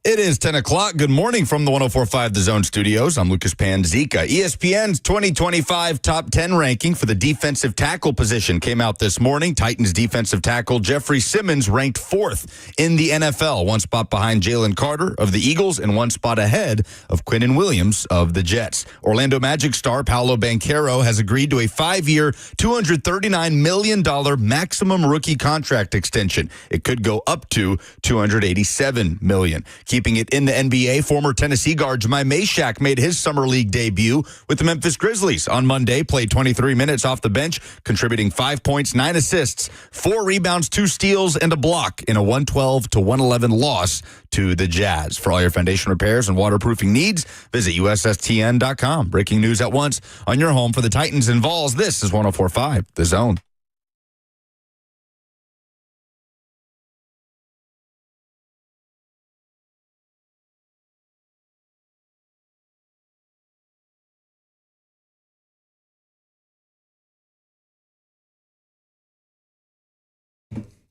It is 10 o'clock. Good morning from the 104.5 The Zone studios. I'm Lucas Panzica. ESPN's 2025 top 10 ranking for the defensive tackle position came out this morning. Titans defensive tackle Jeffrey Simmons ranked fourth in the NFL, one spot behind Jalen Carter of the Eagles and one spot ahead of Quinnen Williams of the Jets. Orlando Magic star Paolo Banchero has agreed to a 5-year, $239 million maximum rookie contract extension. It could go up to $287 million. Keeping it in the NBA, former Tennessee guard Jemai Mashack made his summer league debut with the Memphis Grizzlies. On Monday, played 23 minutes off the bench, contributing 5 points, 9 assists, 4 rebounds, 2 steals, and a block in a 112-111 loss to the Jazz. For all your foundation repairs and waterproofing needs, visit USSTN.com. Breaking news at once on your home for the Titans and Vols. This is 104.5 The Zone.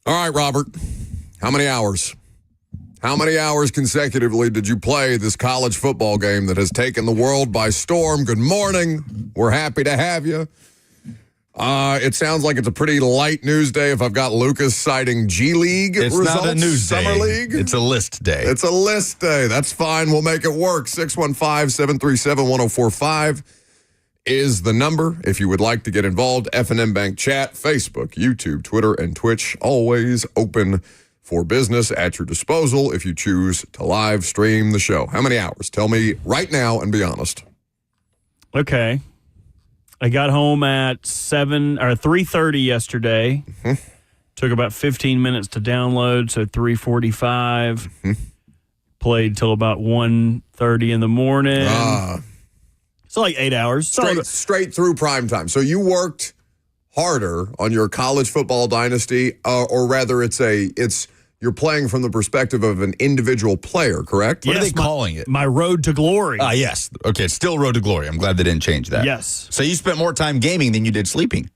All right, Robert, how many hours? How many hours consecutively did you play this college football game that has taken the world by storm? Good morning. We're happy to have you. It sounds like it's a pretty light news day if I've got Lucas citing G League results. It's not a news Summer day. League. It's a list day. It's a list day. That's fine. We'll make it work. 615-737-1045 is the number if you would like to get involved. F&M Bank Chat, Facebook, YouTube, Twitter, and Twitch, always open for business at your disposal if you choose to live stream the show. How many hours? Tell me right now and be honest. Okay. I got home at 3:30 yesterday. Mm-hmm. Took about 15 minutes to download, so 3:45. Mm-hmm. Played till about 1:30 in the morning. So like 8 hours. Straight through prime time. So you worked harder on your college football dynasty, or rather you're playing from the perspective of an individual player, correct? What are they calling it? My road to glory. Yes. Okay, it's still road to glory. I'm glad they didn't change that. Yes. So you spent more time gaming than you did sleeping.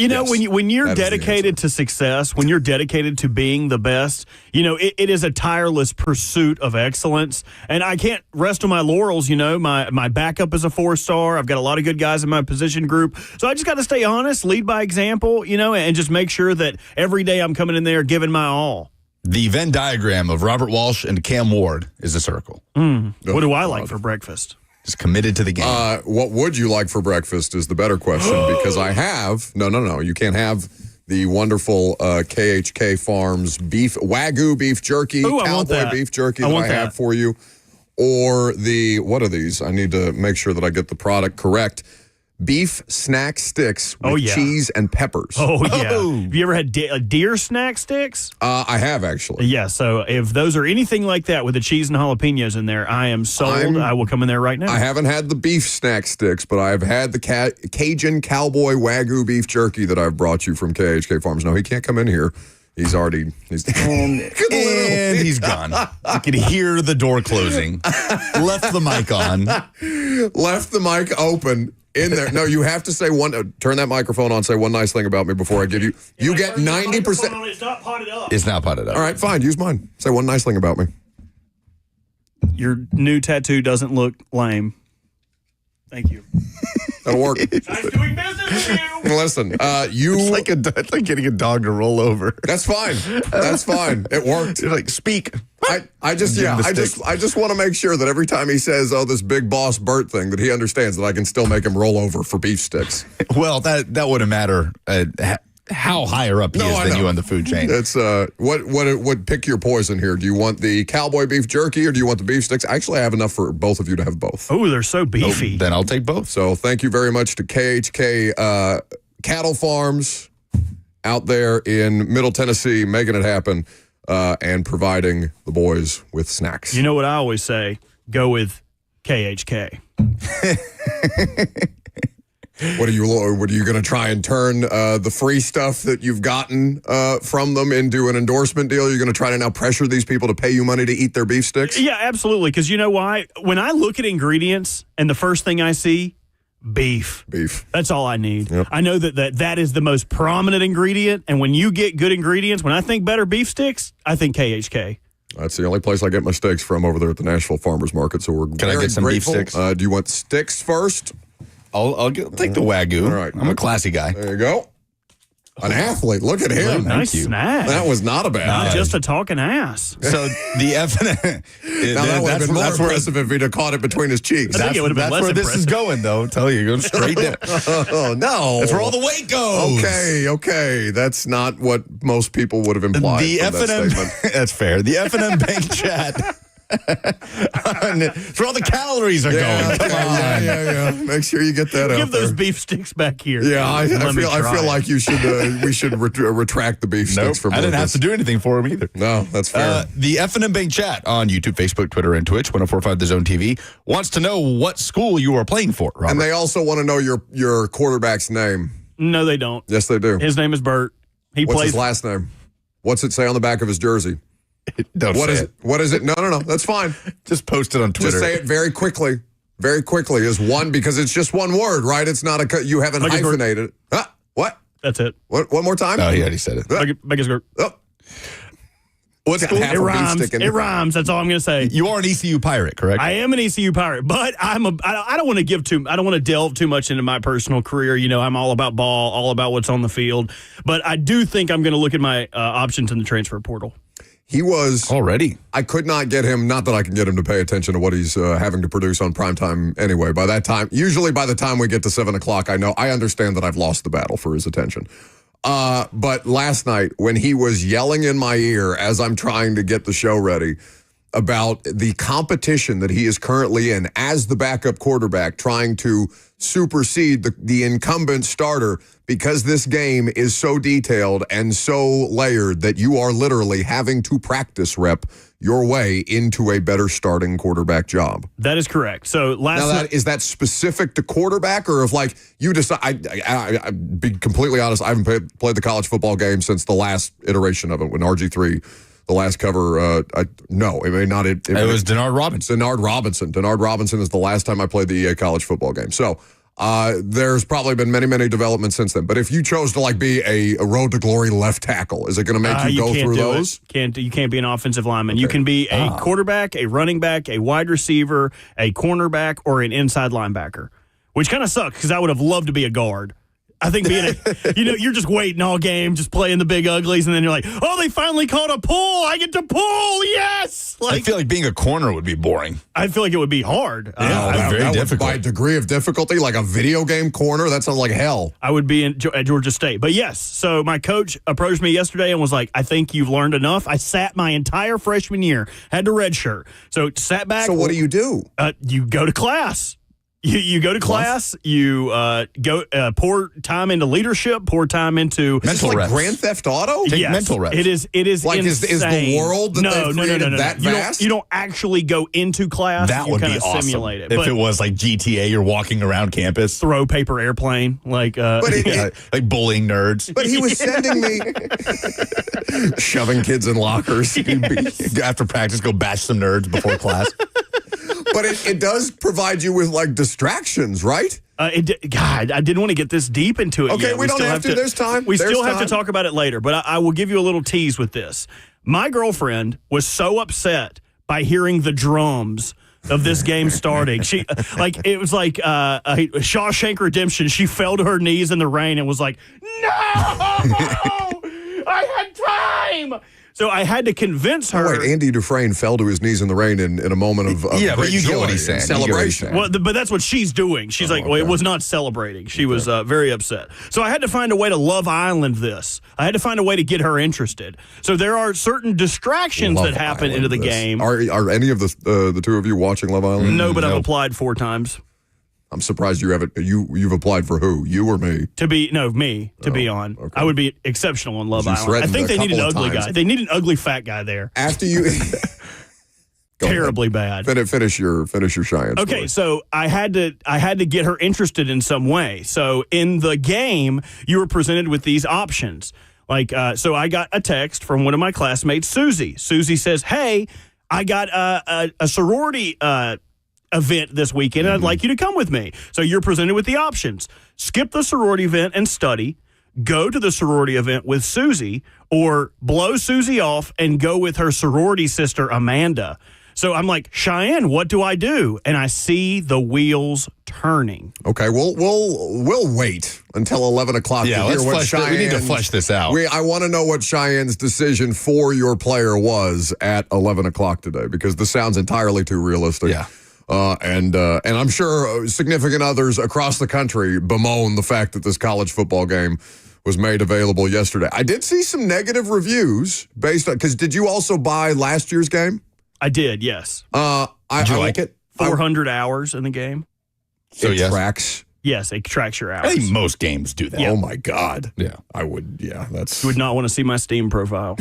Yes, when you're dedicated to success, when you're dedicated to being the best, it is a tireless pursuit of excellence. And I can't rest on my laurels. My backup is a 4-star. I've got a lot of good guys in my position group. So I just got to stay honest, lead by example, and just make sure that every day I'm coming in there giving my all. The Venn diagram of Robert Walsh and Cam Ward is a circle. What do I like for breakfast? Just committed to the game. What would you like for breakfast is the better question because I have no. You can't have the wonderful KHK Farms Wagyu beef jerky, cowboy beef jerky that I have for you, or what are these? I need to make sure that I get the product correct. Beef snack sticks with cheese and peppers. Oh, yeah. Have you ever had deer snack sticks? I have, actually. Yeah, so if those are anything like that with the cheese and jalapenos in there, I am sold. I will come in there right now. I haven't had the beef snack sticks, but I've had the Cajun Cowboy Wagyu beef jerky that I've brought you from KHK Farms. No, he can't come in here. He's and he's gone. You can hear the door closing. Left the mic on. Left the mic open. In there. No, you have to say turn that microphone on, say one nice thing about me before I give you. You get 90%. It's not potted up. It's not potted up. All right, fine. Use mine. Say one nice thing about me. Your new tattoo doesn't look lame. Thank you. That'll work. Nice doing business with you. Listen, it's like getting a dog to roll over. That's fine. That's fine. It worked. You're like, speak. I just want to make sure that every time he says, this big boss Bert thing, that he understands that I can still make him roll over for beef sticks. Well, that wouldn't matter how higher up he is than you on the food chain. It's what pick your poison here. Do you want the cowboy beef jerky or do you want the beef sticks? Actually, I have enough for both of you to have both. Oh, they're so beefy. Then I'll take both. So thank you very much to KHK Cattle Farms out there in Middle Tennessee, making it happen. And providing the boys with snacks. You know what I always say? Go with KHK. What are you going to try and turn the free stuff that you've gotten from them into an endorsement deal? You're going to try to now pressure these people to pay you money to eat their beef sticks? Yeah, absolutely. Because you know why? When I look at ingredients and the first thing I see, beef. That's all I need. Yep. I know that is the most prominent ingredient. And when you get good ingredients, when I think better beef sticks, I think KHK. That's the only place I get my steaks from over there at the Nashville Farmers Market. So we're Can I get some grateful. beef sticks? Do you want sticks first? I'll take the Wagyu. All right. I'm a classy guy. There you go. An athlete. Look at him. Nice snack. That was not a bad Not idea. just a talking ass. So the F Now that would have been more impressive if he'd have caught it between his cheeks. I think it would have been less where this is going, though. I'll tell you, you're going straight in. Oh, no. That's where all the weight goes. Okay. That's not what most people would have implied The from that F&M, statement. that's fair. The F&M Bank Chat. It's where all the calories are going. Come on. Yeah. Make sure you get that out Give those there. beef sticks back here. Yeah, I feel it. like you should. We should retract the beef Nope, sticks from. I didn't have Lucas. to do anything for him either. No, that's fair. The F&M Bank Chat on YouTube, Facebook, Twitter, and Twitch, 1045 The Zone TV, wants to know what school you are playing for, Robert. And they also want to know your quarterback's name. No, they don't. Yes, they do. His name is Bert. What's plays his last name? What's it say on the back of his jersey? Don't What say is it. it? What is it? No. That's fine. Just post it on Twitter. Just say it very quickly. Very quickly is one because it's just one word, right? It's not you haven't Like hyphenated it. What? That's it. What? One more time? Oh, he already said it. Make it Oh. What school? Half It a beef rhymes. stick in It there. rhymes. That's all I'm going to say. You are an ECU Pirate, correct? I am an ECU Pirate, but I don't want to I don't want to delve too much into my personal career. You know, I'm all about ball, all about what's on the field. But I do think I'm going to look at my options in the transfer portal. He was Already. I could not get him, not that I can get him to pay attention to what he's having to produce on primetime anyway. By that time, usually by the time we get to 7 o'clock, I understand that I've lost the battle for his attention. But last night, when he was yelling in my ear as I'm trying to get the show ready about the competition that he is currently in as the backup quarterback, trying to supersede the incumbent starter because this game is so detailed and so layered that you are literally having to practice rep your way into a better starting quarterback job. That is correct. So Is that specific to quarterback, or if like you decide? I be completely honest, I haven't played the college football game since the last iteration of it when RG3, the last cover. No, it may not. It was Denard Robinson. Denard Robinson is the last time I played the EA college football game. So there's probably been many developments since then. But if you chose to like be a road to glory left tackle, is it going to make you go through those? You can't be an offensive lineman. Okay. You can be a quarterback, a running back, a wide receiver, a cornerback, or an inside linebacker, which kind of sucks because I would have loved to be a guard. I think being you're just waiting all game, just playing the big uglies, and then you're like, oh, they finally called a pull. I get to pull. Yes. I feel like being a corner would be boring. I feel like it would be hard. Very difficult. By degree of difficulty, like a video game corner, that sounds like hell. I would be at Georgia State. But yes, so my coach approached me yesterday and was like, I think you've learned enough. I sat my entire freshman year, had to redshirt. So sat back. So what do? You go to class. You go to class, you pour time into leadership, pour time into mental reps. Grand Theft Auto? Yes, mental reps. It is like insane. is the world that they've created that vast? You don't actually go into class. That you would kind be of awesome. simulate it. If it was like GTA, you're walking around campus. Throw paper airplane, like like bullying nerds. But he was sending me shoving kids in lockers. After practice, go bash some nerds before class. But it does provide you with like distractions, right? God, I didn't want to get this deep into it. Okay, yet. we don't have to. There's time. We still have to talk about it later, but I will give you a little tease with this. My girlfriend was so upset by hearing the drums of this game starting. She it was like Shawshank Redemption. She fell to her knees in the rain and was like, "No, I had time." So I had to convince her. Oh, wait, Andy Dufresne fell to his knees in the rain in a moment of yeah, but you joy get what he's saying. Celebration. Well, but that's what she's doing. She's well, it was not celebrating. She was very upset. So I had to find a way to Love Island this. I had to find a way to get her interested. So there are certain distractions that happen into the game. Are any of the two of you watching Love Island? No, but I've applied 4 times. I'm surprised you haven't. You've applied for who? You or me? To be on. Okay. I would be exceptional on Love Island. I think they need an ugly guy. They need an ugly fat guy there. After you, terribly bad. Finish your Cheyenne. Okay, story. so I had to get her interested in some way. So in the game, you were presented with these options. So I got a text from one of my classmates, Susie. Susie says, "Hey, I got a sorority event this weekend, and I'd like you to come with me." So you're presented with the options: skip the sorority event and study, go to the sorority event with Susie or blow Susie off and go with her sorority sister, Amanda. So I'm like, Cheyenne, what do I do? And I see the wheels turning. Okay, we'll wait until 11 o'clock to hear what Cheyenne... We need to flesh this out. I want to know what Cheyenne's decision for your player was at 11 o'clock today, because this sounds entirely too realistic. Yeah. And I'm sure significant others across the country bemoan the fact that this college football game was made available yesterday. I did see some negative reviews based on... Because did you also buy last year's game? I did, yes. Did you like it? 400 hours in the game. So it tracks? Yes, it tracks your hours. I think most games do that. Yeah. Oh, my God. Yeah. I would, that's... You would not want to see my Steam profile.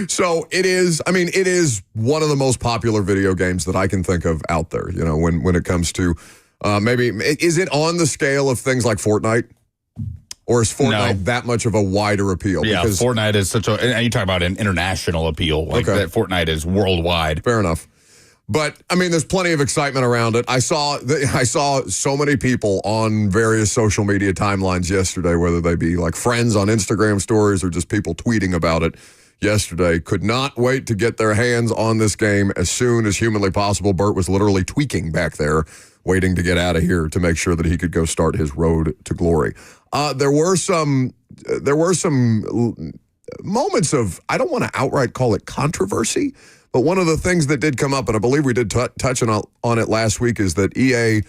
So it is one of the most popular video games that I can think of out there, when it comes to maybe... Is it on the scale of things like Fortnite? Or is Fortnite that much of a wider appeal? Yeah, because Fortnite is such a... And you talk about an international appeal. That Fortnite is worldwide. Fair enough. But, there's plenty of excitement around it. I saw so many people on various social media timelines yesterday, whether they be like friends on Instagram stories or just people tweeting about it yesterday, could not wait to get their hands on this game as soon as humanly possible. Bert was literally tweaking back there, waiting to get out of here to make sure that he could go start his road to glory. There were some moments of, I don't want to outright call it controversy, but one of the things that did come up, and I believe we did touch on it last week, is that EA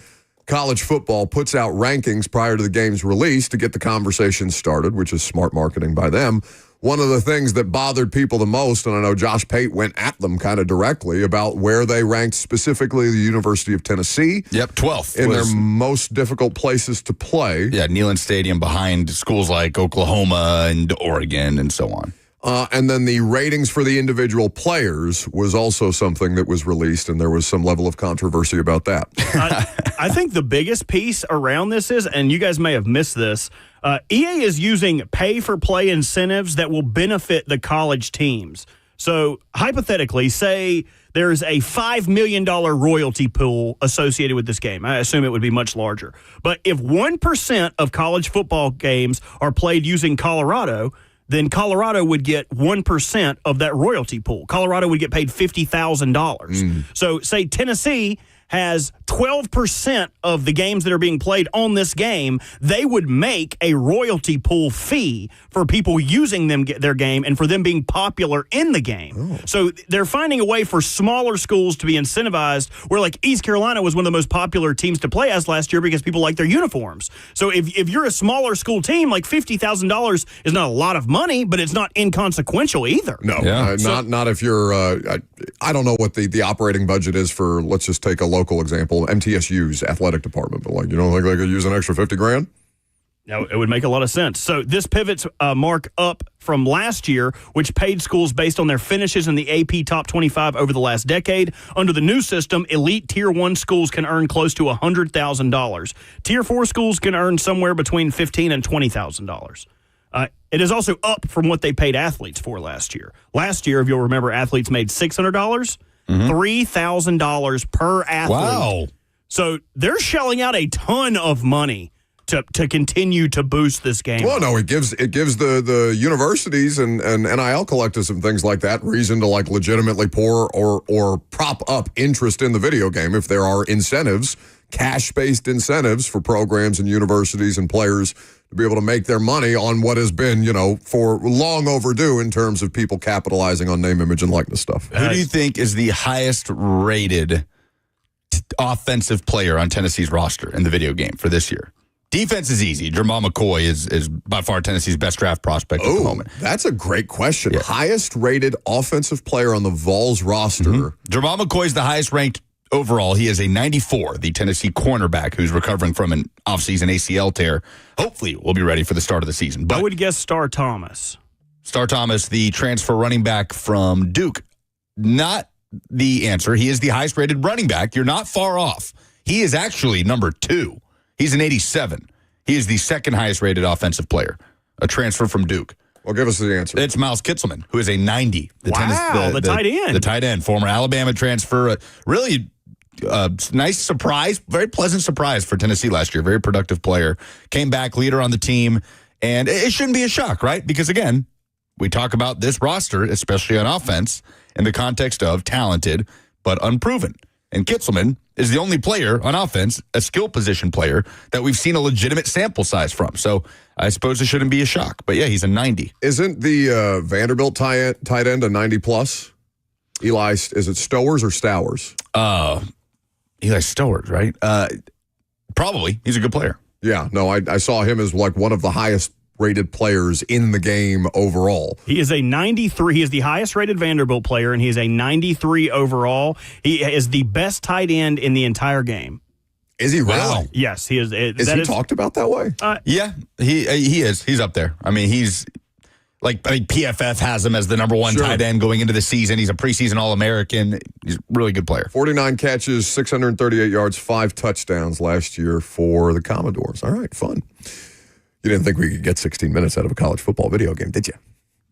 College Football puts out rankings prior to the game's release to get the conversation started, which is smart marketing by them. One of the things that bothered people the most, and I know Josh Pate went at them kind of directly about where they ranked specifically the University of Tennessee. Yep, 12th. In their most difficult places to play. Yeah, Neyland Stadium behind schools like Oklahoma and Oregon and so on. And then the ratings for the individual players was also something that was released, and there was some level of controversy about that. I think the biggest piece around this is, and you guys may have missed this, EA is using pay-for-play incentives that will benefit the college teams. So, hypothetically, say there's a $5 million royalty pool associated with this game. I assume it would be much larger. But if 1% of college football games are played using Colorado, then Colorado would get 1% of that royalty pool. Colorado would get paid $50,000. So, say Tennessee has 12% of the games that are being played on this game, they would make a royalty pool fee for people using their game and for them being popular in the game. So they're finding a way for smaller schools to be incentivized, where like East Carolina was one of the most popular teams to play as last year because people like their uniforms. So if you're a smaller school team, like $50,000 is not a lot of money, but it's not inconsequential either. No, not if you're, I don't know what the operating budget is for, let's just take a local example, MTSU's athletic department, but you don't think they could use an extra $50,000? No, it would make a lot of sense. So this pivots mark up from last year, which paid schools based on their finishes in the AP Top 25 over the last decade. Under the new system, elite Tier 1 schools can earn close to $100,000. Tier 4 schools can earn somewhere between $15,000 and $20,000. It is also up from what they paid athletes for last year. Last year, if you'll remember, athletes made $600. $3,000 per athlete. Wow. So they're shelling out a ton of money to continue to boost this game. Well, no, it gives the universities and NIL collectors and things like that reason to like legitimately pour or prop up interest in the video game if there are incentives, cash-based incentives for programs and universities and players to be able to make their money on what has been, for long overdue in terms of people capitalizing on name, image, and likeness stuff. Who do you think is the highest rated offensive player on Tennessee's roster in the video game for this year? Defense is easy. Jamal McCoy is by far Tennessee's best draft prospect at the moment. That's a great question. Yeah. Highest rated offensive player on the Vols roster. Jamal McCoy is the highest ranked overall. He is a 94, the Tennessee cornerback who's recovering from an offseason ACL tear. Hopefully will be ready for the start of the season. But I would guess Star Thomas. Star Thomas, the transfer running back from Duke. Not the answer. He is the highest rated running back. You're not far off. He is actually number 2. He's an 87. He is the second highest rated offensive player, a transfer from Duke. Well, give us the answer. It's Miles Kitselman, who is a 90. The tight end. The tight end, former Alabama transfer. Really nice surprise, very pleasant surprise for Tennessee last year. Very productive player. Came back, leader on the team. And it shouldn't be a shock, right? Because, again, we talk about this roster, especially on offense, in the context of talented but unproven. And Kitzelman is the only player on offense, a skill position player, that we've seen a legitimate sample size from. So I suppose it shouldn't be a shock. But, yeah, he's a 90. Isn't the Vanderbilt tight end a 90-plus? Eli, is it Stowers or Stowers? Eli Stowers, right? Probably. He's a good player. Yeah, no, I saw him as like one of the highest rated players in the game overall. He is a 93. He is the highest rated Vanderbilt player, and he is a 93 overall. He is the best tight end in the entire game. Is he really? Wow. Yes, he is. Is he talked about that way? Yeah, he is. He's up there. I mean, he's like, I think PFF has him as the number one tight end going into the season. He's a preseason All-American. He's a really good player. 49 catches, 638 yards, 5 touchdowns last year for the Commodores. All right, fun. You didn't think we could get 16 minutes out of a college football video game, did you?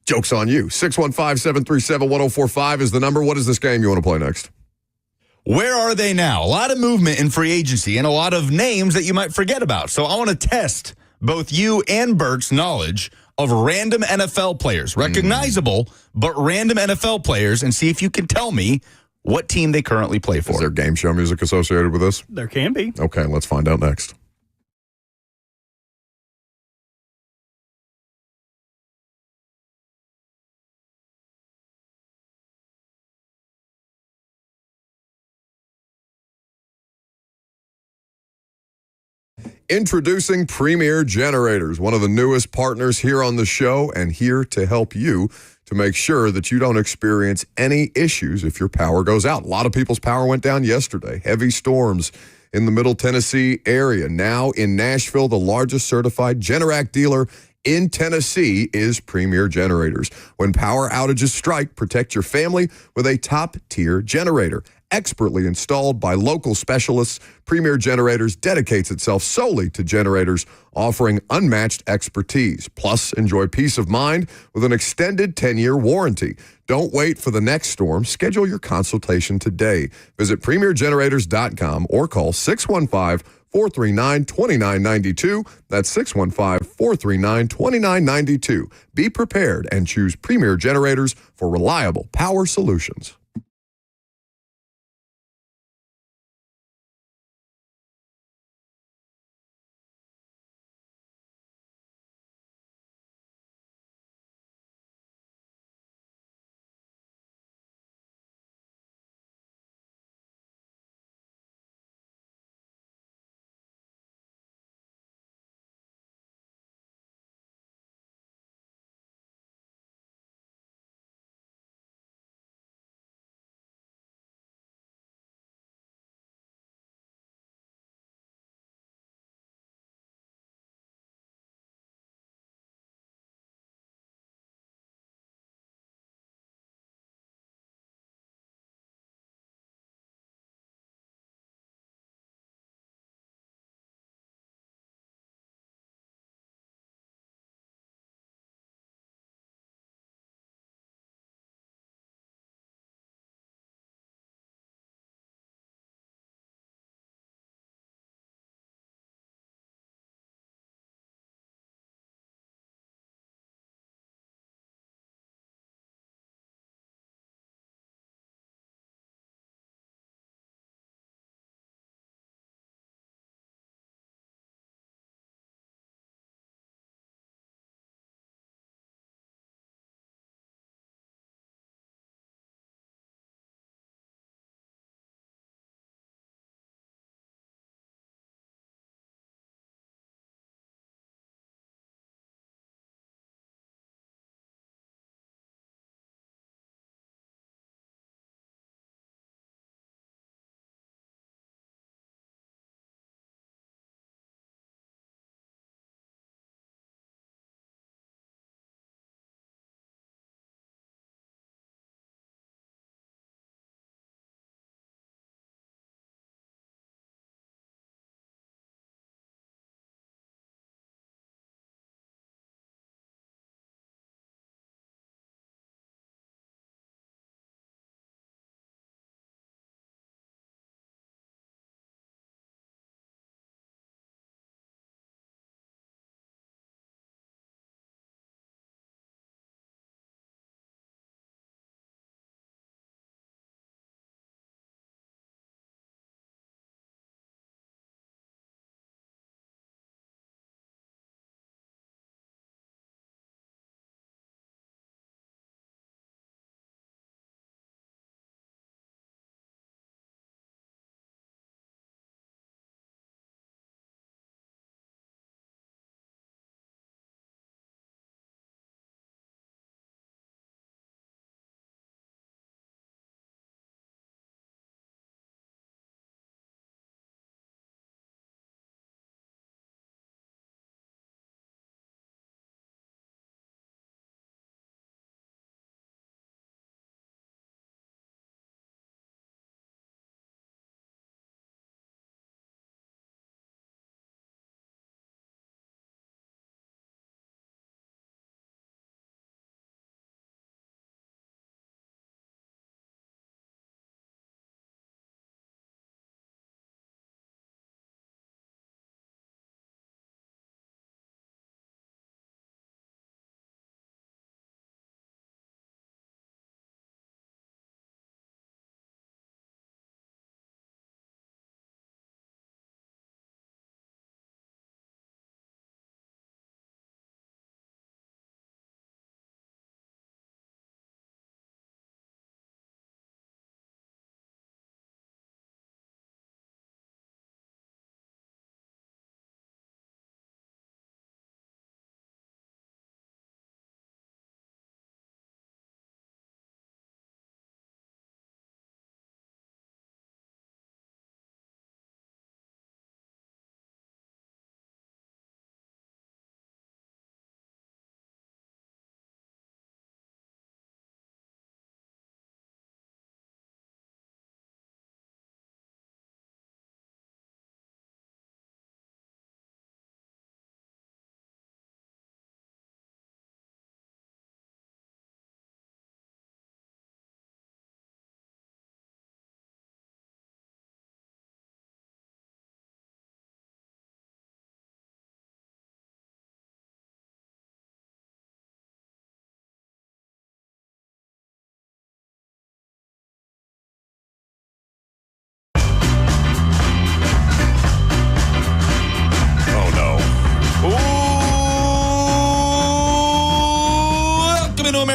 Joke's on you. 615-737-1045 is the number. What is this game you want to play next? Where are they now? A lot of movement in free agency and a lot of names that you might forget about. So I want to test both you and Bert's knowledge of random NFL players, recognizable, but random NFL players, and see if you can tell me what team they currently play for. Is there game show music associated with this? There can be. Okay, let's find out next. Introducing Premier Generators, one of the newest partners here on the show, and here to help you to make sure that you don't experience any issues if your power goes out. A lot of people's power went down yesterday. Heavy storms in the Middle Tennessee area. Now in Nashville, the largest certified Generac dealer in Tennessee is Premier Generators. When power outages strike, protect your family with a top-tier generator. Expertly installed by local specialists, Premier Generators dedicates itself solely to generators, offering unmatched expertise. Plus, enjoy peace of mind with an extended 10-year warranty. Don't wait for the next storm. Schedule your consultation today. Visit PremierGenerators.com or call 615-439-2992. That's 615-439-2992. Be prepared and choose Premier Generators for reliable power solutions.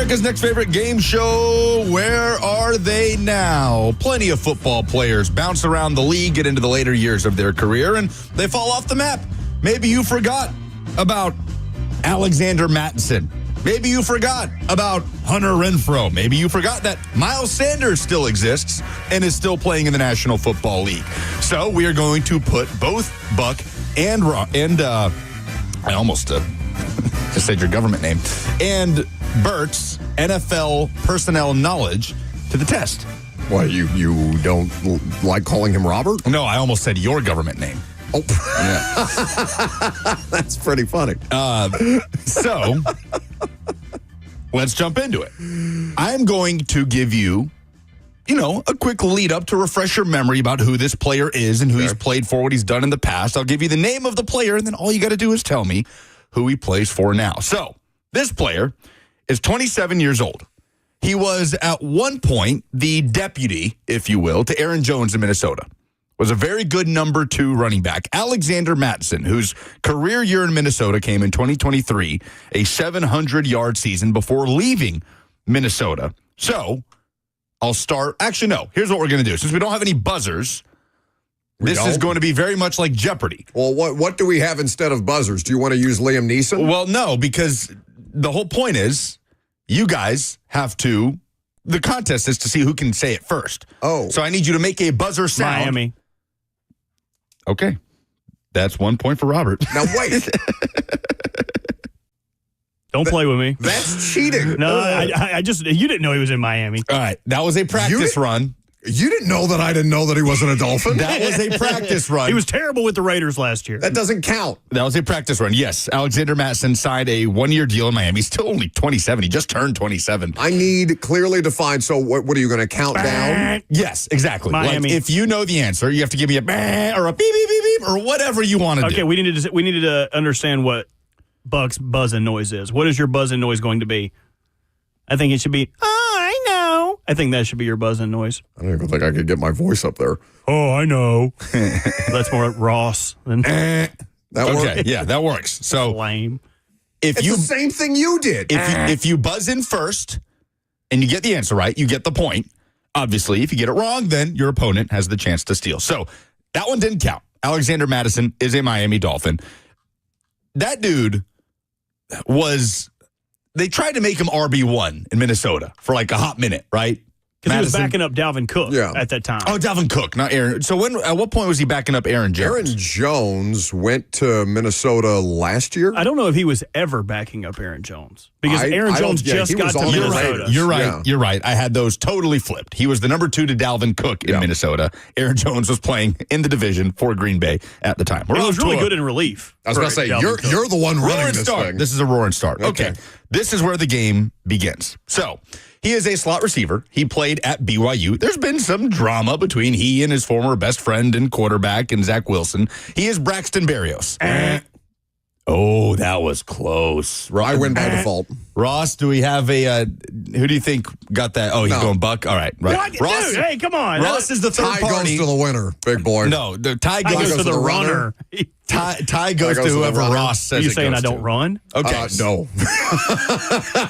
America's next favorite game show. Where are they now? Plenty of football players bounce around the league, get into the later years of their career, and they fall off the map. Maybe you forgot about Alexander Mattison. Maybe you forgot about Hunter Renfrow. Maybe you forgot that Miles Sanders still exists and is still playing in the National Football League. So we are going to put both Buck and I almost just said your government name, and Bert's NFL personnel knowledge to the test. What, you don't like calling him Robert? No, I almost said your government name. Oh, yeah. That's pretty funny. So let's jump into it. I'm going to give you, a quick lead up to refresh your memory about who this player is and who he's played for, what he's done in the past. I'll give you the name of the player, and then all you got to do is tell me who he plays for now. So this player is 27 years old. He was at one point the deputy, if you will, to Aaron Jones in Minnesota. Was a very good number 2 running back. Alexander Mattison, whose career year in Minnesota came in 2023, a 700-yard season before leaving Minnesota. So I'll start. Actually, no. Here's what we're going to do. Since we don't have any buzzers, this is going to be very much like Jeopardy. Well, what do we have instead of buzzers? Do you want to use Liam Neeson? Well, no, because the whole point is you guys have to. The contest is to see who can say it first. Oh. So I need you to make a buzzer sound. Miami. Okay. That's 1 point for Robert. Now, wait. Don't play with me. That's cheating. No, I just, you didn't know he was in Miami. All right. That was a practice run. You didn't know that I didn't know that he wasn't a Dolphin? That was a practice run. He was terrible with the Raiders last year. That doesn't count. That was a practice run. Yes. Alexander Mattison signed a 1-year deal in Miami. He's still only 27. He just turned 27. I need clearly defined. So what are you going to count down? Yes, exactly. Miami. Like if you know the answer, you have to give me a or a beep, beep, beep, beep, or whatever you want to do. Okay, we needed to understand what Buck's buzzing noise is. What is your buzzing noise going to be? I think it should be, oh, I know. I think that should be your buzzing noise. I don't even think I could get my voice up there. Oh, I know. That's more like Ross than That works. Yeah, that works. So lame. if It's you the same thing you did. if you buzz in first and you get the answer right, you get the point. Obviously, if you get it wrong, then your opponent has the chance to steal. So that one didn't count. Alexander Mattison is a Miami Dolphin. That dude they tried to make him RB1 in Minnesota for like a hot minute, right? Because he was backing up Dalvin Cook at that time. Oh, Dalvin Cook, not Aaron. So at what point was he backing up Aaron Jones? Aaron Jones went to Minnesota last year. I don't know if he was ever backing up Aaron Jones. Because Aaron Jones just got to Minnesota. You're right. You're right. I had those totally flipped. He was the number 2 to Dalvin Cook in Minnesota. Aaron Jones was playing in the division for Green Bay at the time. He was really good in relief. I was going to say, you're the one running this thing. This is a roaring start. Okay. This is where the game begins. So he is a slot receiver. He played at BYU. There's been some drama between he and his former best friend and quarterback and Zach Wilson. He is Braxton Berrios. Oh, that was close. I win by default. Ross, do we have who do you think got that? Oh, he's going Buck? All right. Right. Ross, dude, hey, come on. Ross is the third tie party. Goes to the winner, big boy. No, the tie goes to the runner. Tie goes to whoever Ross says. Are you saying I don't run? Okay. No.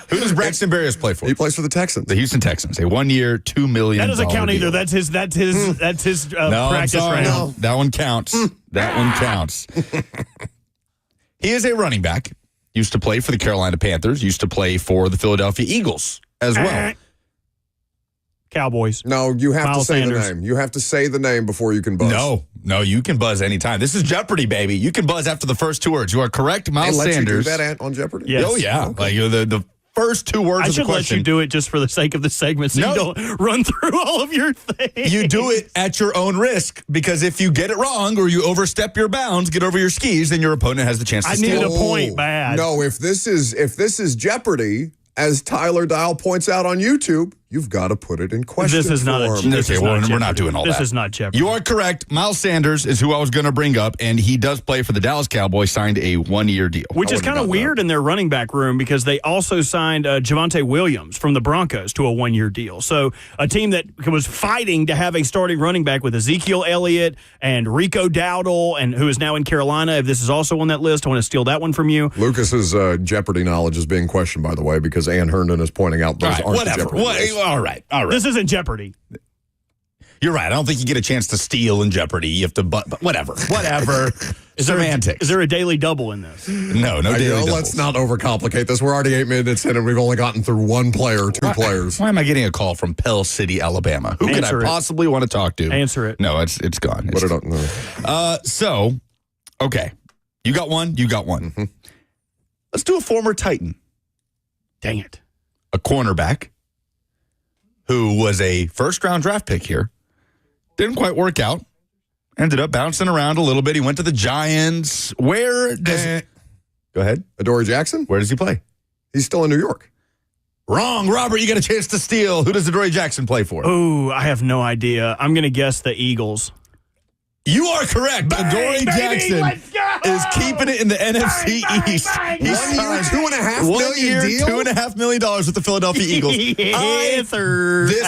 Who does Braxton Berrios play for? He plays for the Texans. The Houston Texans. A 1-year, $2 million. That doesn't count either. That's his no, practice round. No. That one counts. That one counts. He is a running back. Used to play for the Carolina Panthers. Used to play for the Philadelphia Eagles as well. Cowboys. No, you have Miles to say Sanders. the name. You have to say the name before you can buzz. No, you can buzz anytime. This is Jeopardy, baby. You can buzz after the first 2 words. You are correct, Miles Sanders. You do that on Jeopardy? Yes. Oh, yeah. Okay. Like the first 2 words I of the should let question. you do it just for the sake of the segment so you don't run through all of your things. You do it at your own risk, because if you get it wrong or you overstep your bounds, get over your skis, then your opponent has the chance to steal. I needed a point bad. No, if this is Jeopardy, as Tyler Dial points out on YouTube, you've got to put it in question. This is not we're not doing all that. This is not Jeopardy. You are correct. Miles Sanders is who I was going to bring up, and he does play for the Dallas Cowboys, signed a 1-year deal. Which is kind of weird in their running back room because they also signed Javonte Williams from the Broncos to a 1-year deal. So a team that was fighting to have a starting running back with Ezekiel Elliott and Rico Dowdle, and who is now in Carolina. If this is also on that list, I want to steal that one from you. Lucas's Jeopardy knowledge is being questioned, by the way, because Ann Herndon is pointing out those aren't the Jeopardy lists. All right. This isn't Jeopardy. You're right. I don't think you get a chance to steal in Jeopardy. You have to, but whatever. Semantics. Is there a daily double in this? No daily doubles. Let's not overcomplicate this. We're already 8 minutes in, and we've only gotten through one player, two players. Why am I getting a call from Pell City, Alabama? Who could I possibly want to talk to? Answer it. No, it's gone. Put it up. No. So, okay. You got one. Mm-hmm. Let's do a former Titan. Dang it. A cornerback who was a first-round draft pick here. Didn't quite work out. Ended up bouncing around a little bit. He went to the Giants. Where does... Go ahead. Adoree Jackson? Where does he play? He's still in New York. Wrong. Robert, you got a chance to steal. Who does Adoree Jackson play for? Oh, I have no idea. I'm going to guess the Eagles. You are correct. Adoree Jackson is keeping it in the NFC East. He's signed $2.5 million deal? $2.5 million with the Philadelphia Eagles.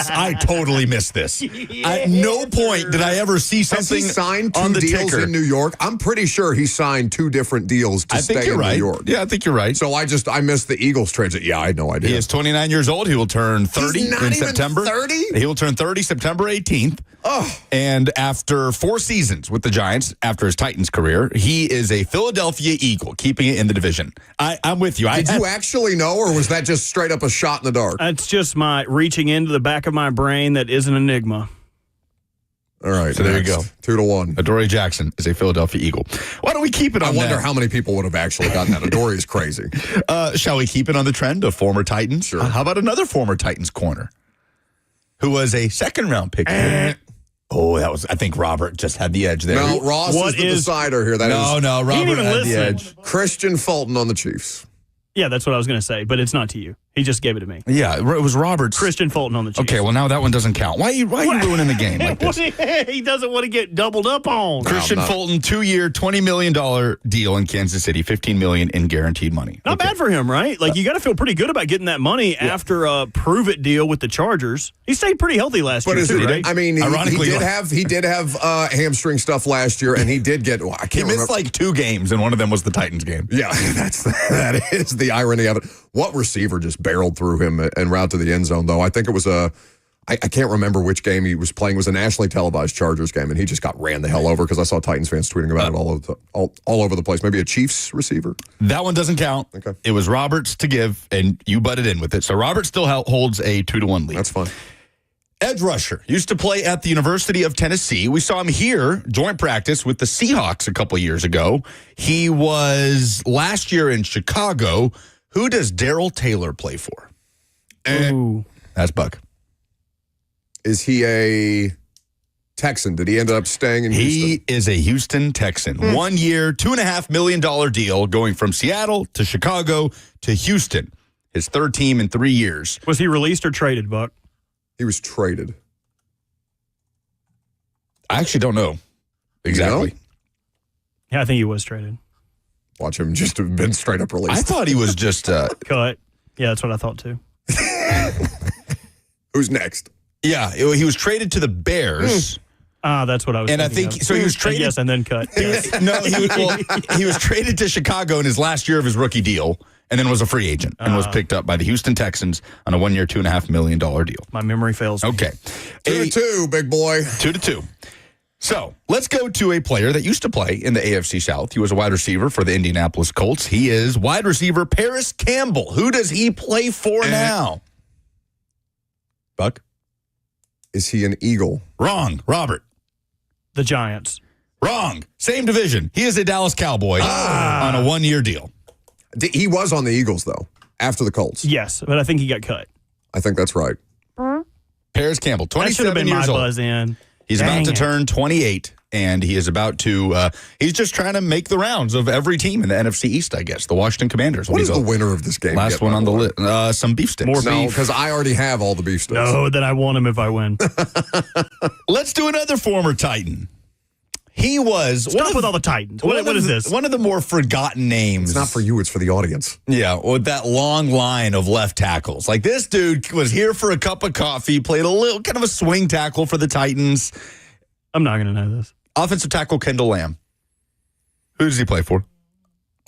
I totally missed this. At no point did I ever see something Has he signed two on the deals ticker in New York? I'm pretty sure he signed 2 different deals to stay in New York. Yeah, I think you're right. So I missed the Eagles transit. Yeah, I had no idea. He is 29 years old. He will turn 30 He's not in even September. 30? He will turn 30 September 18th. Oh. And after 4 seasons with the Giants, after his Titans career, he is a Philadelphia Eagle, keeping it in the division. I'm with you. Did you actually know, or was that just straight up a shot in the dark? That's just my reaching into the back of my brain that is an enigma. All right. So there you go. 2-1. Adoree Jackson is a Philadelphia Eagle. Why don't we keep it on I wonder how many people would have actually gotten that. Adoree is crazy. Shall we keep it on the trend of former Titans? Sure. How about another former Titans corner who was a second-round pick? I think Robert just had the edge there. No, Ross is the decider here. No, Robert had the edge. Christian Fulton on the Chiefs. Yeah, that's what I was going to say, but it's not to you. He just gave it to me. Yeah, it was Robert's. Christian Fulton on the Chiefs. Okay, well, now that one doesn't count. Why are you ruining the game like this? He doesn't want to get doubled up on. Christian Fulton, 2-year, $20 million deal in Kansas City, $15 million in guaranteed money. Not bad for him, right? Like, you got to feel pretty good about getting that money after a prove-it deal with the Chargers. He stayed pretty healthy last year, too, right? I mean, ironically, he did have hamstring stuff last year, and he did get. He missed like 2 games, and one of them was the Titans game. Yeah, that is the irony of it. What receiver just barreled through him en route to the end zone, though? I think it was I can't remember which game he was playing. It was a nationally televised Chargers game, and he just got ran the hell over because I saw Titans fans tweeting about it all over the place. Maybe a Chiefs receiver? That one doesn't count. Okay. It was Roberts to give, and you butted in with it. So Robert still holds a 2-1 lead. That's fine. Edge rusher used to play at the University of Tennessee. We saw him here, joint practice with the Seahawks a couple years ago. He was last year in Chicago. Who does Darrell Taylor play for? Ooh. That's Buck. Is he a Texan? Did he end up staying in Houston? He is a Houston Texan. 1 year, $2.5 million deal going from Seattle to Chicago to Houston. His third team in 3 years. Was he released or traded, Buck? He was traded. I actually don't know exactly. You know? Yeah, I think he was traded. Watch him just have been straight up released. I thought he was just cut. Yeah, that's what I thought too. Who's next? Yeah, he was traded to the Bears. That's what I was. And I think of. so. He was traded. Yes, and then cut. Yes. No, he was traded to Chicago in his last year of his rookie deal, and then was a free agent and was picked up by the Houston Texans on a 1 year, $2.5 million deal. My memory fails me. Okay, 2-2, big boy. 2-2. So let's go to a player that used to play in the AFC South. He was a wide receiver for the Indianapolis Colts. He is wide receiver Paris Campbell. Who does he play for now? Buck? Is he an Eagle? Wrong. Robert? The Giants. Wrong. Same division. He is a Dallas Cowboy on a 1 year deal. He was on the Eagles, though, after the Colts. Yes, but I think he got cut. I think that's right. Paris Campbell, 27 that should have been years my old. buzz in. He's about to turn 28 and he is about to, he's just trying to make the rounds of every team in the NFC East, I guess. The Washington Commanders. What is the winner of this game? Last one on the list. Some beef sticks. More No, beef. because I already have all the beef sticks. No, then I want him if I win. Let's do another former Titan. He was... Stop with all the Titans. What is this? One of the more forgotten names. It's not for you, it's for the audience. Yeah, with that long line of left tackles. Like, this dude was here for a cup of coffee, played a little kind of a swing tackle for the Titans. I'm not going to know this. Offensive tackle Kendall Lamb. Who does he play for?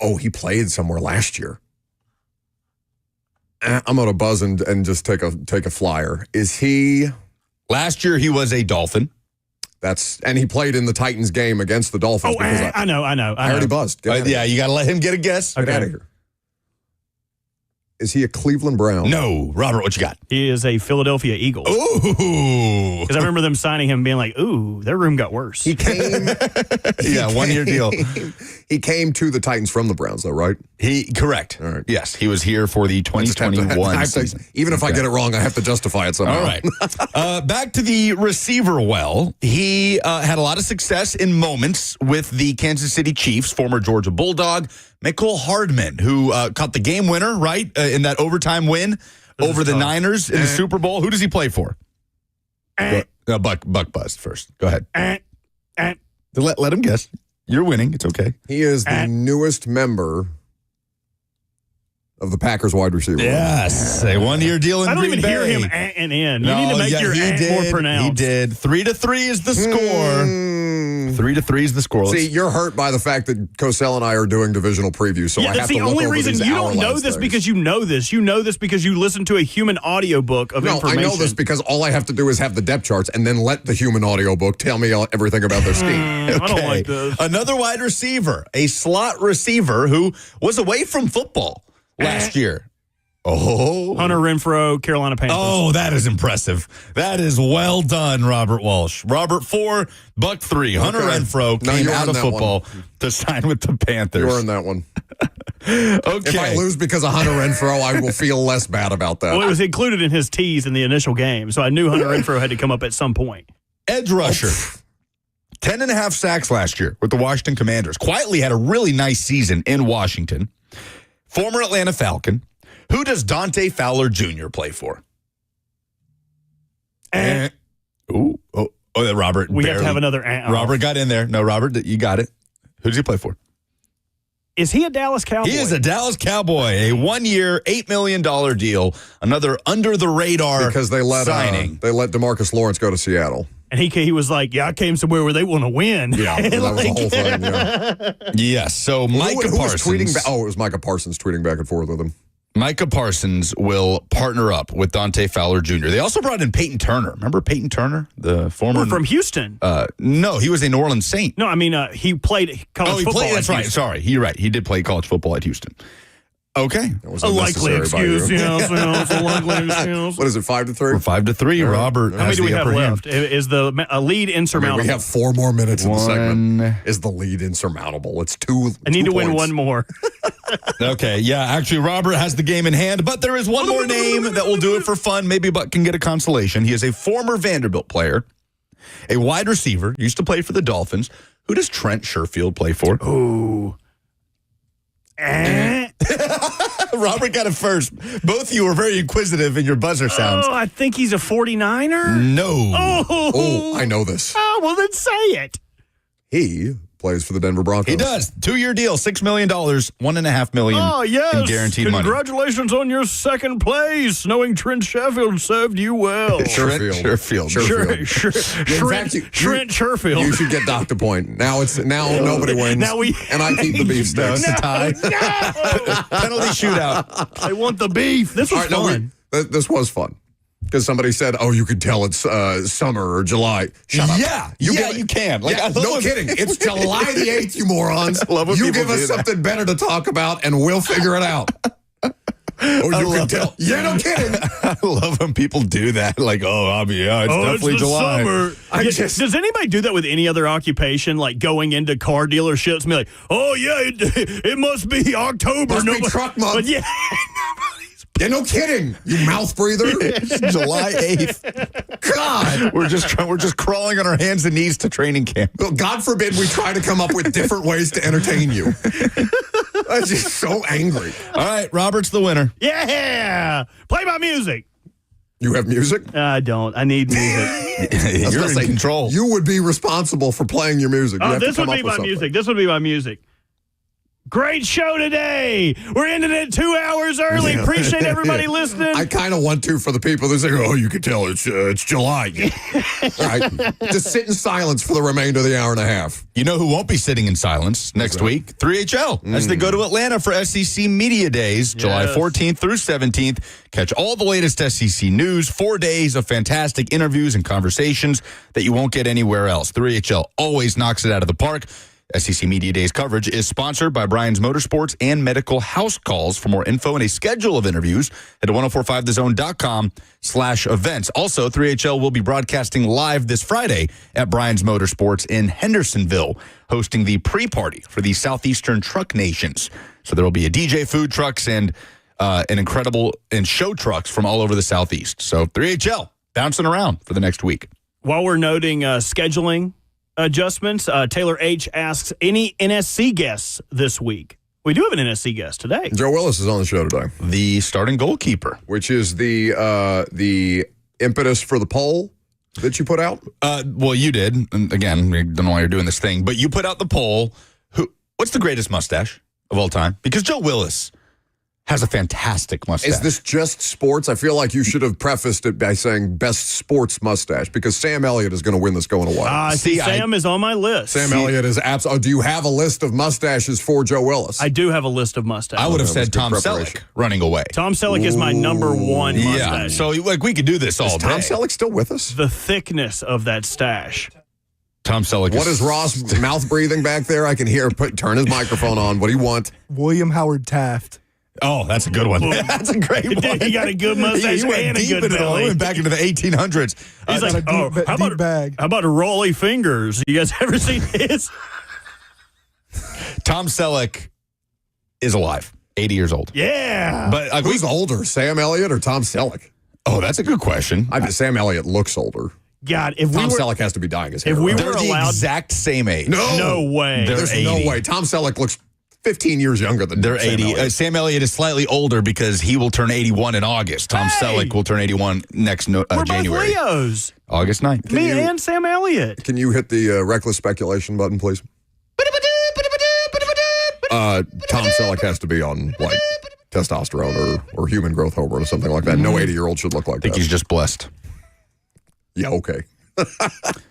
Oh, he played somewhere last year. I'm going to buzz and just take a flyer. Is he... Last year, he was a Dolphin. And he played in the Titans game against the Dolphins. Oh, I know. I already buzzed. Yeah, you got to let him get a guess. Get out of here. Is he a Cleveland Brown? No. Robert, what you got? He is a Philadelphia Eagle. Ooh. Because I remember them signing him being like, ooh, their room got worse. He came. Yeah, one-year deal. He came to the Titans from the Browns, though, right? Correct. All right. Yes, he was here for the 2021 season. Even if I get it wrong, I have to justify it somehow. All right. Back to the receiver well. He had a lot of success in moments with the Kansas City Chiefs, former Georgia Bulldog, Mecole Hardman, who caught the game winner, right, in that overtime win over the Niners in the Super Bowl. Who does he play for? Buck buzzed first. Go ahead. Let him guess. You're winning. It's okay. He is the newest member of the Packers wide receiver. Yes. A one-year deal in I don't Green even Bay. hear him and in. You need to make your more pronounced. He did. 3-3 is the score. 3-3 is the score. See, you're hurt by the fact that Cosell and I are doing divisional previews, so I have that's to the look only over reason these you don't know hour-long this things. because you know this. You know this because you listen to a human audiobook of information. I know this because all I have to do is have the depth charts and then let the human audiobook tell me everything about their scheme. I don't like this. Another wide receiver, a slot receiver who was away from football last year. Oh. Hunter Renfrow, Carolina Panthers. Oh, that is impressive. That is well done, Robert Walsh. Robert 4, Buck 3. Hunter Renfrow came out of football to sign with the Panthers. You're in that one. Okay. If I lose because of Hunter Renfrow, I will feel less bad about that. Well, it was included in his tease in the initial game, so I knew Hunter Renfrow had to come up at some point. Edge rusher. 10.5 sacks last year with the Washington Commanders.Quietly had a really nice season in Washington. Former Atlanta Falcon. Who does Dante Fowler Jr. play for? Robert. We have to have another. Robert got in there. No, Robert, you got it. Who does he play for? Is he a Dallas Cowboy? He is a Dallas Cowboy. A 1-year, $8 million deal. Another under-the-radar because they let signing. They let DeMarcus Lawrence go to Seattle. And he was like, I came somewhere where they want to win. Yeah, that was the whole thing. Yeah. Yes, so Micah Parsons. Was tweeting it was Micah Parsons tweeting back and forth with him. Micah Parsons will partner up with Dante Fowler Jr. They also brought in Peyton Turner. Remember Peyton Turner, the former from Houston? No, he was a New Orleans Saint. No, I mean he played college football. That's right. Sorry, you're right. He did play college football at Houston. Okay, a likely excuse. It's a likely excuse. What is it? 5-3. We're 5-3. Robert. How many do we have left? Is the lead insurmountable? We have 4 more minutes in the segment. Is the lead insurmountable? It's 2. I need to points. win one more. Okay, yeah. Actually, Robert has the game in hand, but there is one more name that will do it for fun. Maybe Buck can get a consolation. He is a former Vanderbilt player, a wide receiver, used to play for the Dolphins. Who does Trent Sherfield play for? Ooh. Robert got it first. Both of you were very inquisitive in your buzzer sounds. Oh, I think he's a 49er. No. Oh, I know this. Oh, well, then say it. He plays for the Denver Broncos. He does. 2-year deal, $6 million, $1.5 million Oh, yes. in guaranteed money. Congratulations on your second place, knowing Trent Sheffield served you well. Sherfield. Trent Sherfield. You should get Dr. Point. Now nobody wins. And I keep the beef sticks. It's a tie. Penalty shootout. I want the beef. This was fun. This was fun. Because somebody said, "Oh, you could tell it's summer or July." Shut up. Yeah, you can. No kidding. It's July the 8th, you morons. You give us something better to talk about, and we'll figure it out. Or you can tell. Yeah, no kidding. I love when people do that. Like, it's definitely July. Summer. Does anybody do that with any other occupation? Like going into car dealerships and be like, "Oh yeah, it must be October." Must be truck month. But yeah. Yeah, no kidding. You mouth breather. It's July 8th. God. We're just crawling on our hands and knees to training camp. Well, God forbid we try to come up with different ways to entertain you. I'm just so angry. All right, Robert's the winner. Yeah! Play my music. You have music? I don't. I need music. You're in control. You would be responsible for playing your music. You have This to come would up be with my something. music. This would be my music. Great show today. We're ending it 2 hours early. Appreciate everybody listening. I kind of want to for the people that say, "Oh, you can tell it's July." All right, just sit in silence for the remainder of the hour and a half. You know who won't be sitting in silence next week? 3HL, as they go to Atlanta for SEC Media Days, July 14th through 17th. Catch all the latest SEC news, 4 days of fantastic interviews and conversations that you won't get anywhere else. 3HL always knocks it out of the park. SEC Media Days coverage is sponsored by Brian's Motorsports and Medical House Calls. For more info and a schedule of interviews, head to 1045thezone.com/events. Also, 3HL will be broadcasting live this Friday at Brian's Motorsports in Hendersonville, hosting the pre-party for the Southeastern Truck Nations. So there will be a DJ, food trucks, and show trucks from all over the Southeast. So 3HL bouncing around for the next week. While we're noting scheduling adjustments, Taylor H. asks, any NSC guests this week? We do have an NSC guest today. Joe Willis is on the show today. The starting goalkeeper. Which is the impetus for the poll that you put out? Well, you did. And again, I don't know why you're doing this thing, but you put out the poll. What's the greatest mustache of all time? Because Joe Willis has a fantastic mustache. Is this just sports? I feel like you should have prefaced it by saying best sports mustache, because Sam Elliott is going to win this going away. Sam is on my list. Sam Elliott is absolutely. Do you have a list of mustaches for Joe Willis? I do have a list of mustaches. I would have said Tom Selleck running away. Tom Selleck is my number one mustache. Yeah, so we could do this all day. Tom Selleck still with us? The thickness of that stash. Tom Selleck. What is Ross mouth breathing back there? I can hear. Turn his microphone on. What do you want? William Howard Taft. Oh, that's a good one. That's a great one. He got a good mustache and a good belly. Went back into the 1800s. He's like, how about a Rolly Fingers? You guys ever seen his? Tom Selleck is alive, 80 years old. Yeah. But who's older, Sam Elliott or Tom Selleck? Oh, that's a good question. Sam Elliott looks older. God, if Tom Selleck has to be dyeing his hair. If we They're were the allowed, exact same age. no way. There's 80. no way. Tom Selleck looks 15 years younger than They're Sam 80. Elliott. Sam Elliott is slightly older because he will turn 81 in August. Tom Selleck will turn 81 next we're January. both Leos. August 9th. Me and Sam Elliott. Can you hit the reckless speculation button, please? Tom Selleck has to be on like testosterone or human growth hormone or something like that. No 80-year-old should look like I think that. he's just blessed. Yeah, okay.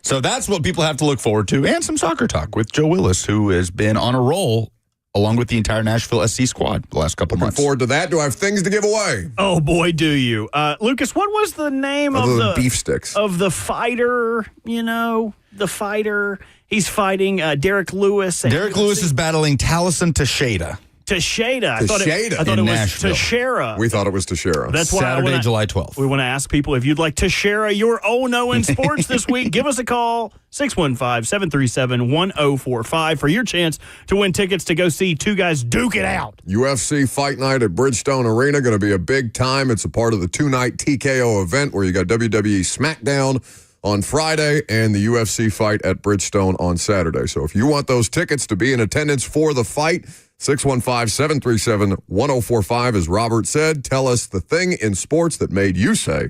So that's what people have to look forward to, and some soccer talk with Joe Willis, who has been on a roll along with the entire Nashville SC squad the last couple months. Looking forward to that. Do I have things to give away? Oh boy, do you, Lucas? What was the name of the beef sticks of the fighter? You know, the fighter. He's fighting Derek Lewis. Derek Lewis is battling Taliesin Teixeira. Teixeira. I thought it in was Nashville. Teixeira. We thought it was Teixeira. That's why Saturday, July 12th. We want to ask people if you'd like to share your oh-no in sports this week. Give us a call, 615-737-1045 for your chance to win tickets to go see two guys duke it out. UFC Fight Night at Bridgestone Arena, going to be a big time. It's a part of the two-night TKO event where you got WWE SmackDown on Friday and the UFC fight at Bridgestone on Saturday. So if you want those tickets to be in attendance for the fight, 615-737-1045, as Robert said. Tell us the thing in sports that made you say,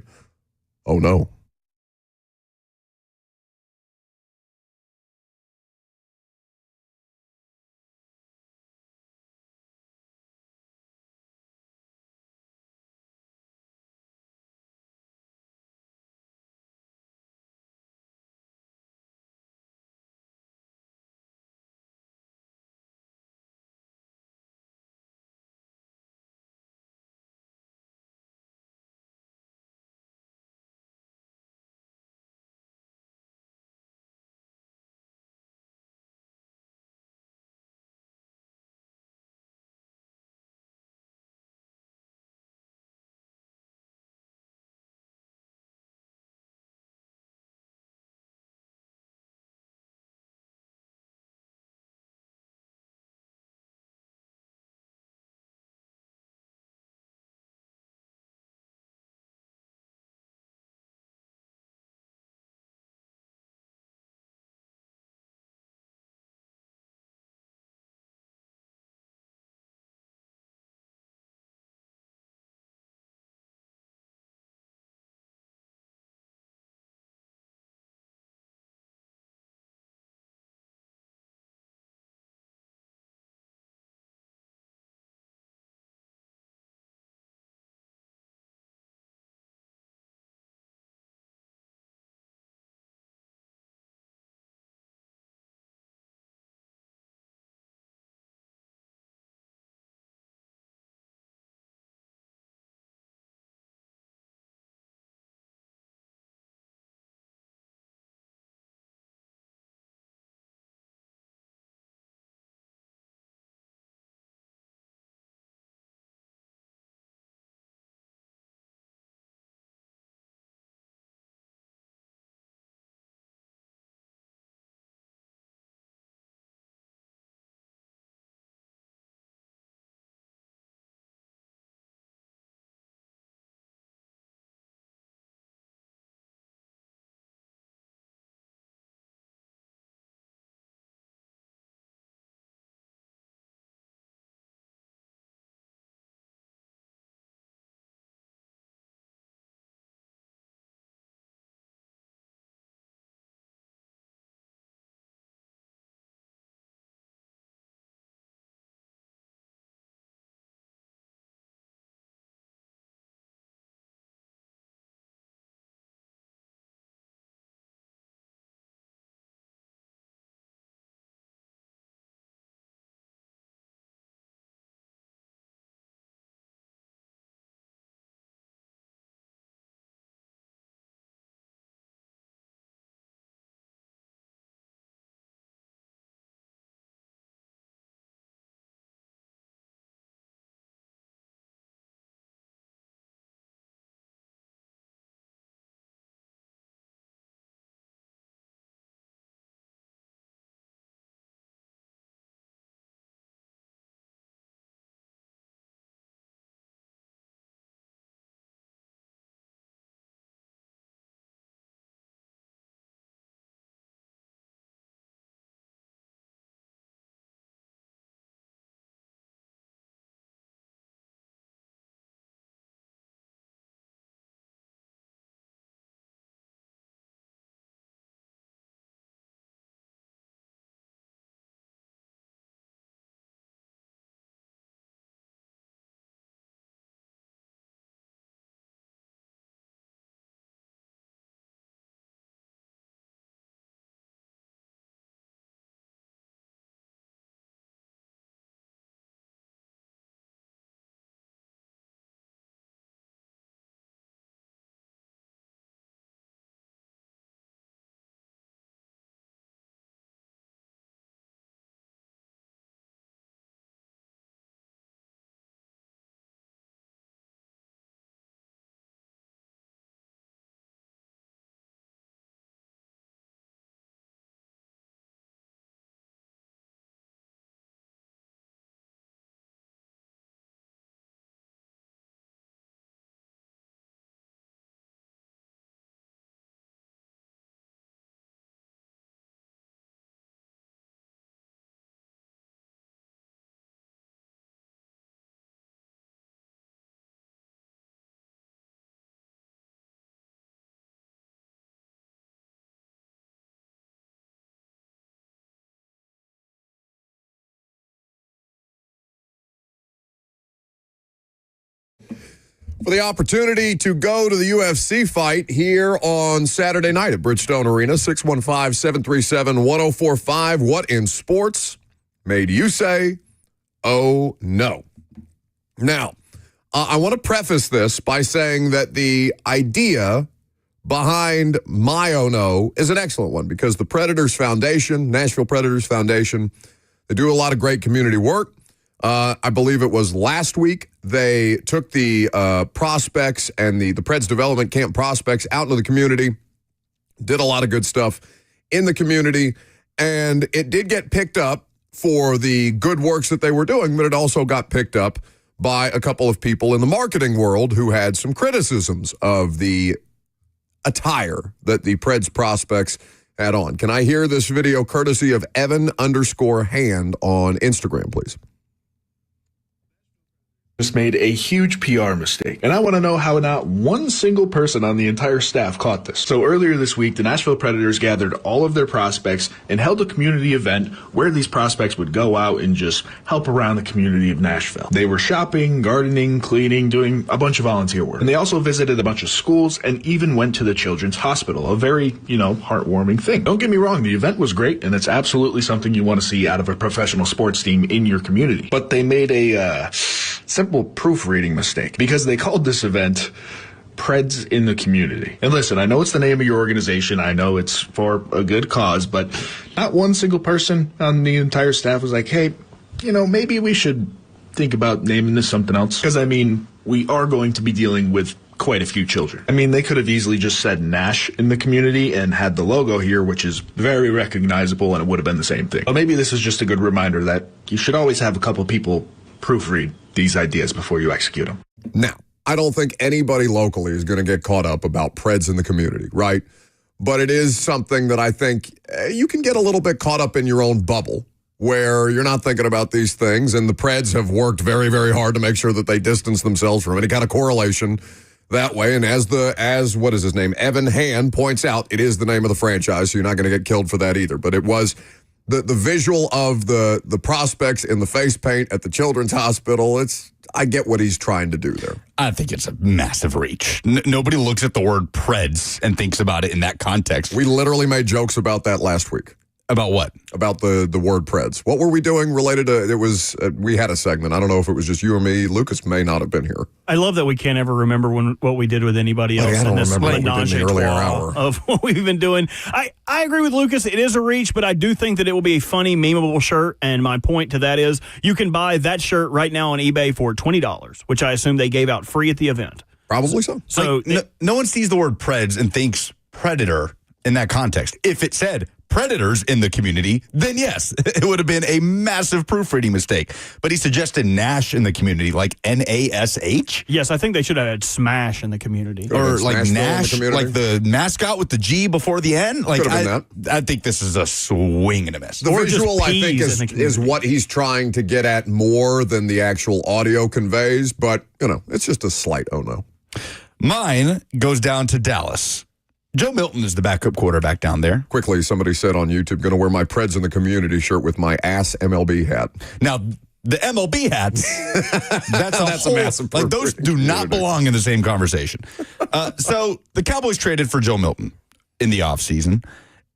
oh no. for the opportunity to go to the UFC fight here on Saturday night at Bridgestone Arena, 615-737-1045. What in sports made you say, oh, no? Now, I want to preface this by saying that the idea behind my oh no is an excellent one because the Predators Foundation, Nashville Predators Foundation, they do a lot of great community work. I believe it was last week they took the prospects and the Preds development camp prospects out into the community, did a lot of good stuff in the community, and it did get picked up for the good works that they were doing, but it also got picked up by a couple of people in the marketing world who had some criticisms of the attire that the Preds prospects had on. Can I hear this video courtesy of Evan_Hand on Instagram, please? Just made a huge PR mistake. And I want to know how not one single person on the entire staff caught this. So earlier this week, the Nashville Predators gathered all of their prospects and held a community event where these prospects would go out and just help around the community of Nashville. They were shopping, gardening, cleaning, doing a bunch of volunteer work. And they also visited a bunch of schools and even went to the Children's Hospital, a very, heartwarming thing. Don't get me wrong, the event was great and it's absolutely something you want to see out of a professional sports team in your community. But they made a simple proofreading mistake because they called this event Preds in the Community. And listen, I know it's the name of your organization. I know it's for a good cause, but not one single person on the entire staff was like, hey, maybe we should think about naming this something else. Because, we are going to be dealing with quite a few children. They could have easily just said Nash in the Community and had the logo here, which is very recognizable, and it would have been the same thing. But maybe this is just a good reminder that you should always have a couple people proofread these ideas before you execute them. Now, I don't think anybody locally is going to get caught up about Preds in the community, right? But it is something that I think you can get a little bit caught up in your own bubble where you're not thinking about these things. And the Preds have worked very, very hard to make sure that they distance themselves from any kind of correlation that way. And as what is his name? Evan Hand points out, it is the name of the franchise, so you're not going to get killed for that either. But it was the visual of the prospects in the face paint at the Children's Hospital. I get what he's trying to do there. I think it's a massive reach. Nobody looks at the word Preds and thinks about it in that context. We literally made jokes about that last week. About what? About the word Preds. What were we doing related to, it was, we had a segment. I don't know if it was just you or me. Lucas may not have been here. I love that we can't ever remember what we did with anybody else in this menage a trois of what we've been doing. I agree with Lucas. It is a reach, but I do think that it will be a funny, memeable shirt. And my point to that is you can buy that shirt right now on eBay for $20, which I assume they gave out free at the event. Probably so. So no one sees the word Preds and thinks Predator in that context. If it said Predators in the Community, then yes, it would have been a massive proofreading mistake. But he suggested Nash in the Community, like Nash? Yes, I think they should have had Smash in the Community. Or like Nash, like the mascot with the G before the N. Like I think this is a swing and a miss. The visual, I think, is what he's trying to get at more than the actual audio conveys. But, it's just a slight oh no. Mine goes down to Dallas. Joe Milton is the backup quarterback down there. Quickly, somebody said on YouTube, going to wear my Preds in the Community shirt with my ass MLB hat. Now, the MLB hats, that's a massive like those do not belong in the same conversation. So the Cowboys traded for Joe Milton in the offseason.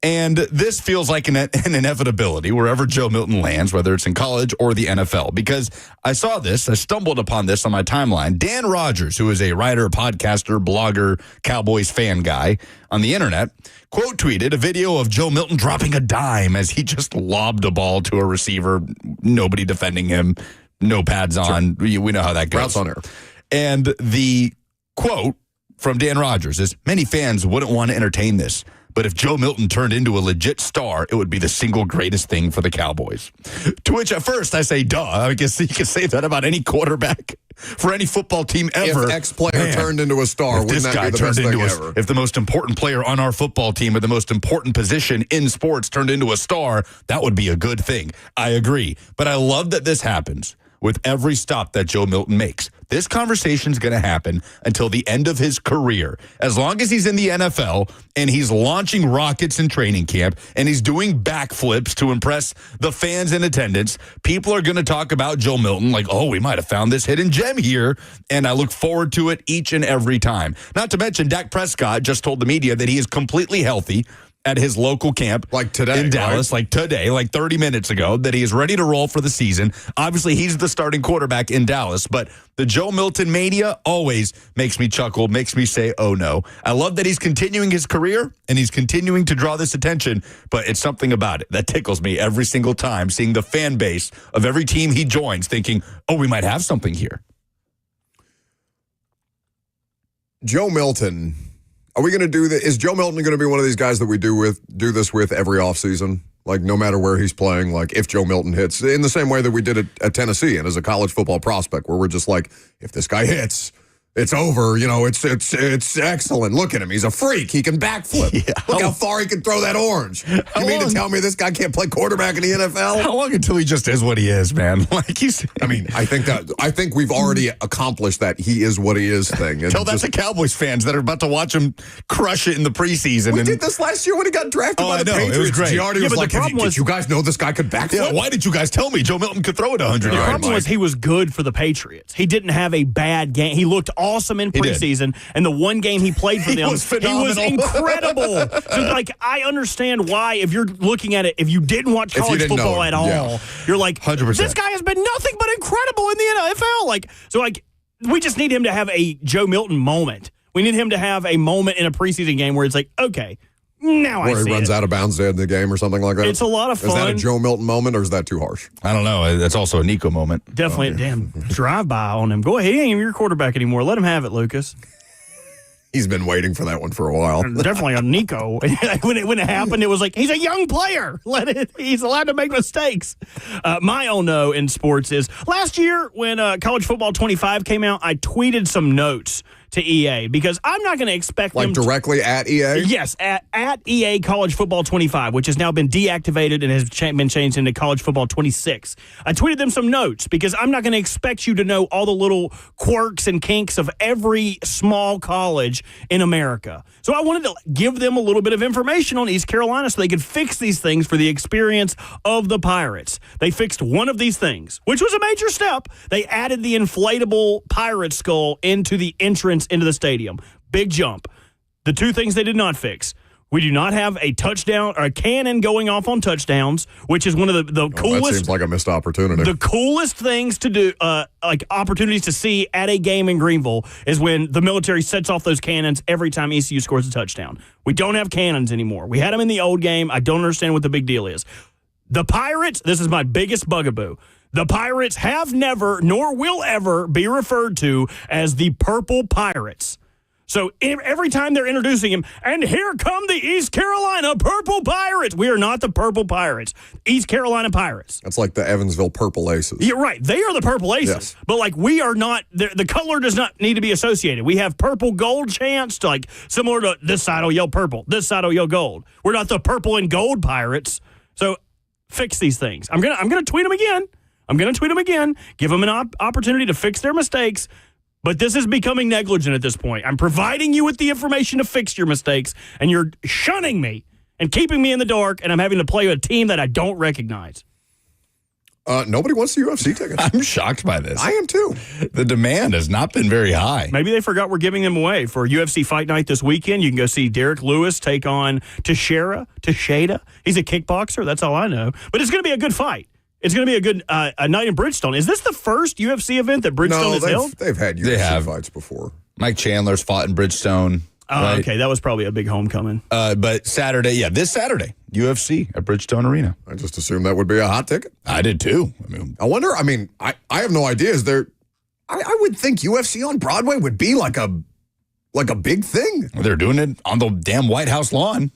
And this feels like an inevitability wherever Joe Milton lands, whether it's in college or the NFL, because I stumbled upon this on my timeline. Dan Rogers, who is a writer, podcaster, blogger, Cowboys fan guy on the internet, quote tweeted a video of Joe Milton dropping a dime as he just lobbed a ball to a receiver, nobody defending him, no pads on. Sure. We know how that goes. Routes on air. And the quote from Dan Rogers is, many fans wouldn't want to entertain this. But if Joe Milton turned into a legit star, it would be the single greatest thing for the Cowboys. To which at first I say, duh. I guess you can say that about any quarterback for any football team ever. If X player turned into a star, wouldn't that be the best thing ever? If the most important player on our football team or the most important position in sports turned into a star, that would be a good thing. I agree. But I love that this happens with every stop that Joe Milton makes. This conversation's going to happen until the end of his career. As long as he's in the NFL and he's launching rockets in training camp and he's doing backflips to impress the fans in attendance, people are going to talk about Joe Milton like, oh, we might have found this hidden gem here, and I look forward to it each and every time. Not to mention, Dak Prescott just told the media that he is completely healthy at his local camp like today in Dallas, right? like today, like 30 minutes ago, that he is ready to roll for the season. Obviously, he's the starting quarterback in Dallas, but the Joe Milton mania always makes me chuckle, makes me say, oh no. I love that he's continuing his career and he's continuing to draw this attention, but it's something about it that tickles me every single time, seeing the fan base of every team he joins thinking, oh, we might have something here. Joe Milton... Are we going to do this? Is Joe Milton going to be one of these guys that we do this with every offseason? Like, no matter where he's playing, like, if Joe Milton hits, in the same way that we did it at Tennessee and as a college football prospect, where we're just like, if this guy hits, it's over. You know, it's excellent. Look at him. He's a freak. He can backflip. Yeah. Look how far he can throw that orange. You mean to tell me this guy can't play quarterback in the NFL? How long until he just is what he is, man? Like I think we've already accomplished that he is what he is thing. Tell that to Cowboys fans that are about to watch him crush it in the preseason. We did this last year when he got drafted by the Patriots. It was great. Giardi was like, did you guys know this guy could backflip? Yeah, why did you guys tell me Joe Milton could throw it 100 yards? The problem was he was good for the Patriots. He didn't have a bad game. He looked awesome in preseason. And the one game he played for them, was incredible. So, like, I understand why, if you're looking at it, if you didn't watch college football at all, you're like, 100%. This guy has been nothing but incredible in the NFL. We just need him to have a Joe Milton moment. We need him to have a moment in a preseason game where it's like, okay, now I see where he runs out of bounds at the game or something like that. It's a lot of fun. Is that a Joe Milton moment or is that too harsh? I don't know. That's also a Nico moment. Definitely a damn drive-by on him. Go ahead. He ain't even your quarterback anymore. Let him have it, Lucas. He's been waiting for that one for a while. Definitely on Nico. when it happened, it was like, he's a young player. He's allowed to make mistakes. My oh no in sports is, last year when College Football 25 came out, I tweeted some notes to EA because I'm not going to expect them directly at EA? Yes, at EA College Football 25, which has now been deactivated and has been changed into College Football 26. I tweeted them some notes because I'm not going to expect you to know all the little quirks and kinks of every small college in America. So I wanted to give them a little bit of information on East Carolina so they could fix these things for the experience of the Pirates. They fixed one of these things, which was a major step. They added the inflatable pirate skull into the entrance into the stadium. Big jump. The two things they did not fix. We do not have a touchdown or a cannon going off on touchdowns, which is one of the coolest. That seems like a missed opportunity. The coolest things to do, like opportunities to see at a game in Greenville, is when the military sets off those cannons every time ECU scores a touchdown. We don't have cannons anymore. We had them in the old game. I don't understand what the big deal is. The Pirates, this is my biggest bugaboo. The Pirates have never, nor will ever, be referred to as the Purple Pirates. So every time they're introducing him, and here come the East Carolina Purple Pirates. We are not the Purple Pirates. East Carolina Pirates. That's like the Evansville Purple Aces. You're right. They are the Purple Aces. Yes. But, like, we are not, the color does not need to be associated. We have purple gold chants, like, similar to this side will yell purple, this side will yell gold. We're not the purple and gold Pirates. So fix these things. I'm gonna tweet them again. Give them an opportunity to fix their mistakes. But this is becoming negligent at this point. I'm providing you with the information to fix your mistakes, and you're shunning me and keeping me in the dark, and I'm having to play with a team that I don't recognize. Nobody wants the UFC tickets. I'm shocked by this. I am too. The demand has not been very high. Maybe they forgot we're giving them away for UFC Fight Night this weekend. You can go see Derek Lewis take on Teixeira. He's a kickboxer. That's all I know. But it's going to be a good fight. It's going to be a good a night in Bridgestone. Is this the first UFC event that Bridgestone has held? They've had UFC fights before. Mike Chandler's fought in Bridgestone. Oh, right? Okay. That was probably a big homecoming. But Saturday, this Saturday, UFC at Bridgestone Arena. I just assumed that would be a hot ticket. I did too. I wonder, I have no idea. Is there, I would think UFC on Broadway would be like a big thing. They're doing it on the damn White House lawn.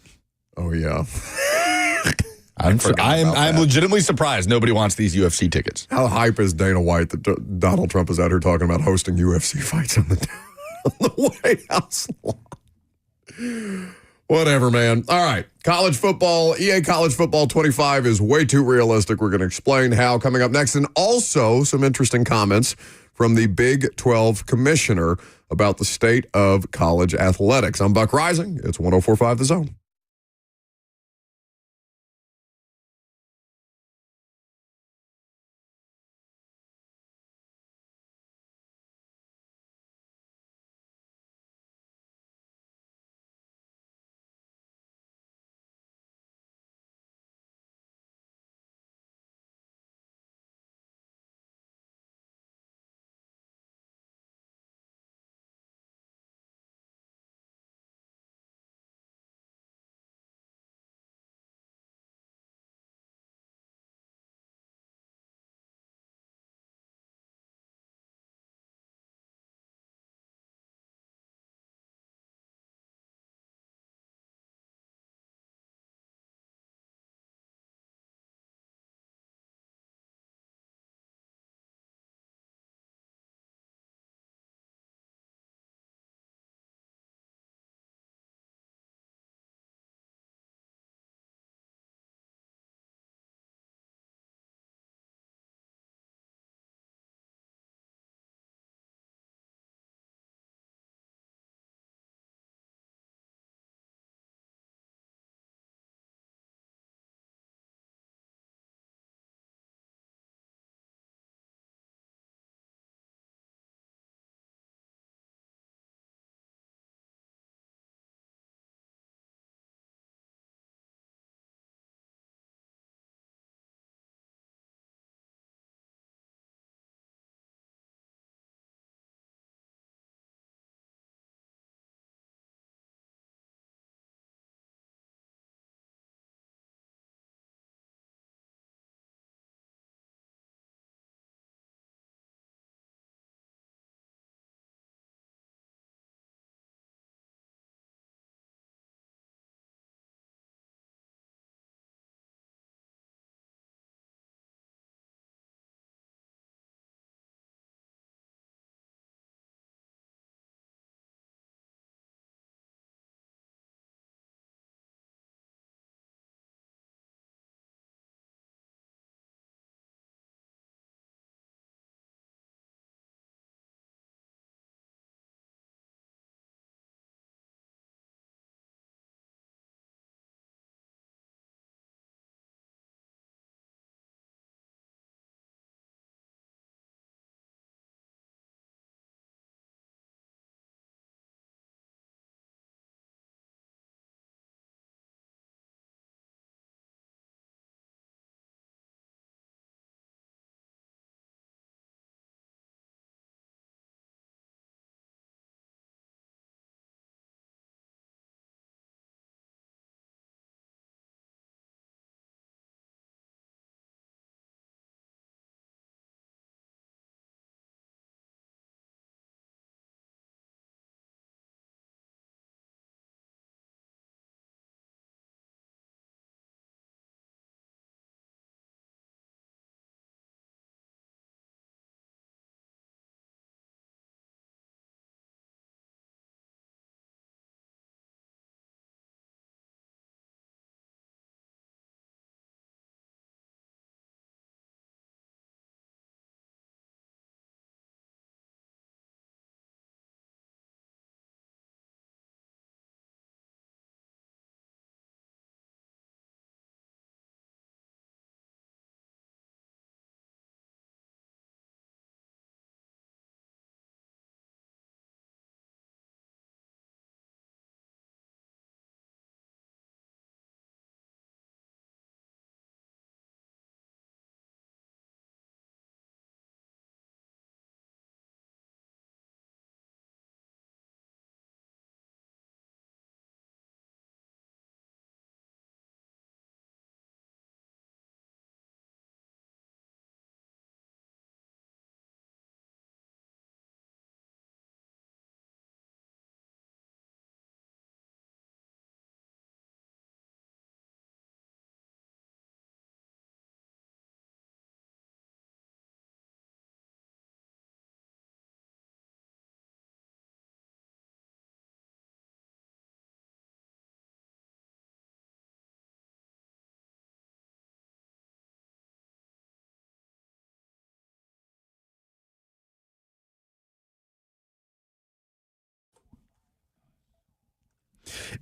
Oh, yeah. I'm legitimately surprised nobody wants these UFC tickets. How hype is Dana White that Donald Trump is out here talking about hosting UFC fights on the White House lawn? Whatever, man. All right. College football, EA College Football 25 is way too realistic. We're going to explain how coming up next. And also some interesting comments from the Big 12 commissioner about the state of college athletics. I'm Buck Rising. It's 104.5 The Zone.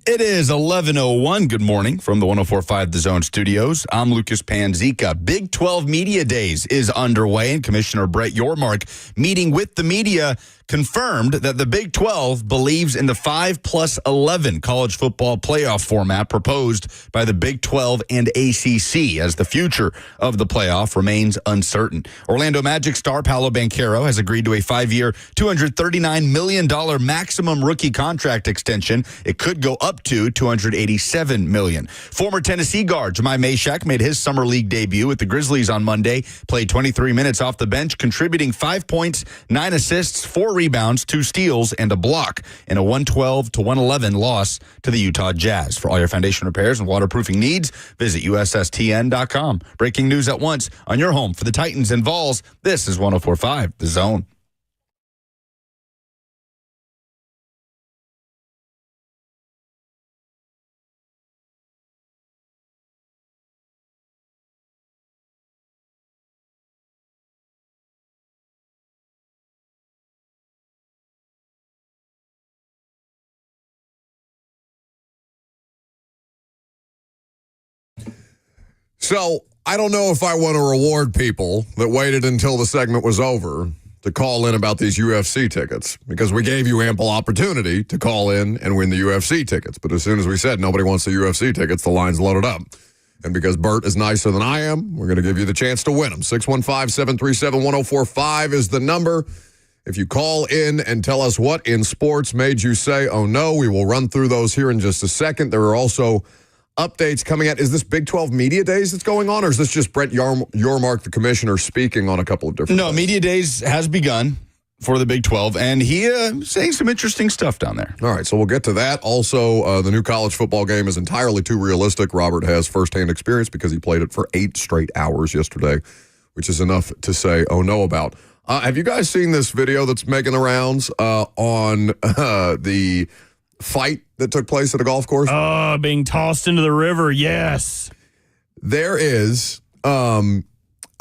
It is 11:01. Good morning from the 104.5 The Zone studios. I'm Lucas Panzica. Big 12 Media Days is underway, and Commissioner Brett Yormark, meeting with the media, confirmed that the Big 12 believes in the 5+11 college football playoff format proposed by the Big 12 and ACC, as the future of the playoff remains uncertain. Orlando Magic star Paolo Banchero has agreed to a 5-year, $239 million maximum rookie contract extension. It could go up to $287 million. Former Tennessee guard Jemai Mashack made his summer league debut with the Grizzlies on Monday, played 23 minutes off the bench, contributing 5 points, 9 assists, 4 rebounds, 2 steals, and a block in a 112-111 loss to the Utah Jazz. For all your foundation repairs and waterproofing needs, visit USSTN.com. Breaking news at once on your home for the Titans and Vols. This is 104.5 The Zone. So I don't know if I want to reward people that waited until the segment was over to call in about these UFC tickets, because we gave you ample opportunity to call in and win the UFC tickets. But as soon as we said nobody wants the UFC tickets, the line's loaded up. And because Bert is nicer than I am, we're going to give you the chance to win them. 615-737-1045 is the number. If you call in and tell us what in sports made you say, oh no, we will run through those here in just a second. There are also updates coming out. Is this Big 12 Media Days that's going on, or is this just Brett Yormark, the commissioner, speaking on a couple of different things? Media Days has begun for the Big 12, and he saying some interesting stuff down there. All right, so we'll get to that. Also, the new college football game is entirely too realistic. Robert has firsthand experience because he played it for 8 straight hours yesterday, which is enough to say, oh no, about. Have you guys seen this video that's making the rounds on the fight that took place at a golf course? Being tossed into the river, yes. There is a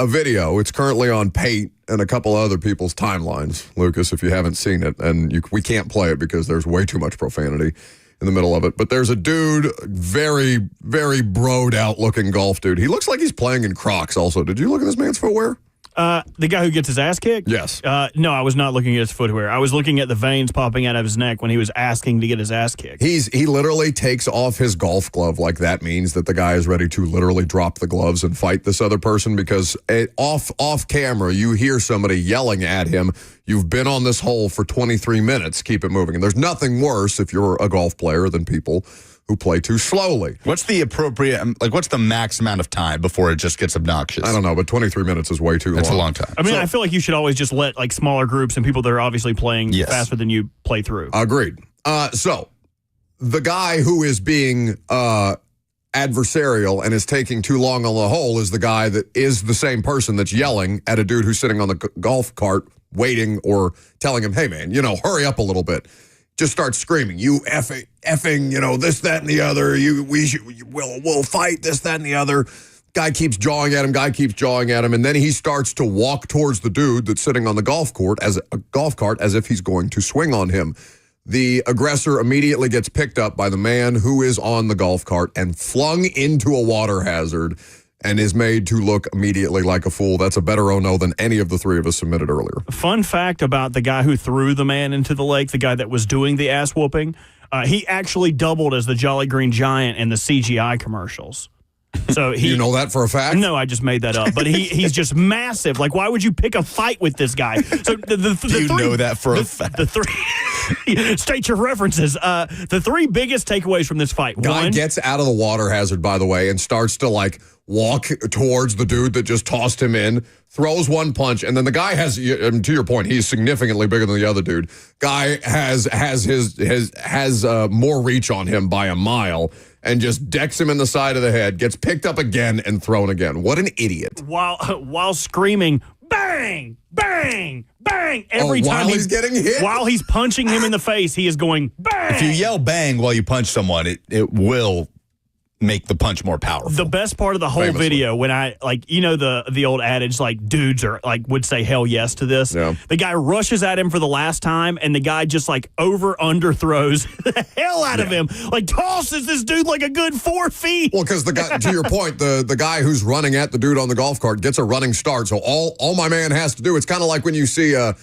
video. It's currently on Pate and a couple other people's timelines, Lucas, if you haven't seen it. And we can't play it because there's way too much profanity in the middle of it. But there's a dude, very, very broed out looking golf dude. He looks like he's playing in Crocs also. Did you look at this man's footwear? The guy who gets his ass kicked? Yes. No, I was not looking at his footwear. I was looking at the veins popping out of his neck when he was asking to get his ass kicked. He literally takes off his golf glove like that means that the guy is ready to literally drop the gloves and fight this other person, because off camera you hear somebody yelling at him, "You've been on this hole for 23 minutes. Keep it moving." And there's nothing worse if you're a golf player than people who play too slowly. What's the appropriate, what's the max amount of time before it just gets obnoxious? I don't know, but 23 minutes is way too long. That's a long time. I mean, I feel like you should always just let smaller groups and people that are obviously playing faster than you play through. Agreed. So the guy who is being adversarial and is taking too long on the hole is the guy that is the same person that's yelling at a dude who's sitting on the golf cart waiting, or telling him, hey man, hurry up a little bit. Just start screaming, you effing, this, that, and the other. We'll fight, this, that, and the other. Guy keeps jawing at him. And then he starts to walk towards the dude that's sitting on the golf cart as if he's going to swing on him. The aggressor immediately gets picked up by the man who is on the golf cart and flung into a water hazard, and is made to look immediately like a fool. That's a better oh no than any of the three of us submitted earlier. Fun fact about the guy who threw the man into the lake, the guy that was doing the ass whooping, he actually doubled as the Jolly Green Giant in the CGI commercials. So you know that for a fact? No, I just made that up. But he's just massive. Like, why would you pick a fight with this guy? So Do you know that for a fact? The three state your references. The 3 biggest takeaways from this fight. Guy gets out of the water hazard, by the way, and starts to walk towards the dude that just tossed him in, throws one punch, and then the guy has, to your point, he's significantly bigger than the other dude. Guy has more reach on him by a mile, and just decks him in the side of the head, gets picked up again and thrown again. What an idiot. While screaming, bang, bang, bang, every time he's getting hit? While he's punching him in the face, he is going, bang. If you yell bang while you punch someone, it will make the punch more powerful. The best part of the whole video, when I the old adage, like dudes are like would say hell yes to this. Yeah. The guy rushes at him for the last time, and the guy just like under throws the hell out of him, like tosses this dude like a good 4 feet. Well, because the guy, to your point, the guy who's running at the dude on the golf cart gets a running start. So all my man has to do, it's kind of like when you see a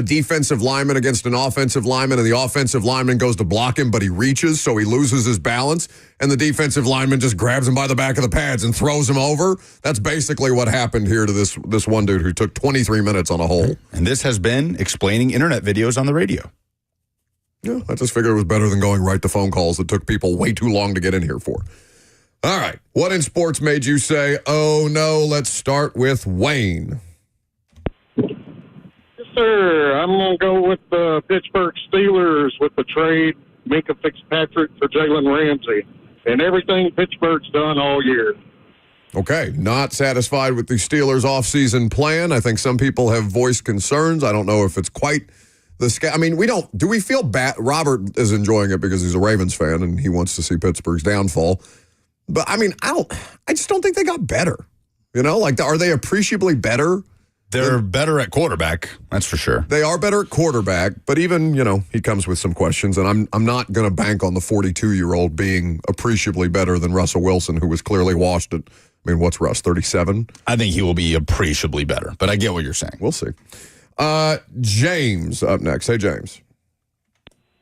defensive lineman against an offensive lineman, and the offensive lineman goes to block him, but he reaches, so he loses his balance, and the defensive lineman just grabs him by the back of the pads and throws him over. That's basically what happened here to this one dude who took 23 minutes on a hole. And this has been explaining internet videos on the radio. Yeah, I just figured it was better than going right to phone calls that took people way too long to get in here for. All right, what in sports made you say, oh no, let's start with Wayne? Sir, I'm going to go with the Pittsburgh Steelers with the trade Minka Fitzpatrick for Jalen Ramsey and everything Pittsburgh's done all year. Okay, not satisfied with the Steelers' offseason plan. I think some people have voiced concerns. I don't know if it's quite the I mean, do we feel bad? Robert is enjoying it because he's a Ravens fan and he wants to see Pittsburgh's downfall. But I mean, I just don't think they got better. You know, like, are they appreciably better? They're better at quarterback, that's for sure. They are better at quarterback, but even, he comes with some questions, and I'm not going to bank on the 42-year-old being appreciably better than Russell Wilson, who was clearly washed at, what's Russ, 37? I think he will be appreciably better, but I get what you're saying. We'll see. James up next. Hey, James.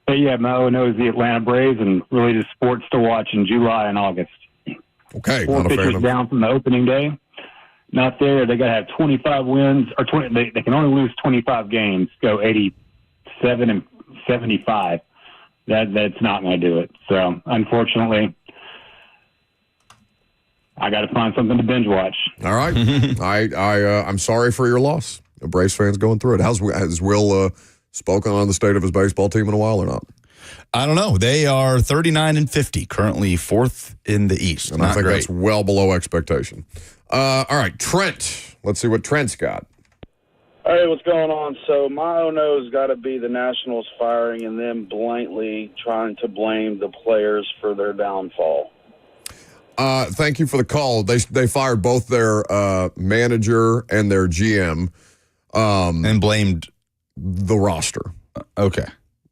Hey, yeah, my O&O is the Atlanta Braves, and really just sports to watch in July and August. Okay, Four not a fan pitchers of down from the opening day. Not there. They got to have 25 wins, or 20. They can only lose 25 games. Go 87 and 75. That's not going to do it. So, unfortunately, I got to find something to binge watch. All right, I'm sorry for your loss. The Braves fans going through it. Has Will spoken on the state of his baseball team in a while or not? I don't know. They are 39-50, currently fourth in the East. And I think that's well below expectation. All right, Trent. Let's see what Trent's got. Hey, what's going on? So my O-no's got to be the Nationals firing and then blatantly trying to blame the players for their downfall. Thank you for the call. They fired both their manager and their GM. And blamed the roster. Okay.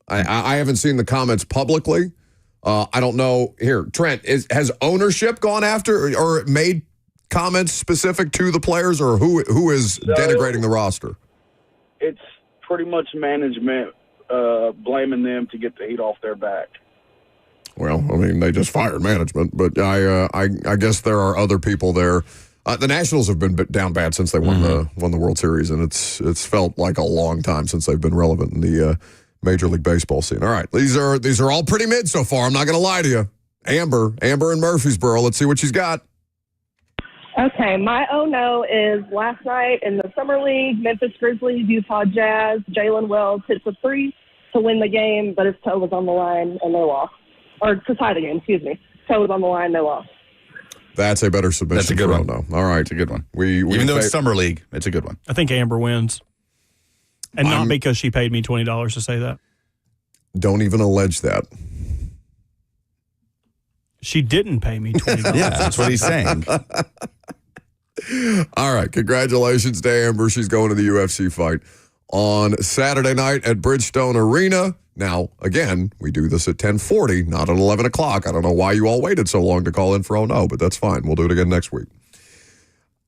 I haven't seen the comments publicly. I don't know. Here, Trent, has ownership gone after or made comments specific to the players, or who is denigrating the roster? It's pretty much management blaming them to get the heat off their back. Well, they just fired management, but I guess there are other people there. The Nationals have been down bad since they won the World Series, and it's felt like a long time since they've been relevant in the Major League Baseball scene. All right, these are all pretty mid so far. I'm not going to lie to you. Amber in Murfreesboro. Let's see what she's got. Okay, my oh-no is last night in the Summer League, Memphis Grizzlies, Utah Jazz, Jalen Wells hits a three to win the game, but his toe was on the line and they lost. Or to tie the game, excuse me. Toe was on the line, they lost. That's a better submission. That's a good one. No. All right. It's a good one. We Even though it's Summer League, it's a good one. I think Amber wins. And not because she paid me $20 to say that. Don't even allege that. She didn't pay me $20. Yeah, that's what he's saying. All right. Congratulations to Amber. She's going to the UFC fight on Saturday night at Bridgestone Arena. Now, again, we do this at 10:40, not at 11 o'clock. I don't know why you all waited so long to call in for oh no, but that's fine. We'll do it again next week.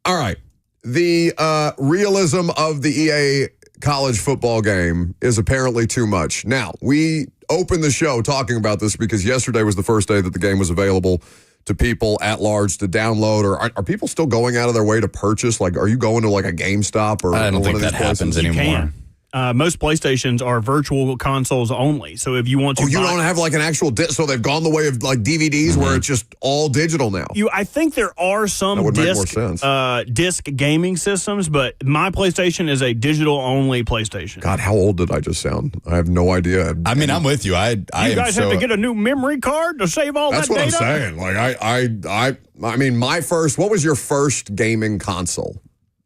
All right. The realism of the EA college football game is apparently too much. Now, we opened the show talking about this because yesterday was the first day that the game was available to people at large to download. Or are people still going out of their way to purchase? Like, are you going to like a GameStop or I don't think one of that these places? happens anymore. You can. Most PlayStations are virtual consoles only. So if you want to you don't have like an actual disc, so they've gone the way of like DVDs where it's just all digital now. I think there are some disc gaming systems, but my PlayStation is a digital only PlayStation. God, how old did I just sound? I have no idea. I'm with you. You guys have to get a new memory card to save all that data? That's what I'm saying. Like I mean, what was your first gaming console?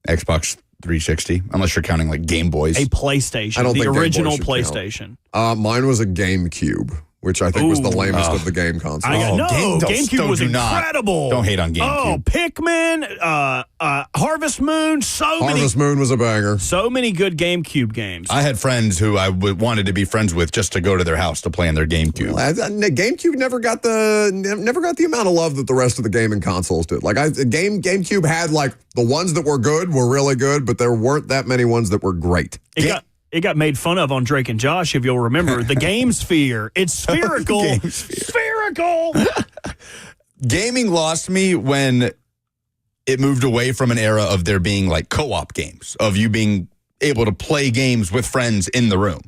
Xbox 360, unless you're counting like Game Boys. A PlayStation. I don't think the original PlayStation. Mine was a GameCube. which I think was the lamest of the game consoles. GameCube was incredible. Don't hate on GameCube. Oh, Pikmin, Harvest Moon, Harvest Moon was a banger. So many good GameCube games. I had friends who I wanted to be friends with just to go to their house to play on their GameCube. Well, GameCube never got the amount of love that the rest of the gaming consoles did. Like GameCube had like the ones that were good were really good, but there weren't that many ones that were great. It got made fun of on Drake and Josh, if you'll remember. The Game Sphere. It's spherical. Spherical. Gaming lost me when it moved away from an era of there being like co-op games, of you being able to play games with friends in the room.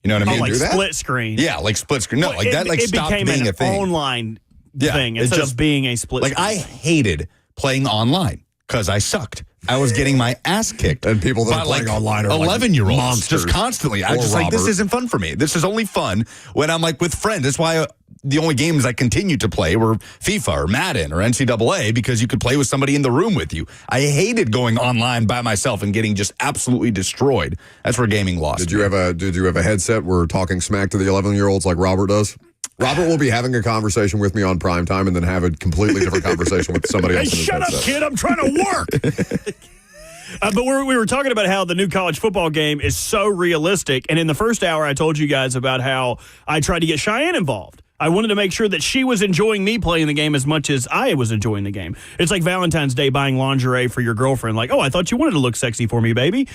You know what I mean? Like split screen. Yeah, like split screen. No, like that like stopped being a thing. It became an online thing instead of being a split screen. Like I hated playing online because I sucked. I was getting my ass kicked. And people that are playing online are 11-year-olds monsters. just constantly. I just like, this isn't fun for me. This is only fun when I'm like with friends. That's why the only games I continued to play were FIFA or Madden or NCAA, because you could play with somebody in the room with you. I hated going online by myself and getting just absolutely destroyed. That's where gaming lost. Did you have a headset where talking smack to the 11-year-olds like Robert does? Robert will be having a conversation with me on prime time and then have a completely different conversation with somebody else. Hey, shut up, kid. I'm trying to work. But we were talking about how the new college football game is so realistic. And in the first hour, I told you guys about how I tried to get Cheyenne involved. I wanted to make sure that she was enjoying me playing the game as much as I was enjoying the game. It's like Valentine's Day buying lingerie for your girlfriend. Like, oh, I thought you wanted to look sexy for me, baby.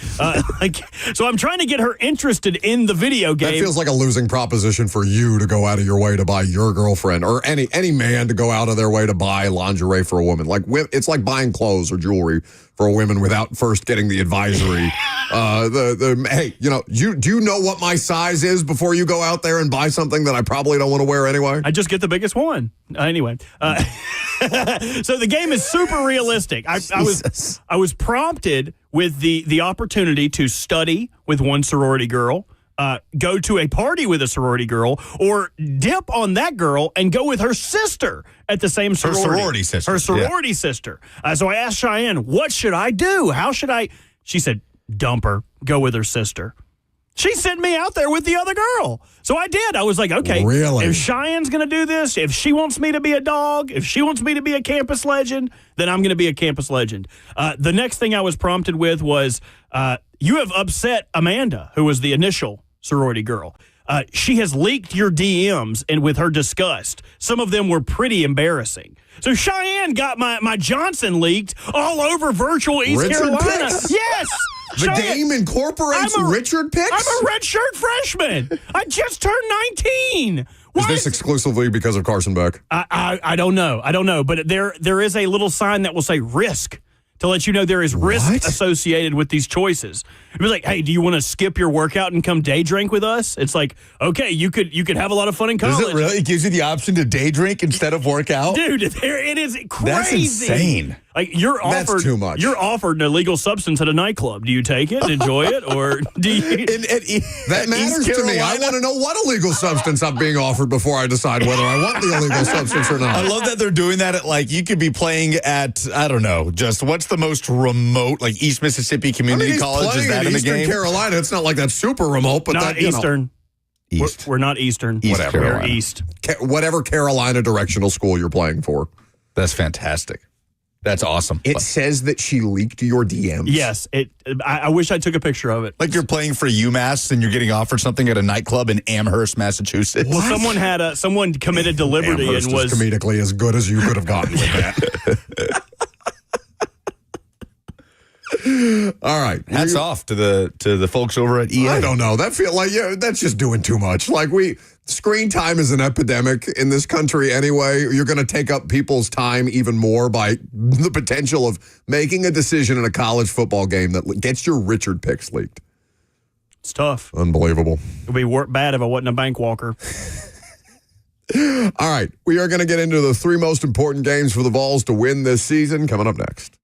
So I'm trying to get her interested in the video game. That feels like a losing proposition for you to go out of your way to buy your girlfriend, or any man to go out of their way to buy lingerie for a woman. Like, it's like buying clothes or jewelry for a woman without first getting the advisory. Hey, do you know what my size is before you go out there and buy something that I probably don't want to wear anyway? I just get the biggest one. Anyway. So the game is super realistic. I was prompted with the opportunity to study with one sorority girl, go to a party with a sorority girl, or dip on that girl and go with her sister at the same sorority. Her sorority sister. Her sorority sister. So I asked Cheyenne, what should I do? How should I? She said, dump her. Go with her sister. She sent me out there with the other girl. So I did. I was like, okay, really? If Cheyenne's going to do this, if she wants me to be a dog, if she wants me to be a campus legend, then I'm going to be a campus legend. The next thing I was prompted with was, you have upset Amanda, who was the initial sorority girl. She has leaked your DMs and with her disgust. Some of them were pretty embarrassing. So Cheyenne got my Johnson leaked all over virtual East Carolina. Picks? Yes. The game incorporates Richard Picks? I'm a redshirt freshman. I just turned 19. Is this exclusively because of Carson Beck? I don't know. I don't know. But there is a little sign that will say risk to let you know there is risk associated with these choices. It was like, hey, do you want to skip your workout and come day drink with us? It's like, okay, you could have a lot of fun in college. Does it really? It gives you the option to day drink instead of work out? Dude, it is crazy. That's insane. Like That's too much. You're offered an illegal substance at a nightclub. Do you take it and enjoy it, or do you? That matters to me. I want to know what illegal substance I'm being offered before I decide whether I want the illegal substance or not. I love that they're doing that at, like, you could be playing at, I don't know, just what's the most remote, like East Mississippi Community College? Is that in the Eastern game? Carolina. It's not like that's super remote, but not that, Eastern. East. We're not Eastern. Whatever. We're East. Whatever Carolina directional school you're playing for. That's fantastic. That's awesome. It says that she leaked your DMs. Yes. I wish I took a picture of it. Like you're playing for UMass and you're getting offered something at a nightclub in Amherst, Massachusetts. Well, someone committed to liberty Amherst and was is comedically as good as you could have gotten with that. All right. Hats off to the folks over at EA. I don't know. That feel like that's just doing too much. Like screen time is an epidemic in this country anyway. You're going to take up people's time even more by the potential of making a decision in a college football game that gets your Richard Picks leaked. It's tough. Unbelievable. It would be bad if I wasn't a bank walker. All right. We are going to get into the 3 most important games for the Vols to win this season coming up next.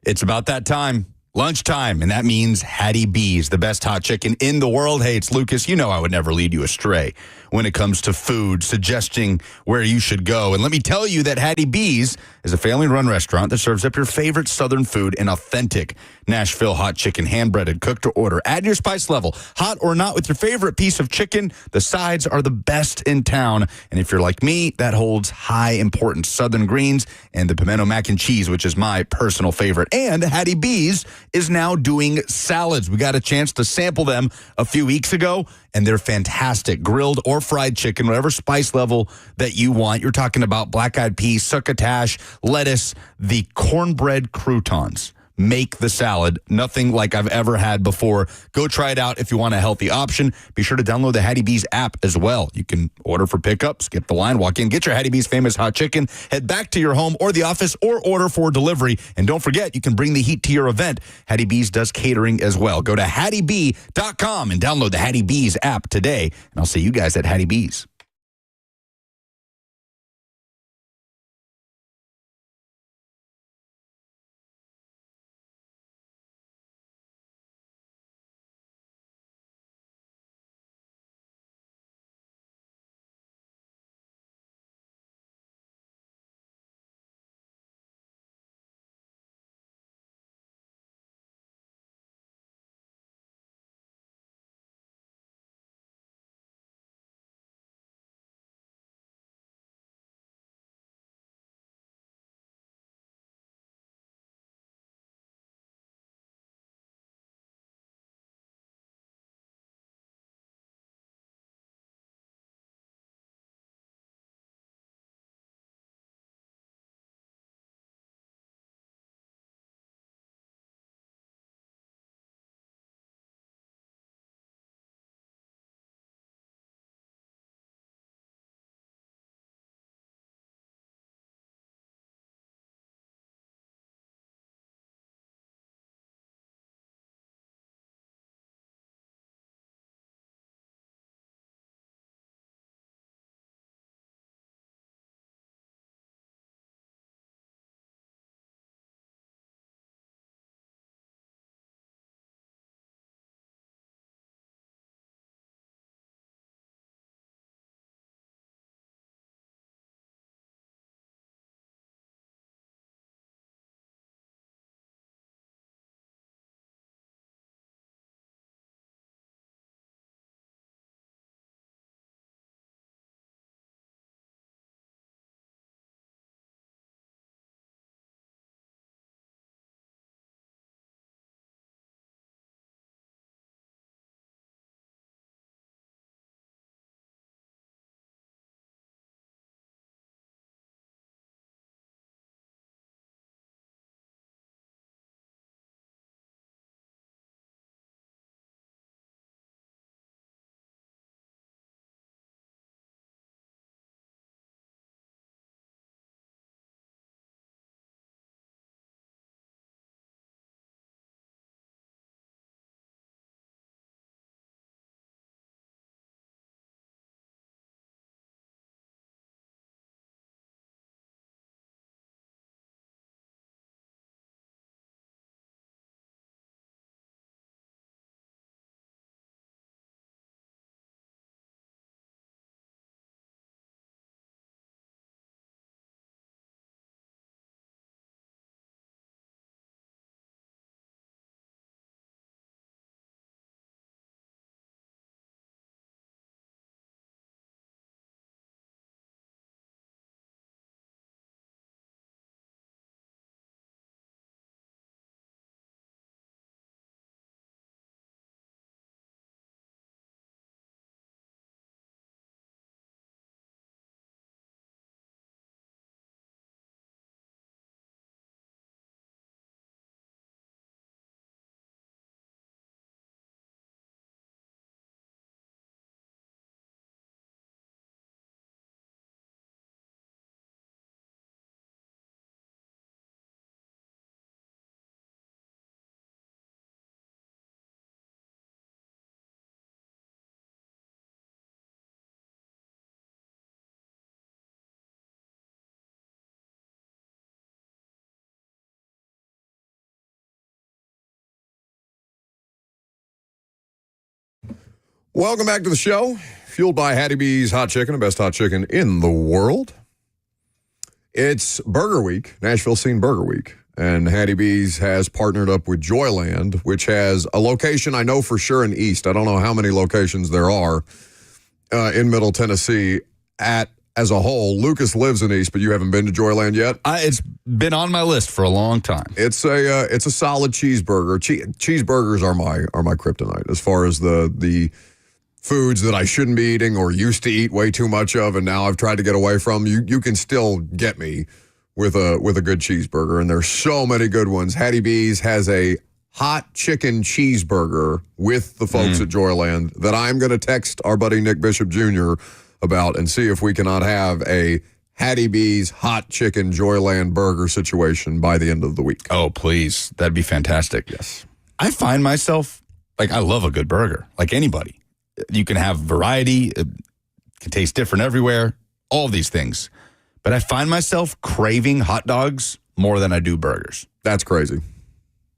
It's about that time. Lunchtime, and that means Hattie B's, the best hot chicken in the world. Hey, it's Lucas. You know I would never lead you astray when it comes to food, suggesting where you should go. And let me tell you that Hattie B's is a family-run restaurant that serves up your favorite Southern food in authentic Nashville hot chicken, hand-breaded, cooked to order. Add your spice level, hot or not, with your favorite piece of chicken. The sides are the best in town. And if you're like me, that holds high importance. Southern greens and the pimento mac and cheese, which is my personal favorite. And Hattie B's is now doing salads. We got a chance to sample them a few weeks ago, and they're fantastic. Grilled or fried chicken, whatever spice level that you want. You're talking about black-eyed peas, succotash, lettuce, the cornbread croutons. Make the salad. Nothing like I've ever had before. Go try it out if you want a healthy option. Be sure to download the Hattie B's app as well. You can order for pickup, skip the line, walk in, get your Hattie B's famous hot chicken, head back to your home or the office, or order for delivery. And don't forget, you can bring the heat to your event. Hattie B's does catering as well. Go to HattieB.com and download the Hattie B's app today. And I'll see you guys at Hattie B's. Welcome back to the show. Fueled by Hattie B's Hot Chicken, the best hot chicken in the world. It's Burger Week, Nashville Scene Burger Week. And Hattie B's has partnered up with Joyland, which has a location I know for sure in East. I don't know how many locations there are in Middle Tennessee as a whole. Lucas lives in East, but you haven't been to Joyland yet? It's been on my list for a long time. It's a solid cheeseburger. Cheeseburgers are my kryptonite as far as the foods that I shouldn't be eating or used to eat way too much of, and now I've tried to get away from. You can still get me with a good cheeseburger, and there's so many good ones. Hattie B's has a hot chicken cheeseburger with the folks at Joyland that I'm going to text our buddy Nick Bishop Jr. about and see if we cannot have a Hattie B's hot chicken Joyland burger situation by the end of the week. Oh, please. That'd be fantastic. Yes. I find myself, I love a good burger, like anybody. You can have variety. It can taste different everywhere, all of these things. But I find myself craving hot dogs more than I do burgers. That's crazy.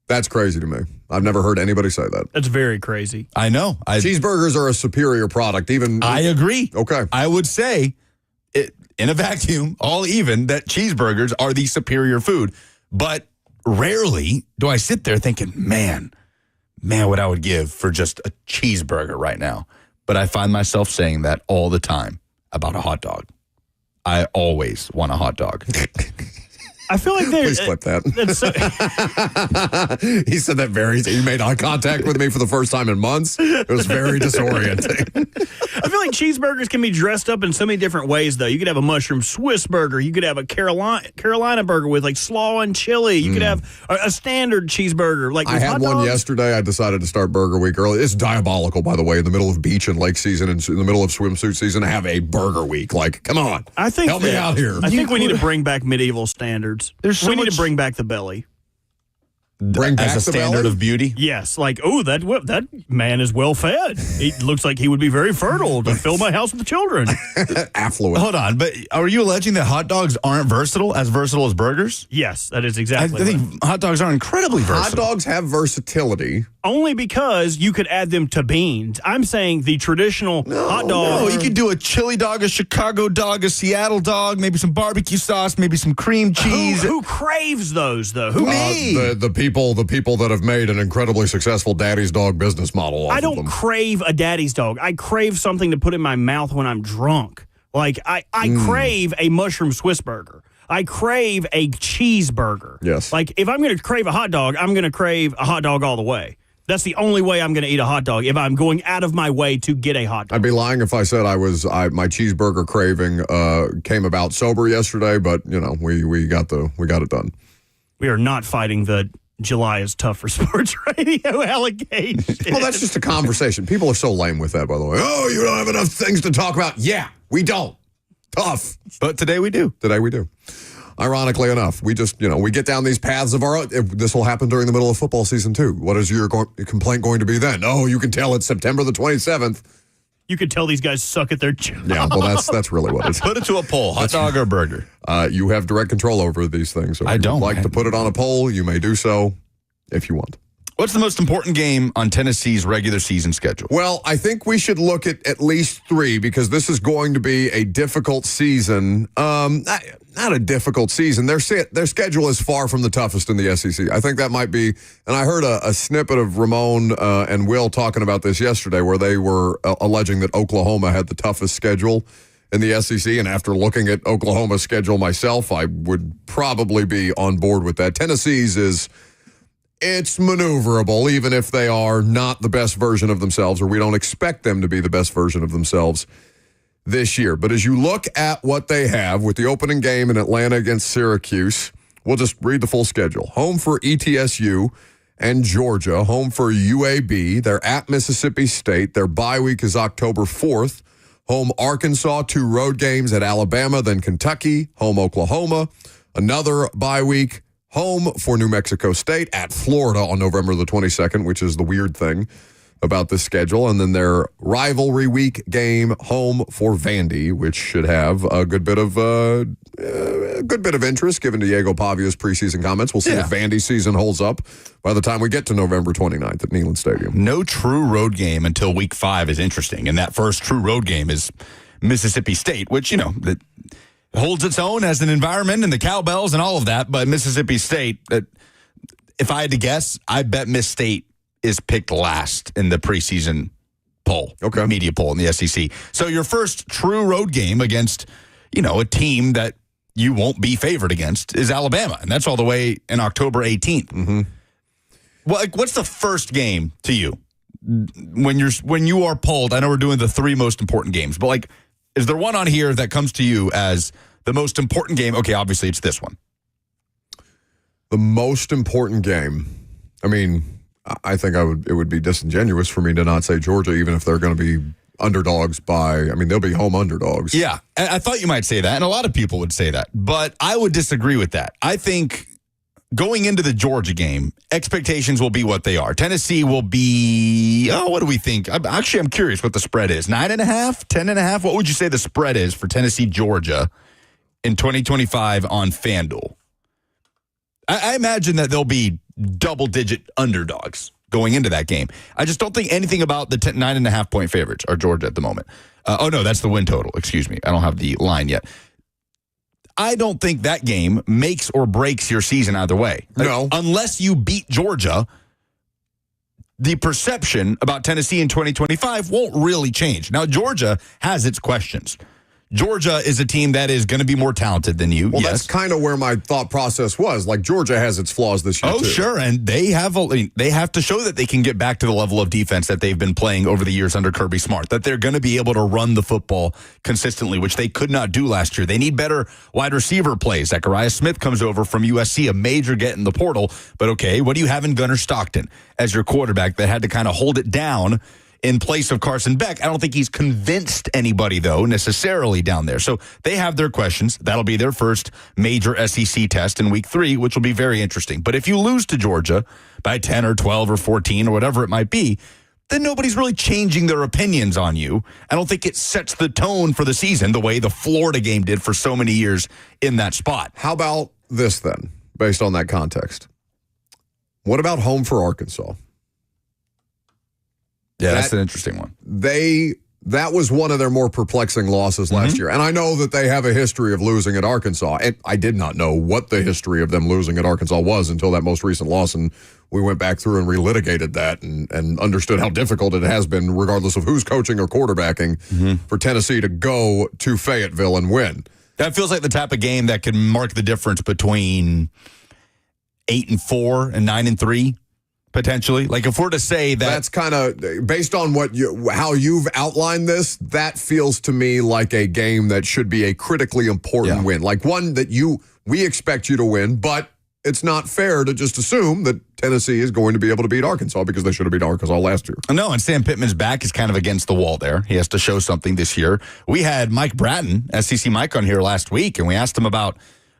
That's crazy to me. I've never heard anybody say that. That's very crazy. I know. Cheeseburgers are a superior product. I agree. Okay. I would say, in a vacuum, all even, that cheeseburgers are the superior food. But rarely do I sit there thinking, man, what I would give for just a cheeseburger right now. But I find myself saying that all the time about a hot dog. I always want a hot dog. I feel like Please clip that. He said that he made eye contact with me for the first time in months. It was very disorienting. I feel like cheeseburgers can be dressed up in so many different ways, though. You could have a mushroom Swiss burger. You could have a Carolina burger with slaw and chili. You could have a standard cheeseburger. I had one yesterday. I decided to start Burger Week early. It's diabolical, by the way, in the middle of beach and lake season and in the middle of swimsuit season to have a Burger Week. Come on. Help me out here. I think we need to bring back medieval standards. We need to bring back the belly. Bring back as a standard of beauty? Yes. That man is well fed. He looks like he would be very fertile to fill my house with children. Affluent. Hold on, but are you alleging that hot dogs aren't versatile as burgers? Yes, that is exactly I think hot dogs are incredibly versatile. Hot dogs have versatility. Only because you could add them to beans. I'm saying the traditional hot dog. No, you could do a chili dog, a Chicago dog, a Seattle dog, maybe some barbecue sauce, maybe some cream cheese. Who craves those, though? Me. The people that have made an incredibly successful daddy's dog business model off I don't of them. crave a daddy's dog. I crave something to put in my mouth when I'm drunk. I crave a mushroom Swiss burger. I crave a cheeseburger. Yes. If I'm going to crave a hot dog, I'm going to crave a hot dog all the way. That's the only way I'm going to eat a hot dog, if I'm going out of my way to get a hot dog. I'd be lying if I said my cheeseburger craving came about sober yesterday, but we got it done. We are not fighting the July is tough for sports radio allegation. Well, that's just a conversation. People are so lame with that, by the way. Oh, you don't have enough things to talk about. Yeah, we don't. Tough. But today we do. Ironically enough, we just, we get down these paths of our own. This will happen during the middle of football season, too. What is your complaint going to be then? Oh, you can tell it's September the 27th. You could tell these guys suck at their job. Yeah, well, that's really what it is. Put it to a poll, hot dog or burger. You have direct control over these things. So I don't. If you'd like to put it on a poll, you may do so if you want. What's the most important game on Tennessee's regular season schedule? Well, I think we should look at least three because this is going to be a difficult season. Not a difficult season. Their schedule is far from the toughest in the SEC. I think that might be, and I heard a snippet of Ramon and Will talking about this yesterday where they were alleging that Oklahoma had the toughest schedule in the SEC. And after looking at Oklahoma's schedule myself, I would probably be on board with that. Tennessee's it's maneuverable, even if they are not the best version of themselves, or we don't expect them to be the best version of themselves this year. But as you look at what they have with the opening game in Atlanta against Syracuse, we'll just read the full schedule. Home for ETSU and Georgia. Home for UAB. They're at Mississippi State. Their bye week is October 4th. Home Arkansas, 2 road games at Alabama, then Kentucky. Home Oklahoma. Another bye week. Home for New Mexico State, at Florida on November the 22nd, which is the weird thing. about the schedule, and then their rivalry week game home for Vandy, which should have a good bit of interest given Diego Pavia's preseason comments. We'll see if Vandy season holds up by the time we get to November 29th at Neyland Stadium. No true road game until week 5 is interesting, and that first true road game is Mississippi State, which, that holds its own as an environment and the cowbells and all of that, but Mississippi State, if I had to guess, I bet Miss State is picked last in the preseason poll, media poll in the SEC. So your first true road game against, a team that you won't be favored against is Alabama, and that's all the way in October 18th. Mm-hmm. Well, what's the first game to you when you are polled? I know we're doing the 3 most important games, but is there one on here that comes to you as the most important game? Okay, obviously it's this one. The most important game. I mean, I think it would be disingenuous for me to not say Georgia, even if they're going to be underdogs they'll be home underdogs. Yeah, I thought you might say that, and a lot of people would say that, but I would disagree with that. I think going into the Georgia game, expectations will be what they are. Tennessee will be, what do we think? I'm curious what the spread is. 9.5, 10.5? What would you say the spread is for Tennessee, Georgia in 2025 on FanDuel? I imagine that they'll be double-digit underdogs going into that game. I just don't think anything about the 9.5-point favorites are Georgia at the moment. No, that's the win total. Excuse me. I don't have the line yet. I don't think that game makes or breaks your season either way. No. Unless you beat Georgia, the perception about Tennessee in 2025 won't really change. Now, Georgia has its questions. Georgia is a team that is going to be more talented than you. Well, yes. That's kind of where my thought process was. Georgia has its flaws this year, too. Sure, and they have to show that they can get back to the level of defense that they've been playing over the years under Kirby Smart, that they're going to be able to run the football consistently, which they could not do last year. They need better wide receiver plays. Zachariah Smith comes over from USC, a major get in the portal. But okay, what do you have in Gunnar Stockton as your quarterback that had to kind of hold it down in place of Carson Beck? I don't think he's convinced anybody, though, necessarily down there. So they have their questions. That'll be their first major SEC test in week 3, which will be very interesting. But if you lose to Georgia by 10 or 12 or 14 or whatever it might be, then nobody's really changing their opinions on you. I don't think it sets the tone for the season the way the Florida game did for so many years in that spot. How about this, then, based on that context? What about home for Arkansas? Yeah, that's an interesting one. That was one of their more perplexing losses last year. And I know that they have a history of losing at Arkansas. And I did not know what the history of them losing at Arkansas was until that most recent loss. And we went back through and relitigated that and understood how difficult it has been, regardless of who's coaching or quarterbacking, for Tennessee to go to Fayetteville and win. That feels like the type of game that can mark the difference between 8-4 and 9-3. Potentially, if we're to say that, that's kind of based on how you've outlined this. That feels to me like a game that should be a critically important win, one that we expect you to win. But it's not fair to just assume that Tennessee is going to be able to beat Arkansas because they should have beat Arkansas last year. No, and Sam Pittman's back is kind of against the wall there. He has to show something this year. We had Mike Bratton, SEC Mike, on here last week, and we asked him about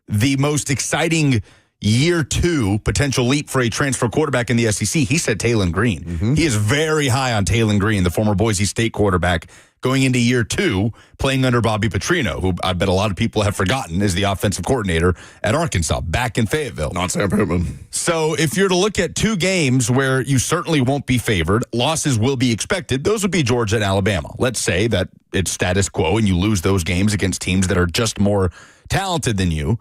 the most exciting year 2 potential leap for a transfer quarterback in the SEC. He said Taylon Green. He is very high on Taylon Green, the former Boise State quarterback, going into year 2, playing under Bobby Petrino, who I bet a lot of people have forgotten is the offensive coordinator at Arkansas, back in Fayetteville. Not Sam Pittman. So if you're to look at 2 games where you certainly won't be favored, losses will be expected, those would be Georgia and Alabama. Let's say that it's status quo and you lose those games against teams that are just more talented than you,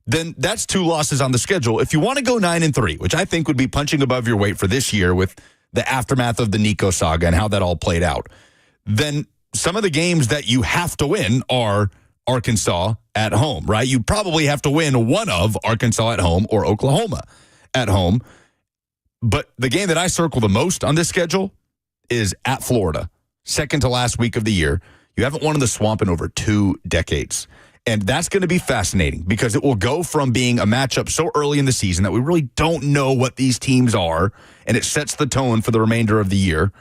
then that's 2 losses on the schedule. If you want to go 9-3, which I think would be punching above your weight for this year with the aftermath of the Nico saga and how that all played out, then some of the games that you have to win are Arkansas at home, right? You probably have to win one of Arkansas at home or Oklahoma at home. But the game that I circle the most on this schedule is at Florida, second to last week of the year. You haven't won in the Swamp in over 2 decades. And that's going to be fascinating because it will go from being a matchup so early in the season that we really don't know what these teams are, and it sets the tone for the remainder of the year,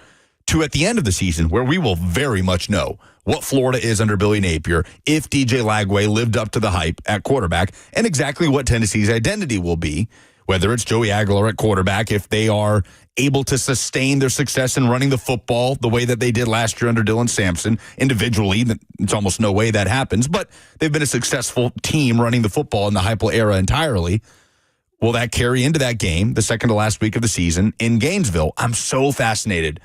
to at the end of the season where we will very much know what Florida is under Billy Napier, if DJ Lagway lived up to the hype at quarterback, and exactly what Tennessee's identity will be, whether it's Joey Aguilar at quarterback, if they are able to sustain their success in running the football the way that they did last year under Dylan Sampson. Individually, it's almost no way that happens, but they've been a successful team running the football in the Heupel era entirely. Will that carry into that game, the second to last week of the season in Gainesville? I'm so fascinated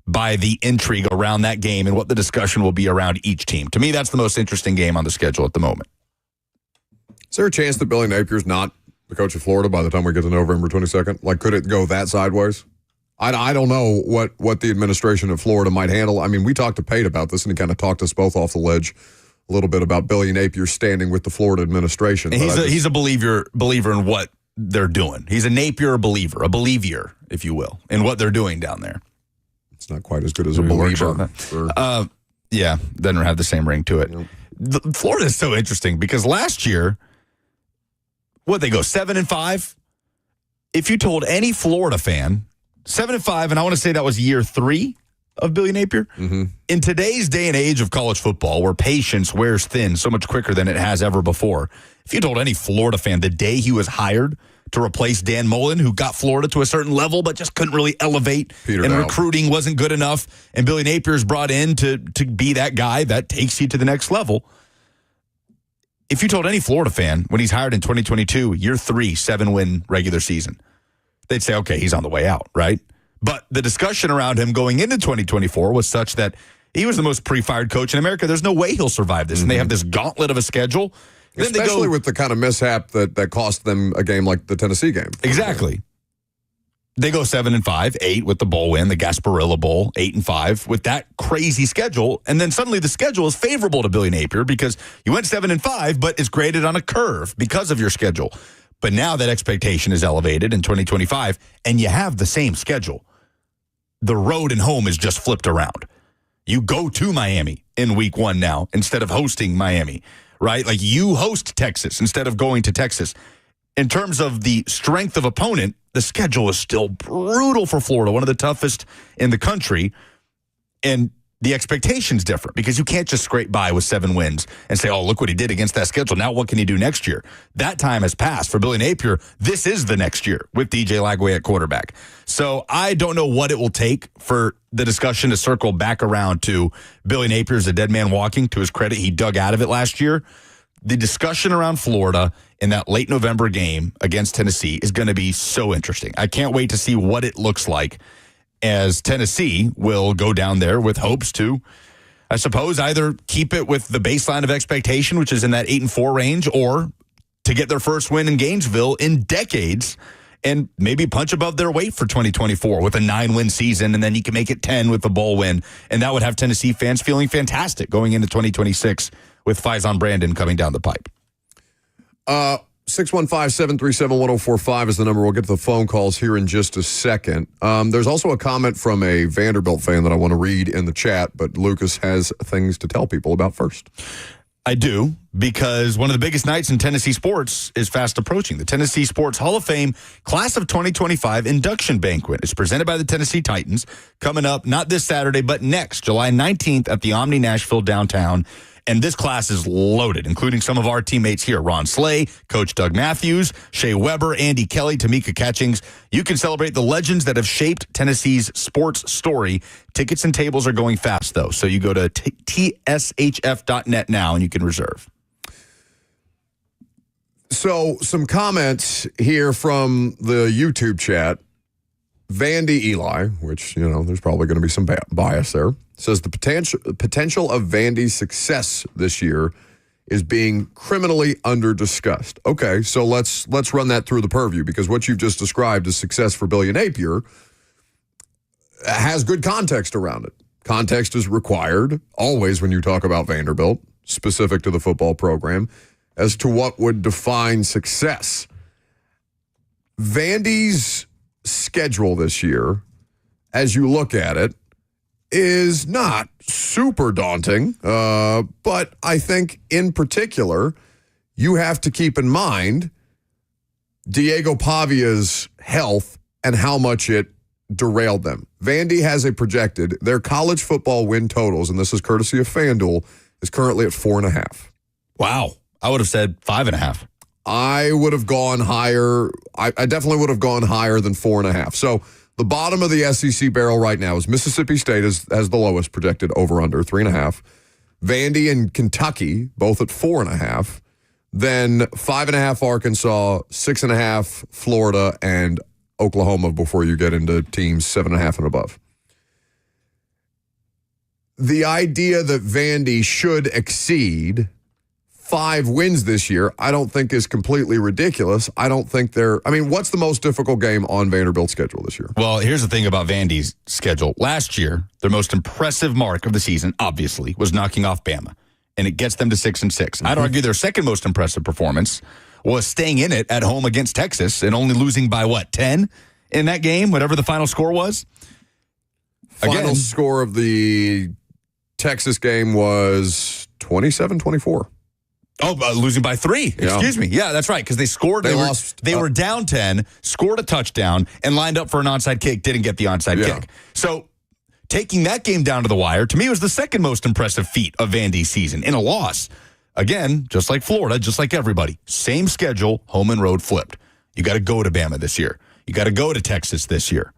by the intrigue around that game and what the discussion will be around each team. To me, that's the most interesting game on the schedule at the moment. Is there a chance that Billy Napier's not the coach of Florida by the time we get to November 22nd? Like, could it go that sideways? I don't know what the administration of Florida might handle. I mean, we talked to Pate about this, and he kind of talked us both off the ledge a little bit about Billy Napier standing with the Florida administration. And he's a believer in what they're doing. He's a Napier believer, if you will, in what they're doing down there. It's not quite as good as a believer. Yeah, doesn't have the same ring to it. Yep. Florida is so interesting because last year, they go 7-5? If you told any Florida fan, 7-5, and I want to say that was year 3 of Billy Napier. Mm-hmm. In today's day and age of college football, where patience wears thin so much quicker than it has ever before, if you told any Florida fan the day he was hired to replace Dan Mullen, who got Florida to a certain level but just couldn't really elevate, recruiting wasn't good enough, and Billy Napier's brought in to be that guy that takes you to the next level. If you told any Florida fan when he's hired in 2022, year 3, 7-win regular season, they'd say, okay, he's on the way out, right? But the discussion around him going into 2024 was such that he was the most pre-fired coach in America. There's no way he'll survive this. Mm-hmm. And they have this gauntlet of a schedule. Especially with the kind of mishap that cost them a game like the Tennessee game. Exactly. They go 7-5, 8 with the bowl win, the Gasparilla Bowl, 8-5 with that crazy schedule. And then suddenly the schedule is favorable to Billy Napier because you went 7-5, but it's graded on a curve because of your schedule. But now that expectation is elevated in 2025, and you have the same schedule. The road and home is just flipped around. You go to Miami in week 1 now instead of hosting Miami, right? Like you host Texas instead of going to Texas. In terms of the strength of opponent, the schedule is still brutal for Florida, one of the toughest in the country. And the expectation's different because you can't just scrape by with 7 wins and say, oh, look what he did against that schedule. Now what can he do next year? That time has passed. For Billy Napier, this is the next year with DJ Lagway at quarterback. So I don't know what it will take for the discussion to circle back around to Billy Napier's a dead man walking. To his credit, he dug out of it last year. The discussion around Florida in that late November game against Tennessee is going to be so interesting. I can't wait to see what it looks like as Tennessee will go down there with hopes to, I suppose, either keep it with the baseline of expectation, which is in that 8-4 range, or to get their first win in Gainesville in decades and maybe punch above their weight for 2024 with a 9-win season, and then you can make it 10 with the bowl win. And that would have Tennessee fans feeling fantastic going into 2026 with Faison Brandon coming down the pipe. 615-737-1045 is the number. We'll get to the phone calls here in just a second. There's also a comment from a Vanderbilt fan that I want to read in the chat, but Lucas has things to tell people about first. I do, because one of the biggest nights in Tennessee sports is fast approaching. The Tennessee Sports Hall of Fame Class of 2025 induction banquet is presented by the Tennessee Titans, coming up not this Saturday, but next, July 19th at the Omni Nashville downtown. And this class is loaded, including some of our teammates here, Ron Slay, Coach Doug Matthews, Shea Weber, Andy Kelly, Tamika Catchings. You can celebrate the legends that have shaped Tennessee's sports story. Tickets and tables are going fast, though. So you go to tshf.net now and you can reserve. So some comments here from the YouTube chat. Vandy Eli, which, there's probably going to be some bias there, says the potential of Vandy's success this year is being criminally under-discussed. Okay, so let's run that through the purview, because what you've just described as success for Billy Napier has good context around it. Context is required always when you talk about Vanderbilt, specific to the football program, as to what would define success. Vandy's schedule this year, as you look at it, is not super daunting, but I think in particular, you have to keep in mind Diego Pavia's health and how much it derailed them. Vandy has projected their college football win totals, and this is courtesy of FanDuel, is currently at 4.5. Wow. I would have said 5.5. I would have gone higher. I definitely would have gone higher than 4.5. So The bottom of the SEC barrel right now is Mississippi State has the lowest projected over-under, 3.5. Vandy and Kentucky, both at 4.5. Then 5.5 Arkansas, 6.5 Florida, and Oklahoma before you get into teams 7.5 and above. The idea that Vandy should exceed 5 wins this year, I don't think is completely ridiculous. I don't think what's the most difficult game on Vanderbilt's schedule this year? Well, here's the thing about Vandy's schedule. Last year, their most impressive mark of the season, obviously, was knocking off Bama. And it gets them to 6-6. Mm-hmm. I'd argue their second most impressive performance was staying in it at home against Texas and only losing by, 10 in that game, whatever the final score was? Final score of the Texas game was 27-24. Oh, losing by 3. Yeah. Excuse me. Yeah, that's right, because they scored. They were down 10, scored a touchdown, and lined up for an onside kick, didn't get the onside kick. So taking that game down to the wire, to me, was the second most impressive feat of Vandy's season in a loss. Again, just like Florida, just like everybody. Same schedule, home and road flipped. You got to go to Bama this year. You got to go to Texas this year.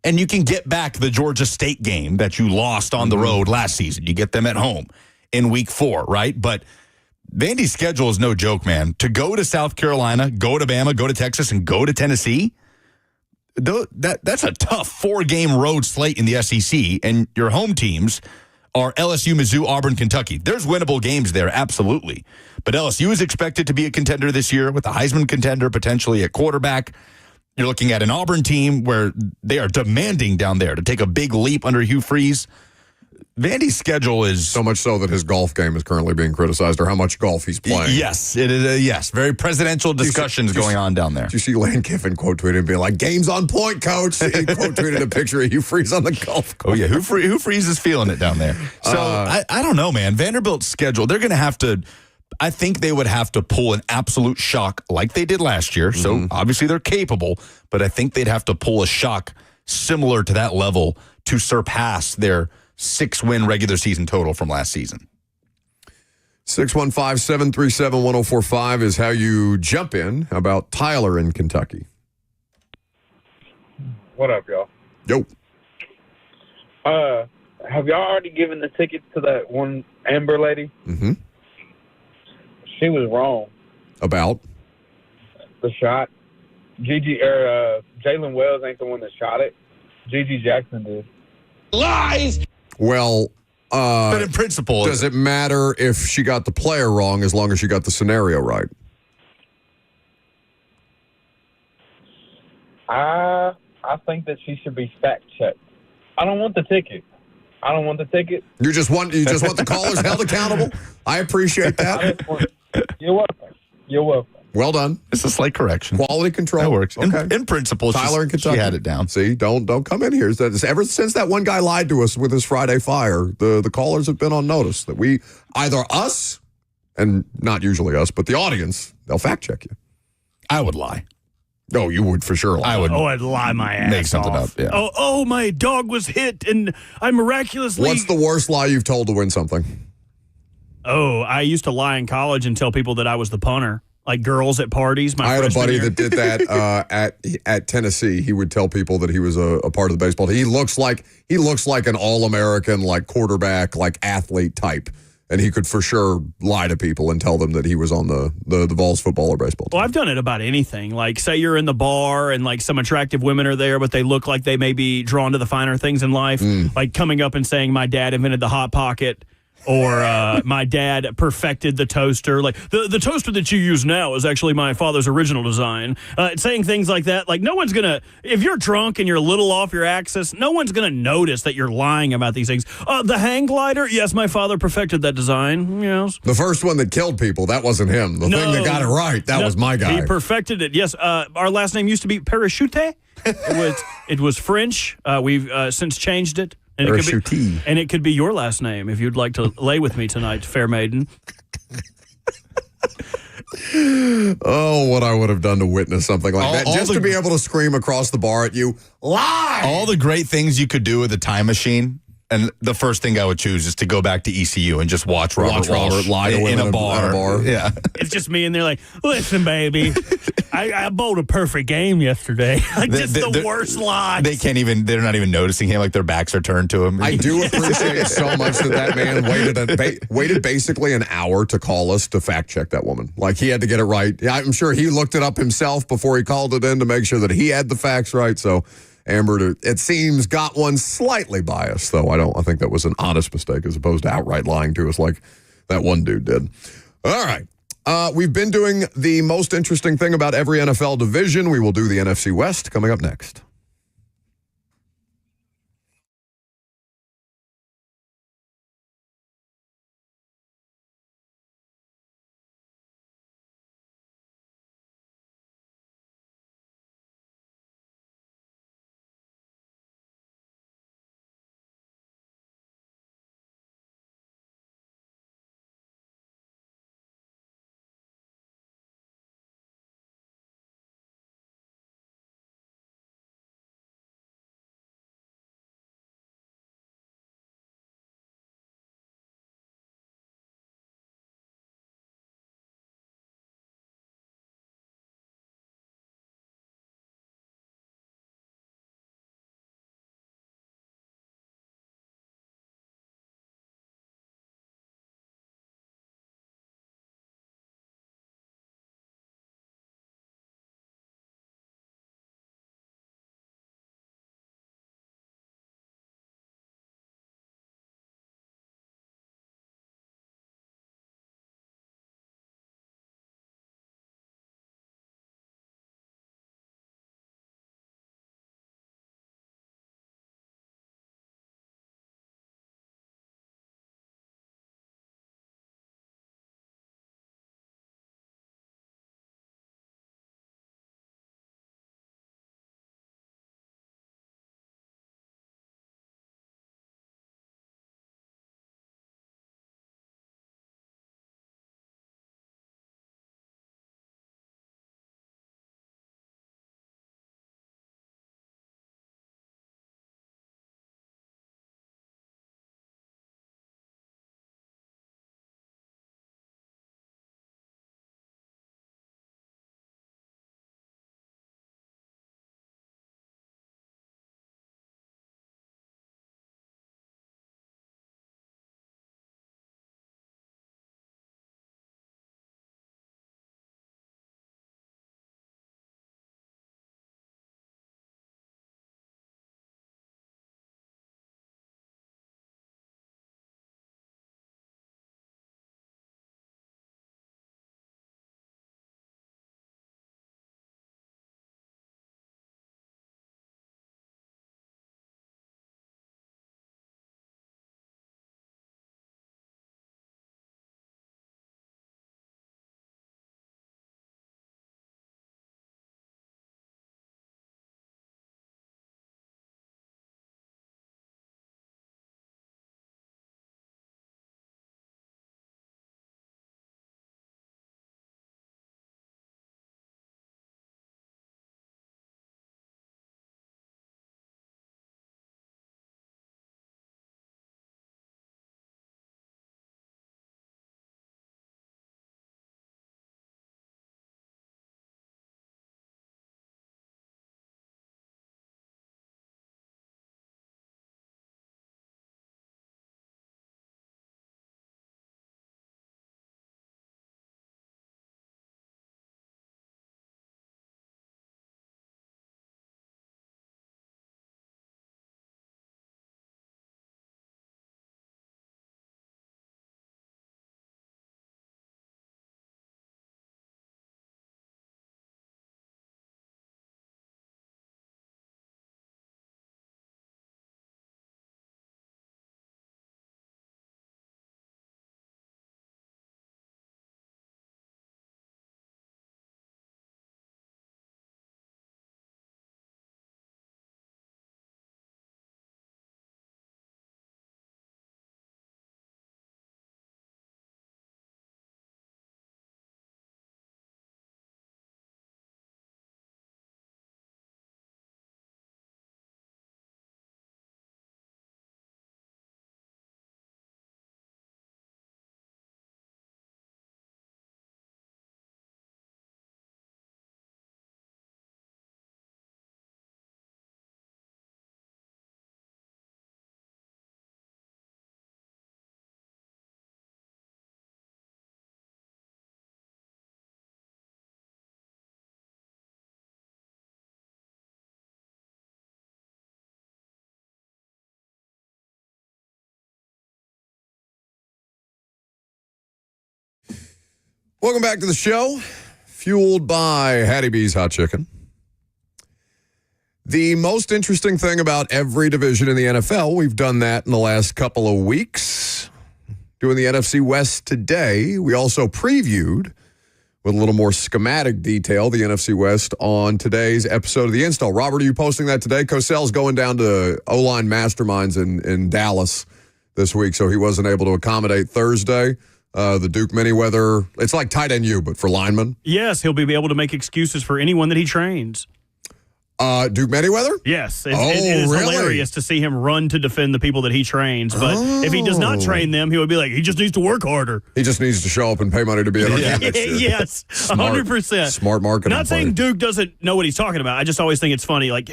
And you can get back the Georgia State game that you lost on the road last season. You get them at home in week 4, right? But Vandy's schedule is no joke, man. To go to South Carolina, go to Bama, go to Texas, and go to Tennessee, that's a tough 4-game road slate in the SEC, and your home teams are LSU, Mizzou, Auburn, Kentucky. There's winnable games there, absolutely. But LSU is expected to be a contender this year with a Heisman contender potentially at quarterback. You're looking at an Auburn team where they are demanding down there to take a big leap under Hugh Freeze. Vandy's schedule is so much so that his golf game is currently being criticized, or how much golf he's playing. Yes, it is. Yes, very presidential discussions going on down there. Did you see Lane Kiffin quote tweeted and be like, "Game's on point, coach"? He quote tweeted a picture of Hugh Freeze on the golf course. Oh yeah, Hugh Freeze is feeling it down there. So I don't know, man. Vanderbilt's schedule, they're going to have to. I think they would have to pull an absolute shock like they did last year. So obviously they're capable, but I think they'd have to pull a shock similar to that level to surpass their 6-win regular season total from last season. 615-737-1045 is how you jump in. How about Tyler in Kentucky? What up, y'all? Yo. Have y'all already given the tickets to that one Amber lady? Mm-hmm. She was wrong. About? The shot. Jalen Wells ain't the one that shot it. Gigi Jackson did. Lies! Well, but in principle, does it matter if she got the player wrong as long as she got the scenario right? I think that she should be fact-checked. I don't want the ticket. You just want the callers held accountable? I appreciate that. You're welcome. Well done. It's a slight correction. Quality control. That works. Okay. In principle, Tyler in Kentucky. She had it down. See, don't come in here. Ever since that one guy lied to us with his Friday Fire, the callers have been on notice that we, either us, and not usually us, but the audience, they'll fact check you. I would lie. No, you would for sure lie. I would. Oh, I'd lie my ass make something off. up. Yeah. Oh, my dog was hit, and I miraculously. What's the worst lie you've told to win something? Oh, I used to lie in college and tell people that I was the punter, like girls at parties. I had a buddy that did that at Tennessee. He would tell people that he was a part of the baseball team. He looks like an All-American, like quarterback, like athlete type. And he could for sure lie to people and tell them that he was on the Vols football or baseball team. Well, I've done it about anything. Like, say you're in the bar and, like, some attractive women are there, but they look like they may be drawn to the finer things in life. Like coming up and saying, my dad invented the Hot Pocket. Or my dad perfected the toaster. Like, the toaster that you use now is actually my father's original design. Saying things like that. Like, no one's going to, if you're drunk and you're a little off your axis, no one's going to notice that you're lying about these things. The hang glider, yes, my father perfected that design. Yes. The first one that killed people, that wasn't him. The thing that got it right, that was my guy. He perfected it. Yes, our last name used to be Parachute. It was French. We've since changed it. And it could be your last name if you'd like to lay with me tonight, fair maiden. Oh, what I would have done to witness something like that. Just to be able to scream across the bar at you, lie! All the great things you could do with a time machine, And the first thing I would choose is to go back to ECU and just watch Robert Walsh lie to in him a bar. Yeah. It's just me, and they're like, listen, baby, I bowled a perfect game yesterday. Like, just the worst lies. They're not even noticing him, like their backs are turned to him. I do appreciate it so much that man waited basically an hour to call us to fact check that woman. Like, he had to get it right. Yeah, I'm sure he looked it up himself before he called it in to make sure that he had the facts right. So Amber, it seems, got one slightly biased, though. I think that was an honest mistake as opposed to outright lying to us like that one dude did. All right. We've been doing the most interesting thing about every NFL division. We will do the NFC West coming up next. Welcome back to the show, fueled by Hattie B's Hot Chicken. The most interesting thing about every division in the NFL, we've done that in the last couple of weeks. Doing the NFC West today, we also previewed with a little more schematic detail the NFC West on today's episode of The Install. Robert, are you posting that today? Cosell's going down to O-Line Masterminds in Dallas this week, so he wasn't able to accommodate Thursday. The Duke Manyweather, it's like tight end U, but for linemen. Yes, he'll be able to make excuses for anyone that he trains. Duke Manyweather? Yes. It is really? hilarious to see him run to defend the people that he trains. But if he does not train them, he would be like, he just needs to work harder. He just needs to show up and pay money to be at our game next year. Yes, 100%. Smart marketing. Not saying Duke doesn't know what he's talking about. I just always think it's funny. Like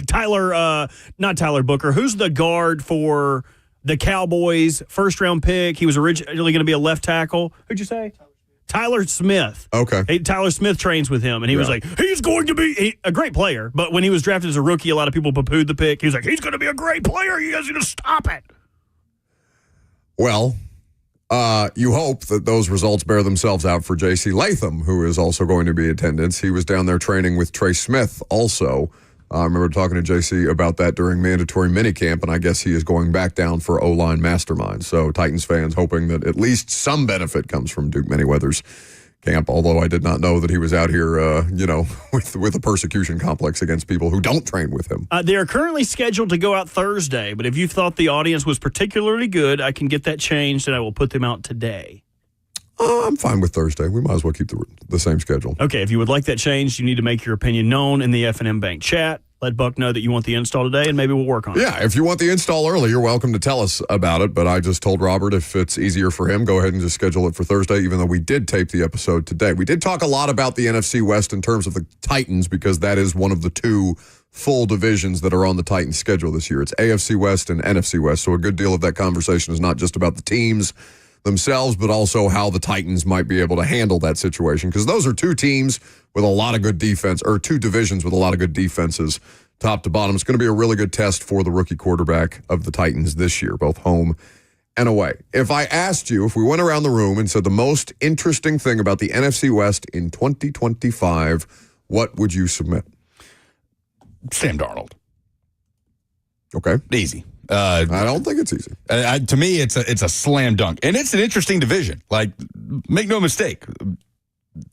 not Tyler Booker. Who's the guard for the Cowboys? First-round pick. He was originally going to be a left tackle. Who'd you say? Tyler Smith. Okay. Tyler Smith trains with him, and he was like, he's going to be a great player. But when he was drafted as a rookie, a lot of people poo-pooed the pick. He was like, he's going to be a great player. You guys need to stop it. Well, you hope that those results bear themselves out for J.C. Latham, who is also going to be in attendance. He was down there training with Trey Smith also. I remember talking to J.C. about that during mandatory minicamp, and I guess he is going back down for O-Line Mastermind. So Titans fans hoping that at least some benefit comes from Duke Manyweather's camp, although I did not know that he was out here, with a persecution complex against people who don't train with him. They are currently scheduled to go out Thursday, but if you thought the audience was particularly good, I can get that changed, and I will put them out today. I'm fine with Thursday. We might as well keep the same schedule. Okay, if you would like that changed, you need to make your opinion known in the F&M Bank chat. Let Buck know that you want the install today, and maybe we'll work on it. Yeah, if you want the install early, you're welcome to tell us about it. But I just told Robert if it's easier for him, go ahead and just schedule it for Thursday, even though we did tape the episode today. We did talk a lot about the NFC West in terms of the Titans, because that is one of the two full divisions that are on the Titans schedule this year. It's AFC West and NFC West. So a good deal of that conversation is not just about the teams themselves, but also how the Titans might be able to handle that situation, because those are two teams with a lot of good defense, or two divisions with a lot of good defenses top to bottom. It's going to be a really good test for the rookie quarterback of the Titans this year, both home and away. If I asked you, if we went around the room and said the most interesting thing about the NFC West in 2025, what would you submit? Sam Darnold. Okay. Easy. I don't think it's easy. To me, it's a slam dunk. And it's an interesting division. Like, make no mistake,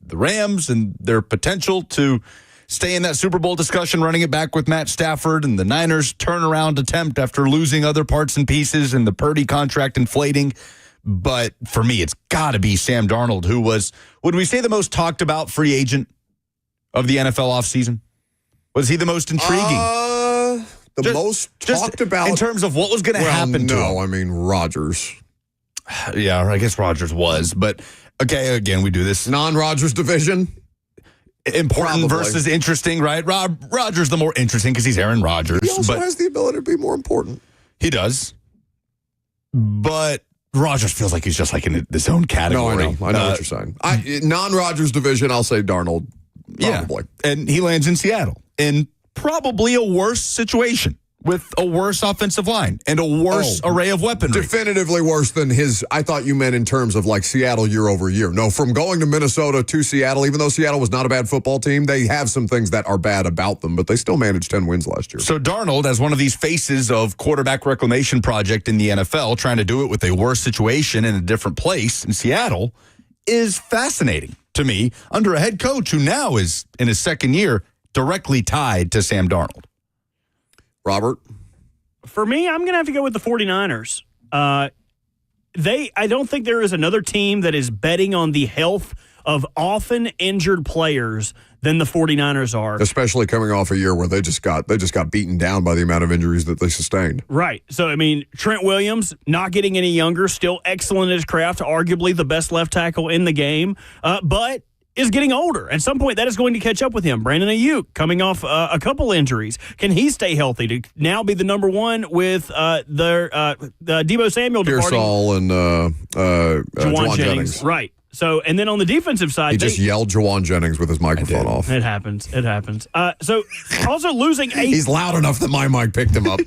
the Rams and their potential to stay in that Super Bowl discussion, running it back with Matt Stafford, and the Niners' turnaround attempt after losing other parts and pieces, and the Purdy contract inflating. But for me, it's got to be Sam Darnold, who was, would we say, the most talked about free agent of the NFL offseason? Was he the most intriguing? Most talked about in terms of what was going to happen to him. No, I mean Rodgers. Yeah, I guess Rodgers was, but okay, again, we do this non-Rodgers division. Important versus interesting, right? Rodgers the more interesting because he's Aaron Rodgers. He also has the ability to be more important. He does, but Rodgers feels like he's just like in his own category. No, I know what you're saying. Non-Rodgers division, I'll say Darnold. Probably, yeah. And he lands in Seattle in probably a worse situation with a worse offensive line and a worse array of weaponry. Definitively worse than his. I thought you meant in terms of like Seattle year over year. No, from going to Minnesota to Seattle, even though Seattle was not a bad football team, they have some things that are bad about them, but they still managed 10 wins last year. So Darnold, as one of these faces of quarterback reclamation project in the NFL, trying to do it with a worse situation in a different place in Seattle, is fascinating to me under a head coach who now is in his second year directly tied to Sam Darnold. Robert? For me, I'm going to have to go with the 49ers. I don't think there is another team that is betting on the health of often injured players than the 49ers are. Especially coming off a year where they just got beaten down by the amount of injuries that they sustained. Right. So, I mean, Trent Williams, not getting any younger, still excellent at his craft, arguably the best left tackle in the game, but is getting older. At some point, that is going to catch up with him. Brandon Ayuk coming off a couple injuries. Can he stay healthy to now be the number one with the Deebo Samuel departing? Pearsall and Juwan Jennings. Right. So, and then on the defensive side, he just yelled Juwan Jennings with his microphone off. It happens. So, also losing 8. He's loud enough that my mic picked him up.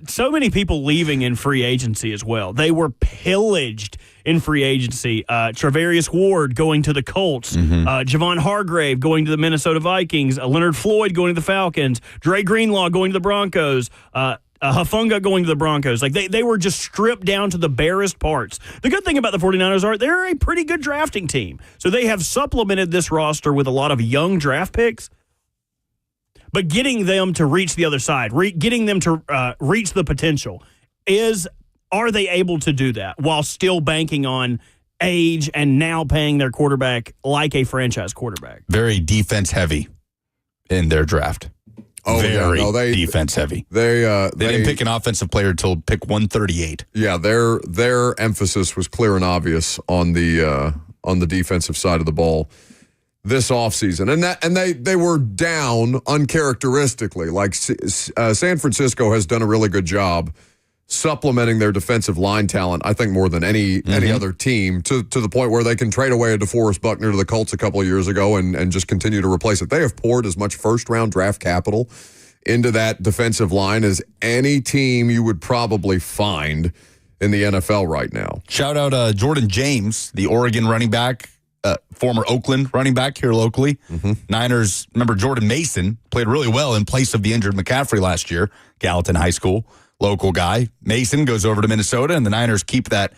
so many people leaving in free agency as well. They were pillaged in free agency. Travarius Ward going to the Colts. Javon Hargrave going to the Minnesota Vikings. Leonard Floyd going to the Falcons. Dre Greenlaw going to the Broncos. Hufanga going to the Broncos. Like they were just stripped down to the barest parts. The good thing about the 49ers are they're a pretty good drafting team. So they have supplemented this roster with a lot of young draft picks. But getting them to reach the other side, getting them to reach the potential, are they able to do that while still banking on age and now paying their quarterback like a franchise quarterback? Very defense heavy in their draft. Oh, very they defense heavy. They didn't pick an offensive player until pick 138. Yeah, their emphasis was clear and obvious on the defensive side of the ball this offseason. And they were down uncharacteristically. Like San Francisco has done a really good job supplementing their defensive line talent, I think, more than any other team, to the point where they can trade away a DeForest Buckner to the Colts a couple of years ago and just continue to replace it. They have poured as much first-round draft capital into that defensive line as any team you would probably find in the NFL right now. Shout out Jordan James, the Oregon running back, former Oakland running back here locally. Niners, remember Jordan Mason played really well in place of the injured McCaffrey last year, Gallatin High School. Local guy. Mason goes over to Minnesota, and the Niners keep that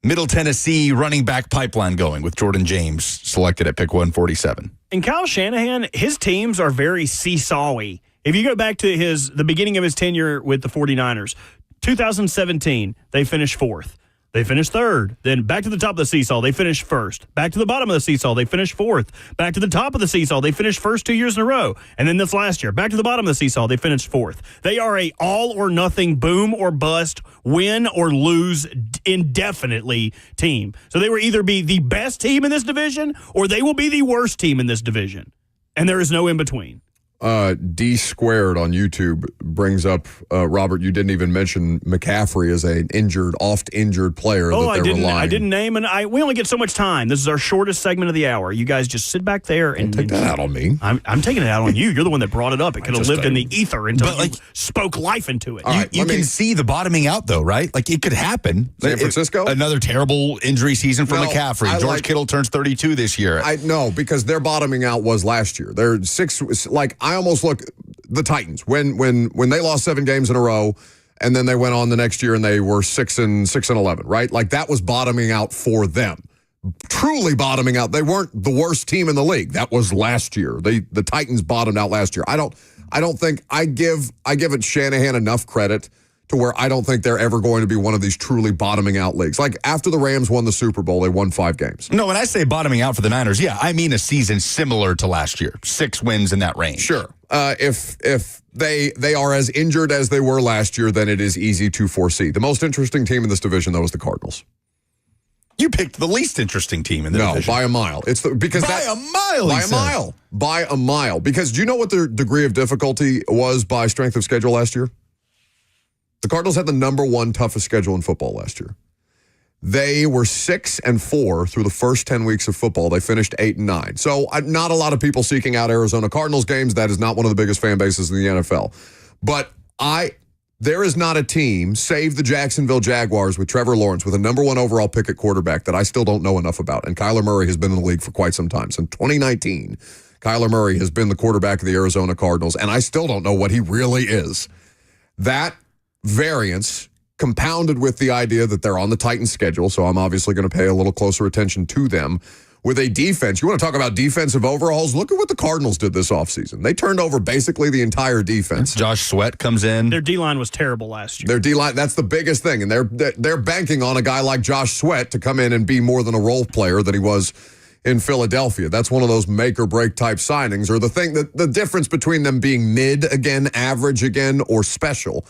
Middle Tennessee running back pipeline going with Jordan James selected at pick 147. And Kyle Shanahan, his teams are very seesawy. If you go back to the beginning of his tenure with the 49ers, 2017, they finished fourth. They finished third. Then back to the top of the seesaw, they finished first. Back to the bottom of the seesaw, they finished fourth. Back to the top of the seesaw, they finished first 2 years in a row. And then this last year, back to the bottom of the seesaw, they finished fourth. They are a all or nothing, boom or bust, win or lose indefinitely team. So they will either be the best team in this division or they will be the worst team in this division. And there is no in between. D Squared on YouTube brings up, Robert, you didn't even mention McCaffrey as an oft-injured player that they're relying. I didn't name, and we only get so much time. This is our shortest segment of the hour. You guys just sit back there and don't take that out on me. I'm taking it out on you. You're the one that brought it up. It could have lived in the ether until you spoke life into it. You can see the bottoming out, though, right? Like, it could happen. San Francisco? Another terrible injury season for McCaffrey. George Kittle turns 32 this year. No, because their bottoming out was last year. They're I almost look the Titans when they lost 7 games in a row, and then they went on the next year and they were 6-11, right? Like that was bottoming out for them. Truly bottoming out. They weren't the worst team in the league. That was last year. The Titans bottomed out last year. I don't think I give it Shanahan enough credit to where I don't think they're ever going to be one of these truly bottoming out leagues. Like after the Rams won the Super Bowl, they won 5 games. No, when I say bottoming out for the Niners, I mean a season similar to last year. 6 wins in that range. Sure. If they are as injured as they were last year, then it is easy to foresee. The most interesting team in this division, though, is the Cardinals. You picked the least interesting team in the division. No, by a mile. By a mile. Because do you know what their degree of difficulty was by strength of schedule last year? The Cardinals had the number 1 toughest schedule in football last year. They were 6-4 through the first 10 weeks of football. They finished 8-9. So not a lot of people seeking out Arizona Cardinals games. That is not one of the biggest fan bases in the NFL. But there is not a team, save the Jacksonville Jaguars with Trevor Lawrence, with a number 1 overall pick at quarterback that I still don't know enough about. And Kyler Murray has been in the league for quite some time. Since 2019, Kyler Murray has been the quarterback of the Arizona Cardinals, and I still don't know what he really is. That variance, compounded with the idea that they're on the Titans schedule, so I'm obviously going to pay a little closer attention to them, with a defense. You want to talk about defensive overhauls? Look at what the Cardinals did this offseason. They turned over basically the entire defense. Josh Sweat comes in. Their D-line was terrible last year. Their D-line, that's the biggest thing, and they're banking on a guy like Josh Sweat to come in and be more than a role player than he was in Philadelphia. That's one of those make or break type signings, or the difference between them being mid again, average again, or special.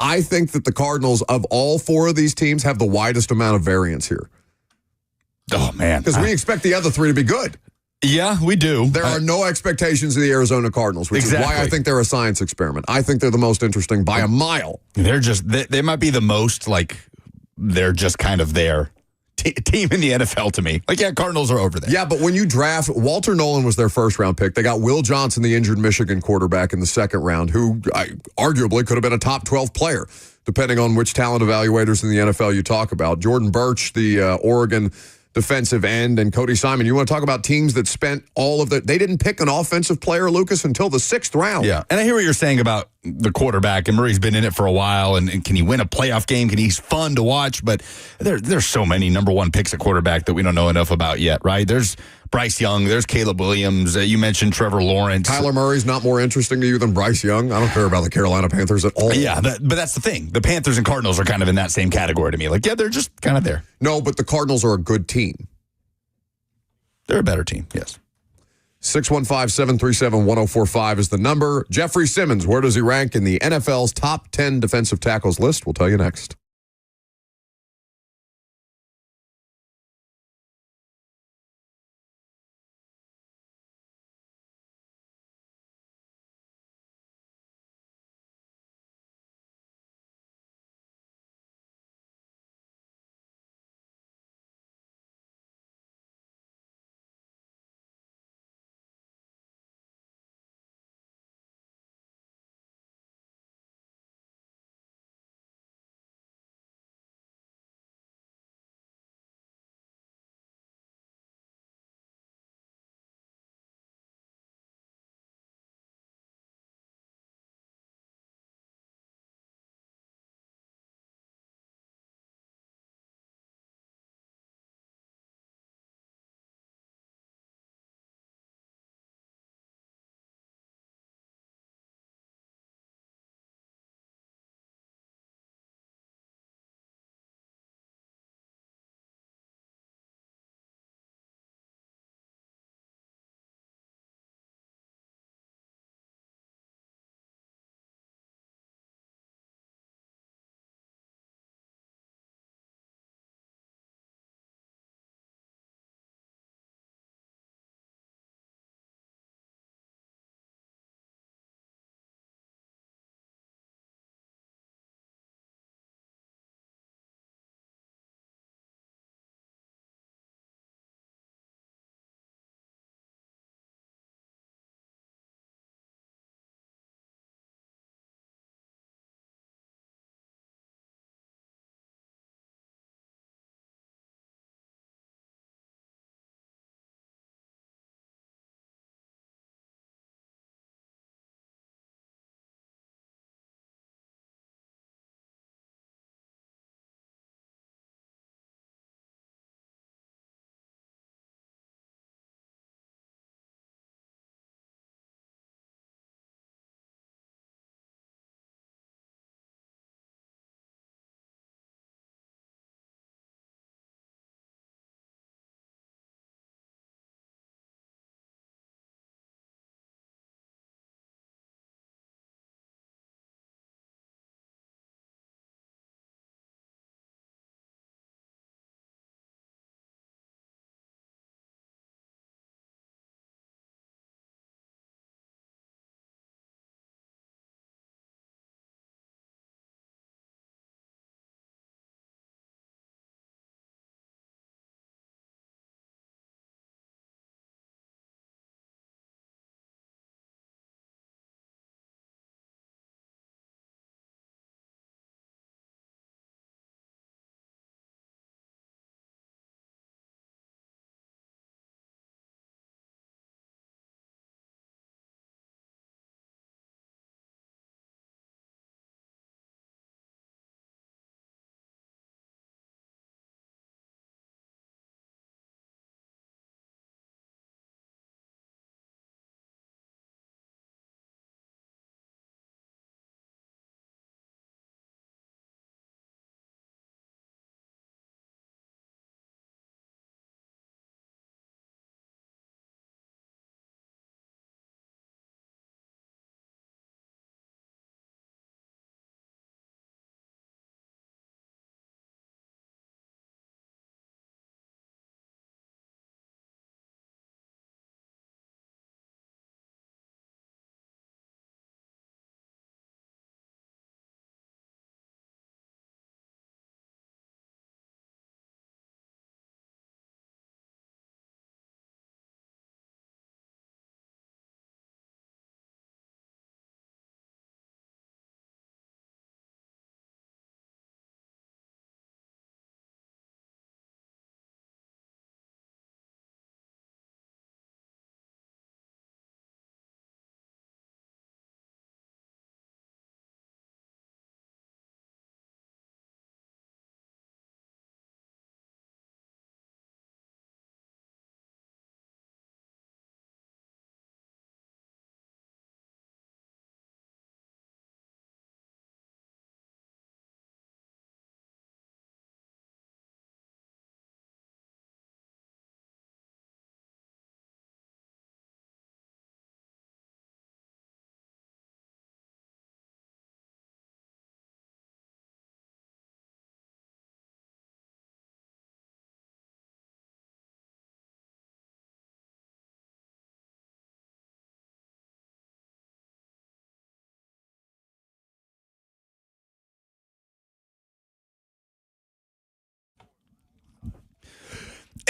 I think that the Cardinals, of all 4 of these teams, have the widest amount of variance here. Oh, man. Because we expect the other 3 to be good. Yeah, we do. There are no expectations of the Arizona Cardinals, which is why I think they're a science experiment. I think they're the most interesting by a mile. They're just, they might be the most, they're just kind of there team in the NFL to me. Like, yeah, Cardinals are over there. Yeah, but when you draft, Walter Nolan was their first-round pick. They got Will Johnson, the injured Michigan quarterback, in the second round, who arguably could have been a top 12 player, depending on which talent evaluators in the NFL you talk about. Jordan Birch, the Oregon defensive end, and Cody Simon. You want to talk about teams that spent all of they didn't pick an offensive player, Lucas, until the 6th round. Yeah, and I hear what you're saying about the quarterback, and Murray's been in it for a while, and can he win a playoff game? He's fun to watch, but there's so many number one picks at quarterback that we don't know enough about yet, right? There's Bryce Young, there's Caleb Williams, you mentioned Trevor Lawrence. Kyler Murray's not more interesting to you than Bryce Young? I don't care about the Carolina Panthers at all. Yeah, but that's the thing. The Panthers and Cardinals are kind of in that same category to me. Like, yeah, they're just kind of there. No, but the Cardinals are a good team. They're a better team, yes. 615-737-1045 is the number. Jeffrey Simmons, where does he rank in the NFL's top 10 defensive tackles list? We'll tell you next.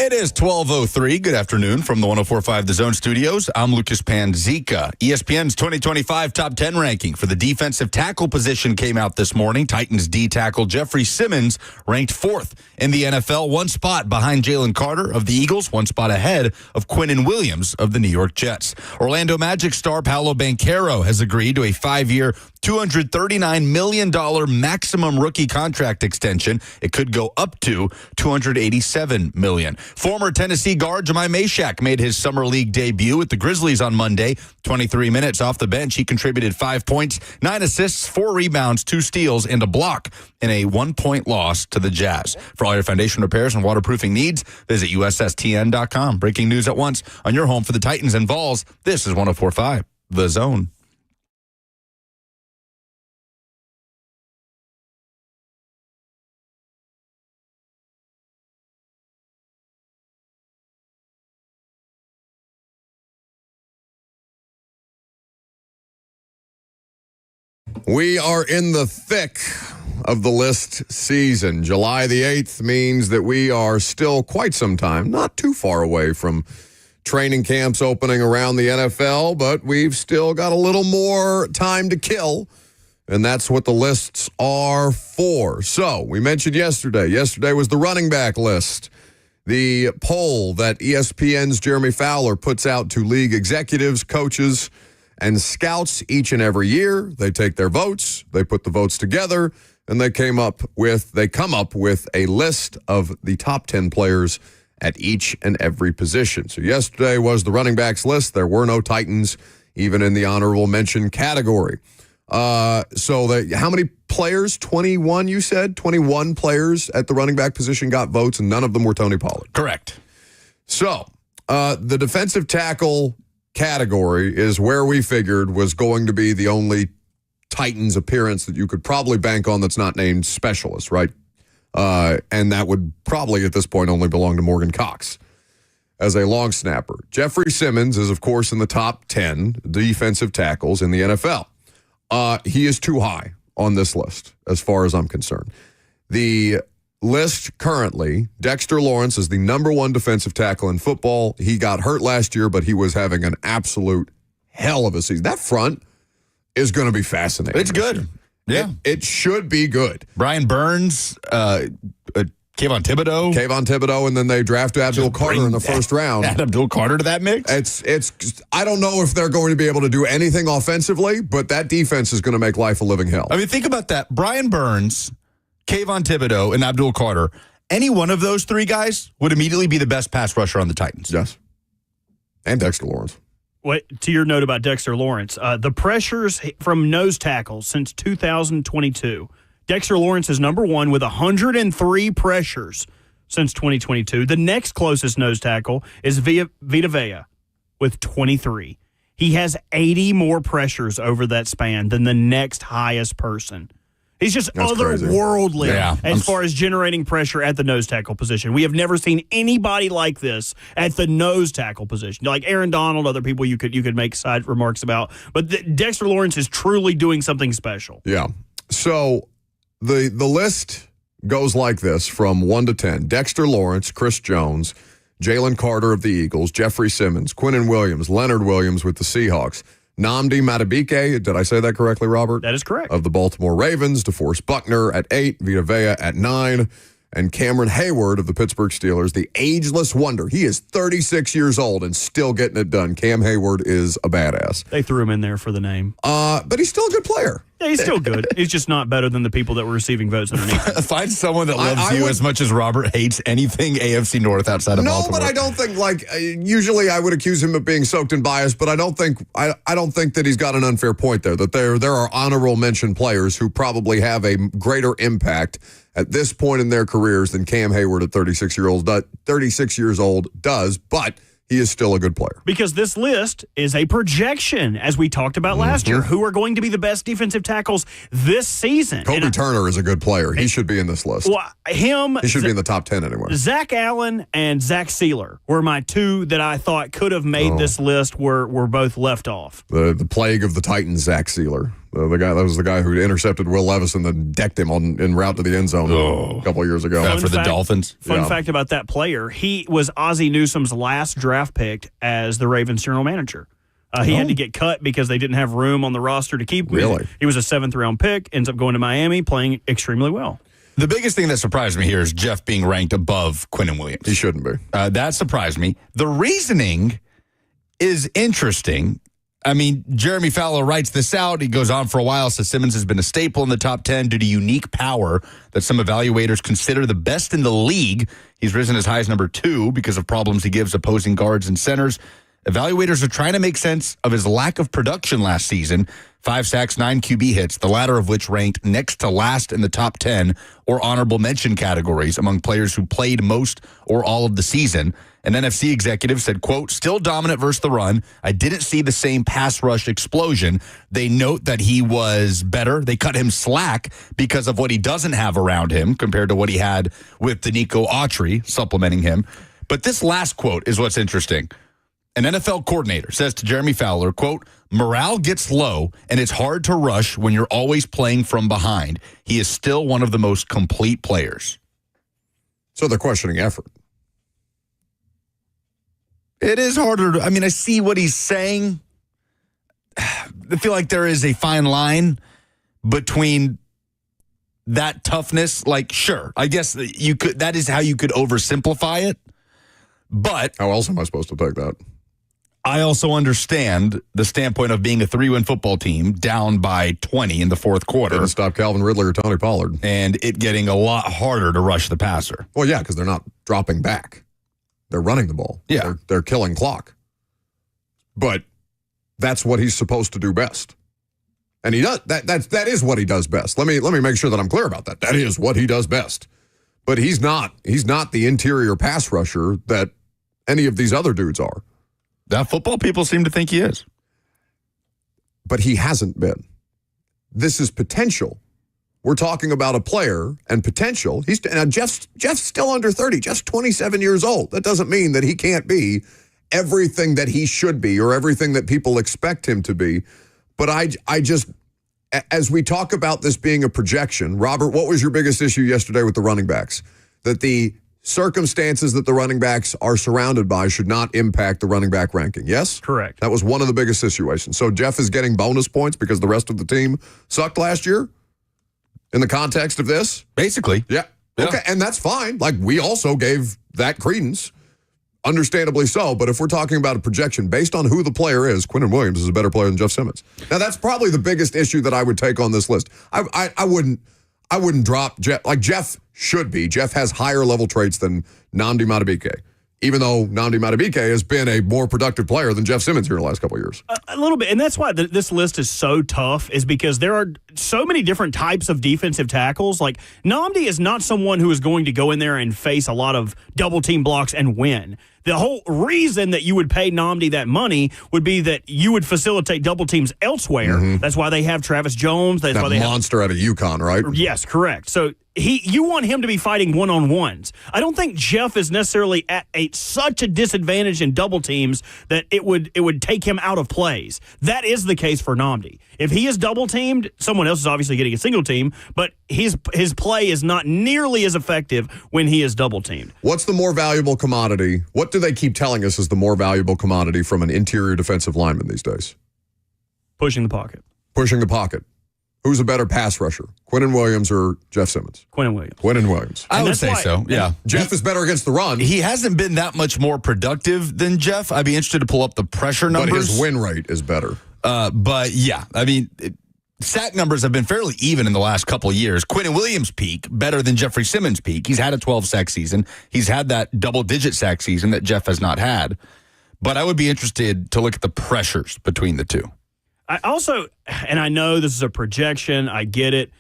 It is 12:03. Good afternoon from the 104.5 The Zone studios. I'm Lucas Panzica. ESPN's 2025 top 10 ranking for the defensive tackle position came out this morning. Titans D tackle Jeffrey Simmons ranked 4th in the NFL, one spot behind Jalen Carter of the Eagles, one spot ahead of Quinnen Williams of the New York Jets. Orlando Magic star Paolo Banchero has agreed to a 5-year, $239 million maximum rookie contract extension. It could go up to $287 million. Former Tennessee guard Jemai Mashack made his summer league debut with the Grizzlies on Monday. 23 minutes off the bench, he contributed 5 points, 9 assists, 4 rebounds, 2 steals, and a block in a 1-point loss to the Jazz. For all your foundation repairs and waterproofing needs, visit USSTN.com. Breaking news at once on your home for the Titans and Vols. This is 104.5 The Zone. We are in the thick of the list season. July the 8th means that we are still quite some time, not too far away from training camps opening around the NFL, but we've still got a little more time to kill, and that's what the lists are for. So, we mentioned yesterday was the running back list. The poll that ESPN's Jeremy Fowler puts out to league executives, coaches, and scouts each and every year. They take their votes, they put the votes together, and they come up with a list of the top 10 players at each and every position. So yesterday was the running backs list. There were no Titans even in the honorable mention category. How many players? 21, you said? 21 players at the running back position got votes, and none of them were Tony Pollard. Correct. So the defensive tackle category is where we figured was going to be the only Titans appearance that you could probably bank on that's not named specialist, right? And that would probably at this point only belong to Morgan Cox as a long snapper. Jeffrey Simmons is, of course, in the top 10 defensive tackles in the NFL. He is too high on this list as far as I'm concerned. The list currently, Dexter Lawrence is the number 1 defensive tackle in football. He got hurt last year, but he was having an absolute hell of a season. That front is going to be fascinating. It's good. Yeah. It should be good. Brian Burns, Kayvon Thibodeau, and then they draft Abdul Carter in the first round. Add Abdul Carter to that mix? It's. I don't know if they're going to be able to do anything offensively, but that defense is going to make life a living hell. I mean, think about that. Brian Burns, Kayvon Thibodeau, and Abdul Carter. Any one of those 3 guys would immediately be the best pass rusher on the Titans. Yes. And Dexter Lawrence. To your note about Dexter Lawrence, the pressures from nose tackles since 2022. Dexter Lawrence is number 1 with 103 pressures since 2022. The next closest nose tackle is Vita Vea with 23. He has 80 more pressures over that span than the next highest person. He's just otherworldly as far as generating pressure at the nose tackle position. We have never seen anybody like this at the nose tackle position. Like Aaron Donald, other people you could make side remarks about. But Dexter Lawrence is truly doing something special. Yeah. So the list goes like this from 1 to 10. Dexter Lawrence, Chris Jones, Jalen Carter of the Eagles, Jeffrey Simmons, Quinnen Williams, Leonard Williams with the Seahawks, Nnamdi Madubuike, did I say that correctly, Robert? That is correct. Of the Baltimore Ravens, DeForest Buckner at 8, Vita Vea at 9, and Cameron Hayward of the Pittsburgh Steelers, the ageless wonder. He is 36 years old and still getting it done. Cam Hayward is a badass. They threw him in there for the name. But he's still a good player. Yeah, he's still good. He's just not better than the people that were receiving votes underneath him. Find someone that loves you as much as Robert hates anything AFC North outside of Baltimore. No, but I don't think, usually I would accuse him of being soaked in bias, but I don't think that he's got an unfair point there, that there are honorable mention players who probably have a greater impact at this point in their careers than Cam Hayward at 36 years old does, but he is still a good player. Because this list is a projection, as we talked about last year, who are going to be the best defensive tackles this season. Kobe Turner is a good player. He should be in this list. Well, he should be in the top 10 anyway. Zach Allen and Zach Sealer were my 2 that I thought could have made this list were both left off. The plague of the Titans, Zach Sealer. That was the guy who intercepted Will Levis and then decked him en route to the end zone a couple of years ago. For the Dolphins. Fun fact about that player, he was Ozzie Newsome's last draft pick as the Ravens general manager. He had to get cut because they didn't have room on the roster to keep him. Really? He was a 7th-round pick, ends up going to Miami, playing extremely well. The biggest thing that surprised me here is Jeff being ranked above Quinnen Williams. He shouldn't be. That surprised me. The reasoning is interesting. I mean, Jeremy Fowler writes this out. He goes on for a while, says Simmons has been a staple in the top 10 due to unique power that some evaluators consider the best in the league. He's risen as high as number 2 because of problems he gives opposing guards and centers. Evaluators are trying to make sense of his lack of production last season. 5 sacks, 9 QB hits, the latter of which ranked next to last in the top 10 or honorable mention categories among players who played most or all of the season. An NFC executive said, quote, still dominant versus the run. I didn't see the same pass rush explosion. They note that he was better. They cut him slack because of what he doesn't have around him compared to what he had with Danico Autry supplementing him. But this last quote is what's interesting. An NFL coordinator says to Jeremy Fowler, quote, morale gets low and it's hard to rush when you're always playing from behind. He is still one of the most complete players. So they're questioning effort. It is harder. I see what he's saying. I feel like there is a fine line between that toughness. Like, sure, I guess you could. That is how you could oversimplify it. But how else am I supposed to take that? I also understand the standpoint of being a 3-win football team down by 20 in the fourth quarter. Didn't stop Calvin Ridley or Tony Pollard. And it getting a lot harder to rush the passer. Well, yeah, because they're not dropping back. They're running the ball. Yeah. They're killing clock. But that's what he's supposed to do best. And he does. That is what he does best. Let me make sure that I'm clear about that. That is what he does best. But he's not the interior pass rusher that any of these other dudes are. That football people seem to think he is. But he hasn't been. This is potential. We're talking about a player and potential. Jeff's still under 30. Jeff's 27 years old. That doesn't mean that he can't be everything that he should be or everything that people expect him to be. But I just, as we talk about this being a projection, Robert, what was your biggest issue yesterday with the running backs? That the circumstances that the running backs are surrounded by should not impact the running back ranking. Yes? Correct. That was one of the biggest situations. So Jeff is getting bonus points because the rest of the team sucked last year in the context of this? Basically. Yeah. Okay, and that's fine. Like, we also gave that credence, understandably so. But if we're talking about a projection based on who the player is, Quinnen Williams is a better player than Jeff Simmons. Now, that's probably the biggest issue that I would take on this list. I wouldn't drop Jeff. Like, Jeff should be. Jeff has higher level traits than Nnamdi Madubuike, even though Nnamdi Madubuike has been a more productive player than Jeff Simmons here in the last couple of years. A little bit. And that's why this list is so tough, is because there are so many different types of defensive tackles. Like, Nnamdi is not someone who is going to go in there and face a lot of double team blocks and win. The whole reason that you would pay Nnamdi that money would be that you would facilitate double teams elsewhere. Mm-hmm. That's why they have Travis Jones. That's why they monster out of UConn, right? Yes, correct. So you want him to be fighting one-on-ones. I don't think Jeff is necessarily at such a disadvantage in double teams that it would take him out of plays. That is the case for Nnamdi. If he is double teamed, someone else is obviously getting a single team, but his play is not nearly as effective when he is double teamed. What's the more valuable commodity? What do they keep telling us is the more valuable commodity from an interior defensive lineman these days? Pushing the pocket. Pushing the pocket. Who's a better pass rusher, Quinnen Williams or Jeff Simmons? Quinnen Williams. Quinnen Williams. I would say so, yeah. Jeff is better against the run. He hasn't been that much more productive than Jeff. I'd be interested to pull up the pressure numbers. But his win rate is better. But, yeah, sack numbers have been fairly even in the last couple of years. Quinnen Williams' peak, better than Jeffrey Simmons' peak. He's had a 12-sack season. He's had that double-digit sack season that Jeff has not had. But I would be interested to look at the pressures between the two. I also, and I know this is a projection, I get it,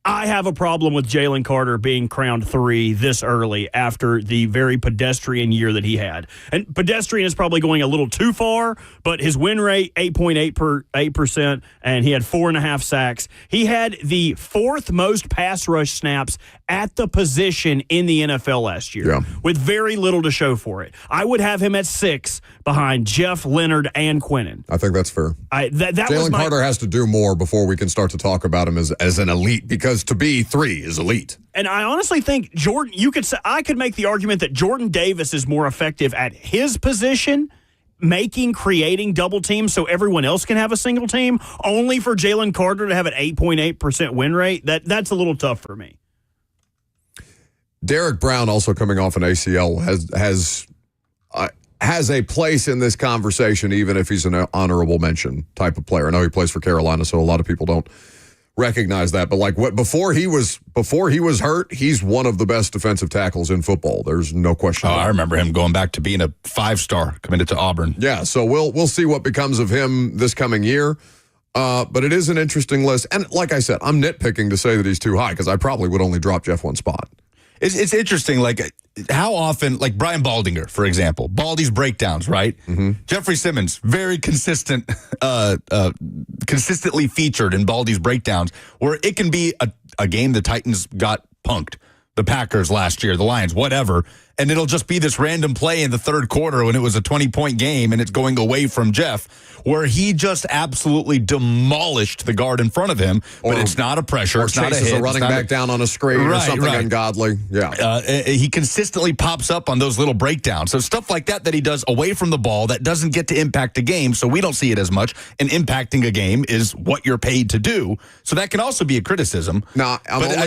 I have a problem with Jalen Carter being crowned 3 this early after the very pedestrian year that he had. And pedestrian is probably going a little too far, but his win rate, 8.8%, and he had 4.5 sacks. He had the 4th most pass rush snaps at the position in the NFL last year, with very little to show for it. I would have him at 6 behind Jeff, Leonard, and Quinnen. I think that's fair. Jalen Carter has to do more before we can start to talk about him as an elite, because to be 3 is elite. And I honestly think Jordan, I could make the argument that Jordan Davis is more effective at his position, creating double teams so everyone else can have a single team, only for Jalen Carter to have an 8.8% win rate. That's a little tough for me. Derek Brown, also coming off an ACL, has a place in this conversation, even if he's an honorable mention type of player. I know he plays for Carolina, so a lot of people don't recognize that, but before he was hurt, he's one of the best defensive tackles in football. There's no question. I remember him going back to being a 5-star committed to Auburn. Yeah, so we'll see what becomes of him this coming year. But it is an interesting list, and like I said, I'm nitpicking to say that he's too high because I probably would only drop Jeff one spot. It's interesting, like how often, like Brian Baldinger, for example, Baldy's breakdowns, right? Mm-hmm. Jeffrey Simmons, very consistently featured in Baldy's breakdowns, where it can be a game the Titans got punked, the Packers last year, the Lions, whatever, and it'll just be this random play in the third quarter when it was a 20-point game and it's going away from Jeff, where he just absolutely demolished the guard in front of him, but it's not a pressure. It's not a hit. A running back down on a screen or something ungodly. Yeah. He consistently pops up on those little breakdowns. So stuff like that he does away from the ball that doesn't get to impact a game, so we don't see it as much. And impacting a game is what you're paid to do. So that can also be a criticism. I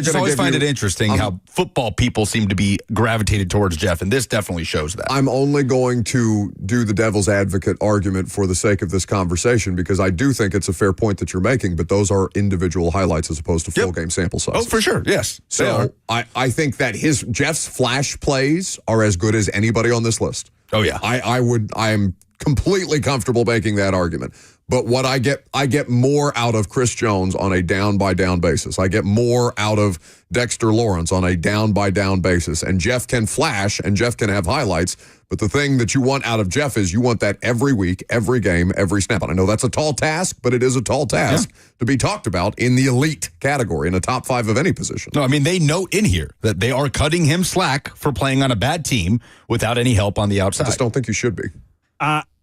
just always find it interesting how football people seem to be gravitated towards Jeff, and this definitely shows that. I'm only going to do the devil's advocate argument for the sake of this conversation, because I do think it's a fair point that you're making, but those are individual highlights as opposed to full game sample sizes. Oh, for sure, yes. So I think that Jeff's flash plays are as good as anybody on this list. Oh, yeah. I am completely comfortable making that argument. But what I get more out of Chris Jones on a down-by-down basis. I get more out of Dexter Lawrence on a down-by-down basis. And Jeff can flash, and Jeff can have highlights. But the thing that you want out of Jeff is you want that every week, every game, every snap. And I know that's a tall task, but it is a tall task to be talked about in the elite category, in the top 5 of any position. No, I mean, they note in here that they are cutting him slack for playing on a bad team without any help on the outside. I just don't think you should be.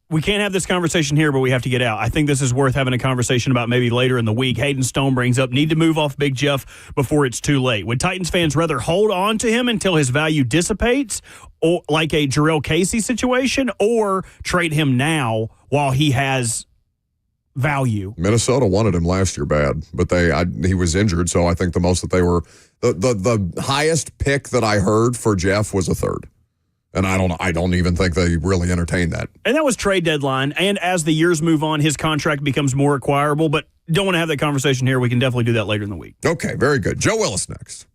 We can't have this conversation here, but we have to get out. I think this is worth having a conversation about maybe later in the week. Hayden Stone brings up, need to move off Big Jeff before it's too late. Would Titans fans rather hold on to him until his value dissipates, or like a Jarrell Casey situation, or trade him now while he has value? Minnesota wanted him last year bad, but he was injured, so I think the most that they were the highest pick that I heard for Jeff was a 3rd. And I don't even think they really entertained that. And that was trade deadline. And as the years move on, his contract becomes more acquirable. But don't want to have that conversation here. We can definitely do that later in the week. Okay, very good. Joe Willis next.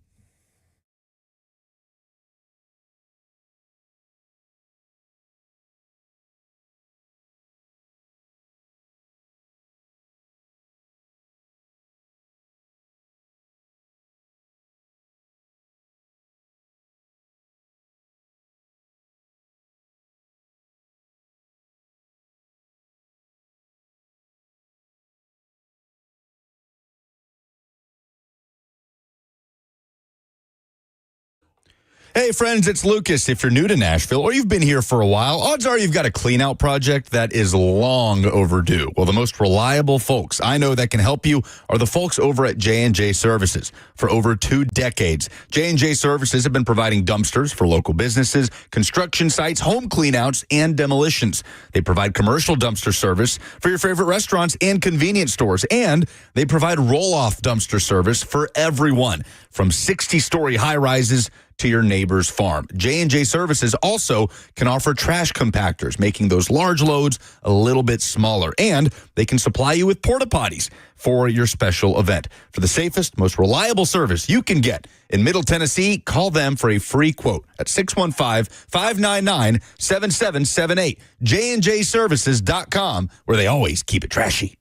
Hey, friends, it's Lucas. If you're new to Nashville or you've been here for a while, odds are you've got a clean-out project that is long overdue. Well, the most reliable folks I know that can help you are the folks over at J&J Services. For over 2 decades, J&J Services have been providing dumpsters for local businesses, construction sites, home clean-outs, and demolitions. They provide commercial dumpster service for your favorite restaurants and convenience stores, and they provide roll-off dumpster service for everyone, from 60-story high-rises to your neighbor's farm. J&J Services also can offer trash compactors, making those large loads a little bit smaller. And they can supply you with porta potties for your special event. For the safest, most reliable service you can get in Middle Tennessee, call them for a free quote at 615-599-7778. JNJServices.com, where they always keep it trashy.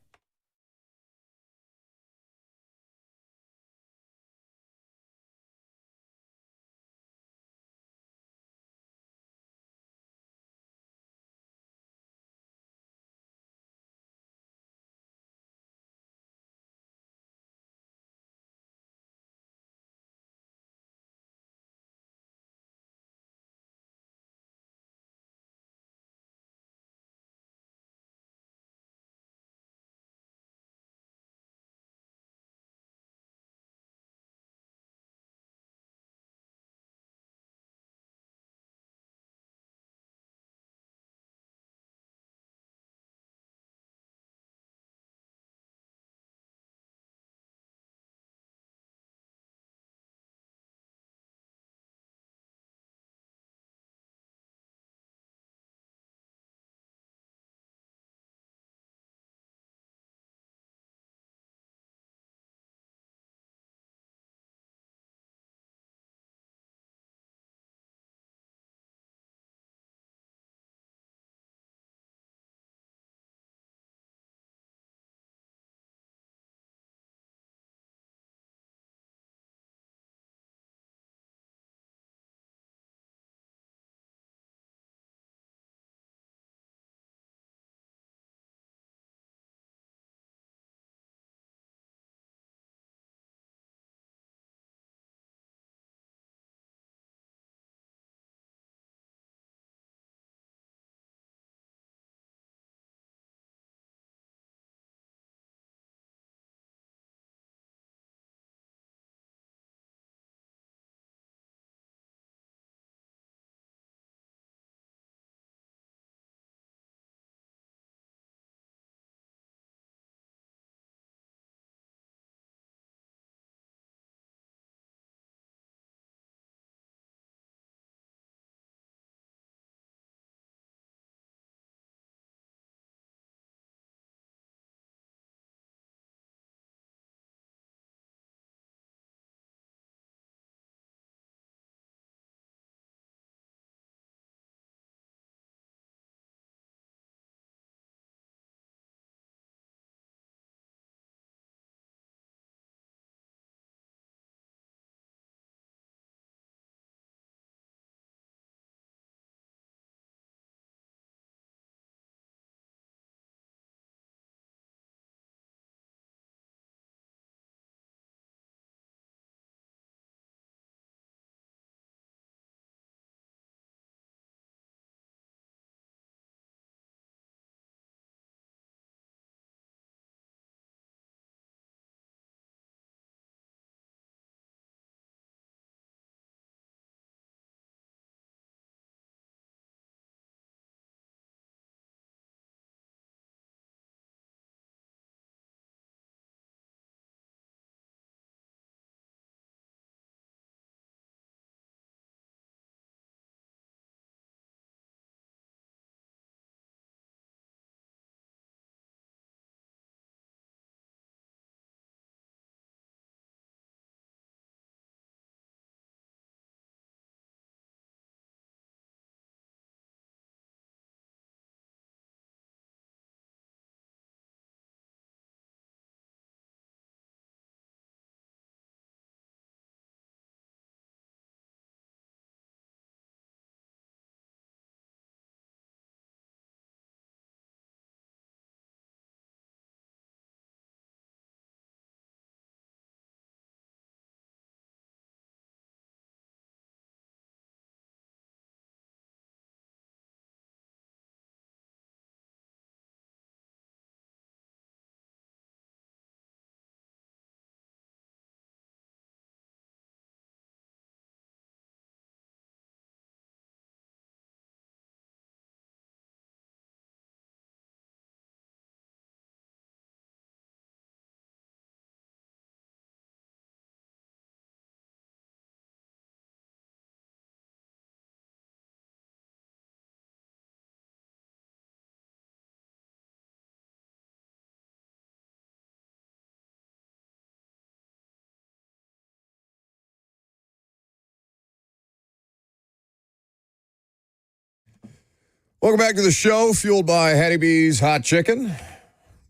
Welcome back to the show, fueled by Hattie B's Hot Chicken.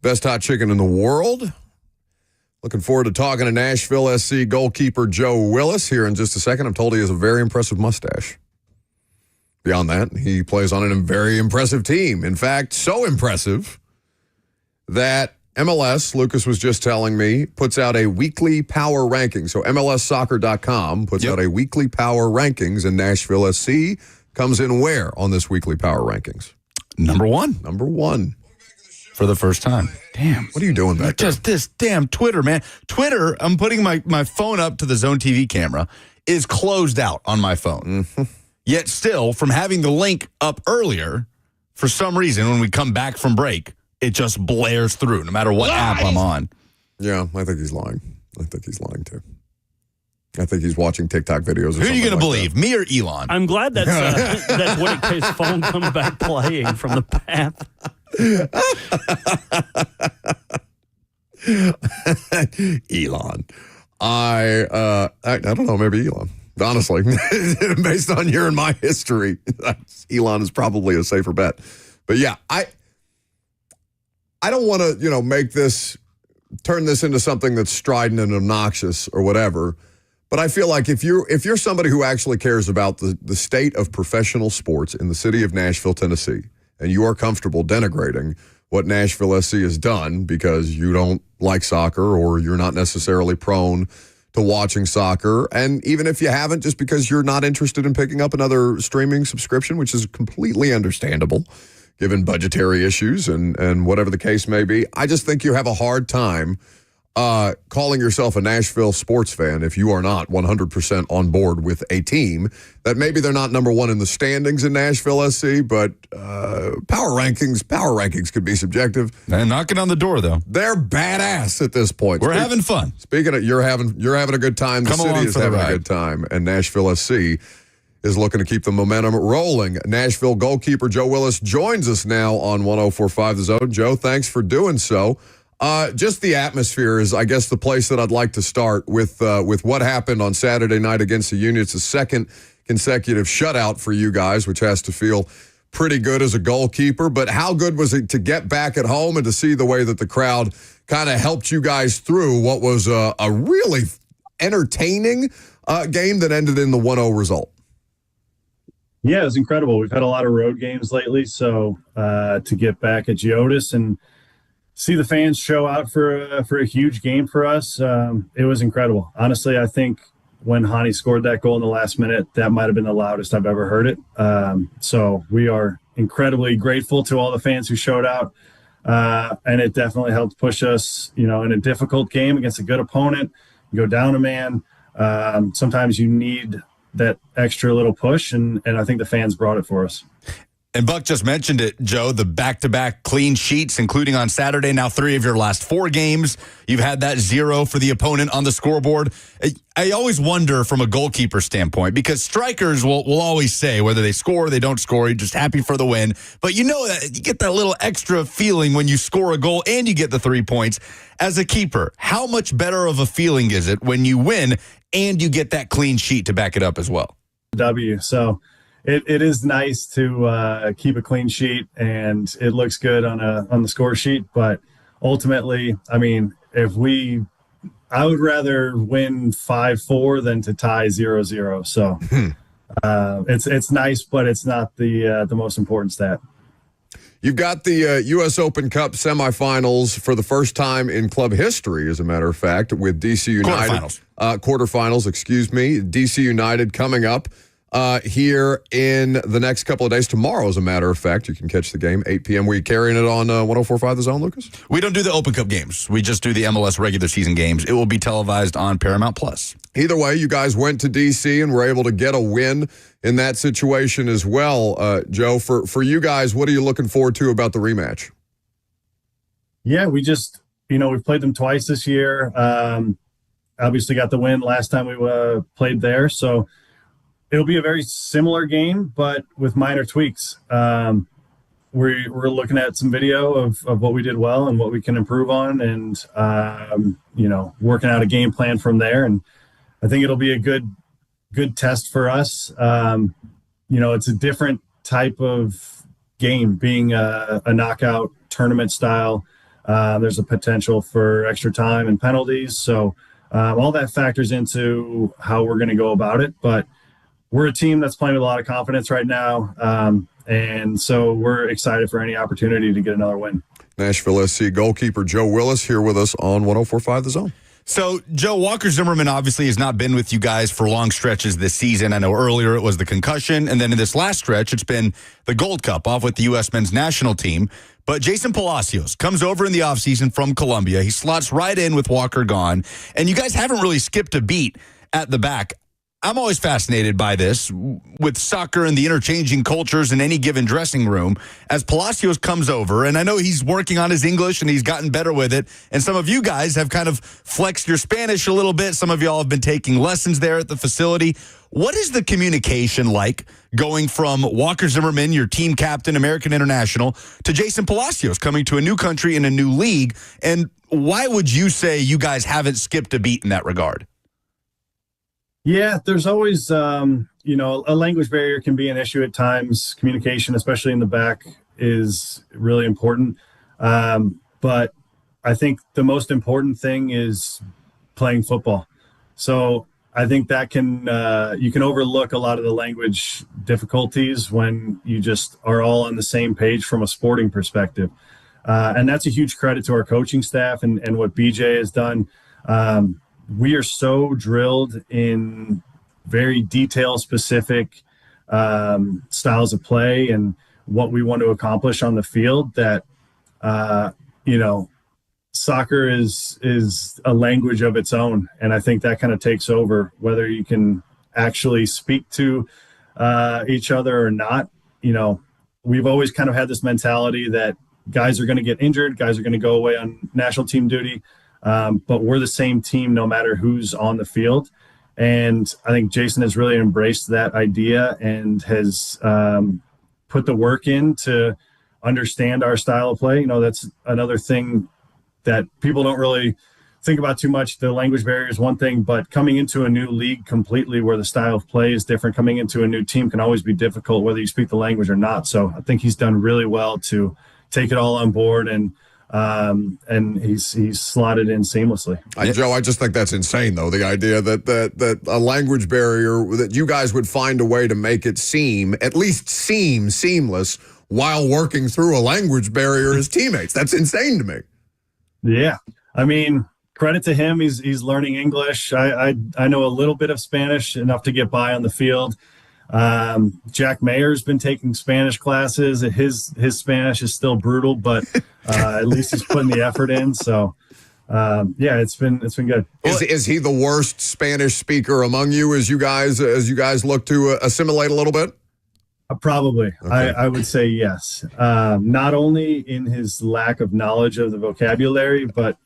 Best hot chicken in the world. Looking forward to talking to Nashville SC goalkeeper Joe Willis here in just a second. I'm told he has a very impressive mustache. Beyond that, he plays on a very impressive team. In fact, so impressive that MLS, Lucas was just telling me, puts out a weekly power ranking. So MLSsoccer.com puts out a weekly power rankings, and Nashville SC comes in where on this weekly power rankings? Number one. Number one. For the first time. Damn. What are you doing back there? Just this damn Twitter, man. Twitter, I'm putting my phone up to the Zone TV camera, is closed out on my phone. Mm-hmm. Yet still, from having the link up earlier, for some reason, when we come back from break, it just blares through, no matter what app I'm on. Yeah, I think he's lying. I think he's lying, too. I think he's watching TikTok videos. Who are you going to believe, me or Elon? I'm glad that's what his phone comes back playing from the path. Elon. I don't know, maybe Elon. Honestly, based on your and my history, Elon is probably a safer bet. But yeah, I don't want to, turn this into something that's strident and obnoxious or whatever. But I feel like if you're somebody who actually cares about the state of professional sports in the city of Nashville, Tennessee, and you are comfortable denigrating what Nashville SC has done because you don't like soccer or you're not necessarily prone to watching soccer, and even if you haven't, just because you're not interested in picking up another streaming subscription, which is completely understandable given budgetary issues and whatever the case may be, I just think you have a hard time calling yourself a Nashville sports fan if you are not 100% on board with a team that maybe they're not number one in the standings in Nashville SC, but power rankings could be subjective. And knocking on the door, though. They're badass at this point. We're having fun. Speaking of, you're having a good time. The city is having a good time, and Nashville SC is looking to keep the momentum rolling. Nashville goalkeeper Joe Willis joins us now on 104.5 The Zone. Joe, thanks for doing so. Just the atmosphere is, I guess, the place that I'd like to start with what happened on Saturday night against the Union. It's the second consecutive shutout for you guys, which has to feel pretty good as a goalkeeper. But how good was it to get back at home and to see the way that the crowd kind of helped you guys through what was a really entertaining game that ended in the 1-0 result? Yeah, it was incredible. We've had a lot of road games lately, so to get back at Geodis and see the fans show out for a huge game for us, it was incredible. Honestly, I think when Hani scored that goal in the last minute, that might have been the loudest I've ever heard it. So we are incredibly grateful to all the fans who showed out, and it definitely helped push us, in a difficult game against a good opponent. You go down a man. Sometimes you need that extra little push, and I think the fans brought it for us. And Buck just mentioned it, Joe, the back-to-back clean sheets, including on Saturday, now 3 of your last 4 games. You've had that 0 for the opponent on the scoreboard. I always wonder from a goalkeeper standpoint, because strikers will always say whether they score or they don't score, you're just happy for the win. But you know that you get that little extra feeling when you score a goal and you get the 3 points. As a keeper, how much better of a feeling is it when you win and you get that clean sheet to back it up as well? So it is nice to keep a clean sheet, and it looks good on the score sheet. But ultimately, I mean, I would rather win 5-4 than to tie 0-0. So it's nice, but it's not the most important stat. You've got the U.S. Open Cup semifinals for the first time in club history, as a matter of fact, with DC United. Quarterfinals, excuse me. DC United coming up here in the next couple of days. Tomorrow, as a matter of fact, you can catch the game, 8 p.m. We carrying it on 104.5 The Zone, Lucas? We don't do the Open Cup games. We just do the MLS regular season games. It will be televised on Paramount Plus. Either way, you guys went to D.C. and were able to get a win in that situation as well. Joe, for you guys, what are you looking forward to about the rematch? Yeah, we just, we've played them twice this year. Obviously got the win last time we played there. So it'll be a very similar game, but with minor tweaks. We're looking at some video of what we did well and what we can improve on, and, working out a game plan from there. And I think it'll be a good test for us. It's a different type of game being a knockout tournament style. There's a potential for extra time and penalties. So all that factors into how we're going to go about it. But we're a team that's playing with a lot of confidence right now. And so we're excited for any opportunity to get another win. Nashville SC goalkeeper Joe Willis here with us on 104.5 The Zone. So, Joe, Walker Zimmerman obviously has not been with you guys for long stretches this season. I know earlier it was the concussion, and then in this last stretch, it's been the Gold Cup off with the U.S. men's national team. But Jason Palacios comes over in the offseason from Colombia. He slots right in with Walker gone, and you guys haven't really skipped a beat at the back. I'm always fascinated by this with soccer and the interchanging cultures in any given dressing room. As Palacios comes over, and I know he's working on his English and he's gotten better with it, and some of you guys have kind of flexed your Spanish a little bit. Some of y'all have been taking lessons there at the facility. What is the communication like going from Walker Zimmerman, your team captain, American international, to Jason Palacios coming to a new country in a new league? And why would you say you guys haven't skipped a beat in that regard? Yeah, there's always, a language barrier can be an issue at times. Communication, especially in the back, is really important. But I think the most important thing is playing football. So I think that you can overlook a lot of the language difficulties when you just are all on the same page from a sporting perspective. And that's a huge credit to our coaching staff and what BJ has done. We are so drilled in very detail-specific styles of play and what we want to accomplish on the field that, soccer is a language of its own. And I think that kind of takes over whether you can actually speak to each other or not. We've always kind of had this mentality that guys are going to get injured, guys are going to go away on national team duty. But we're the same team no matter who's on the field. And I think Jason has really embraced that idea and has put the work in to understand our style of play. That's another thing that people don't really think about too much. The language barrier is one thing, but coming into a new league completely where the style of play is different, coming into a new team can always be difficult whether you speak the language or not. So I think he's done really well to take it all on board and he's slotted in seamlessly. Joe, I just think that's insane, though, the idea that a language barrier, that you guys would find a way to make it at least seem seamless while working through a language barrier as teammates. That's insane to me. Yeah. I mean, credit to him. He's learning English. I know a little bit of Spanish, enough to get by on the field. Jack Mayer's been taking Spanish classes. His Spanish is still brutal, but at least he's putting the effort in. So it's been good. Is he the worst Spanish speaker among you as you guys look to assimilate a little bit? Probably. Okay. I would say yes. Not only in his lack of knowledge of the vocabulary, but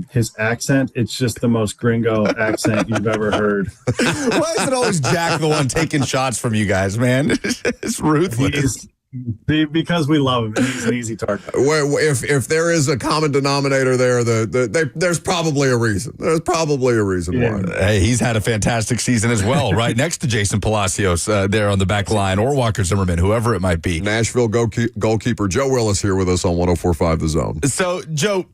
his accent. It's just the most gringo accent you've ever heard. Why is it always Jack the one taking shots from you guys, man? It's ruthless. Because we love him, and he's an easy target. If there is a common denominator there, there's probably a reason. There's probably a reason why. Hey, he's had a fantastic season as well, right next to Jason Palacios there on the back line, or Walker Zimmerman, whoever it might be. Nashville goalkeeper Joe Willis here with us on 104.5 The Zone. So, Joe,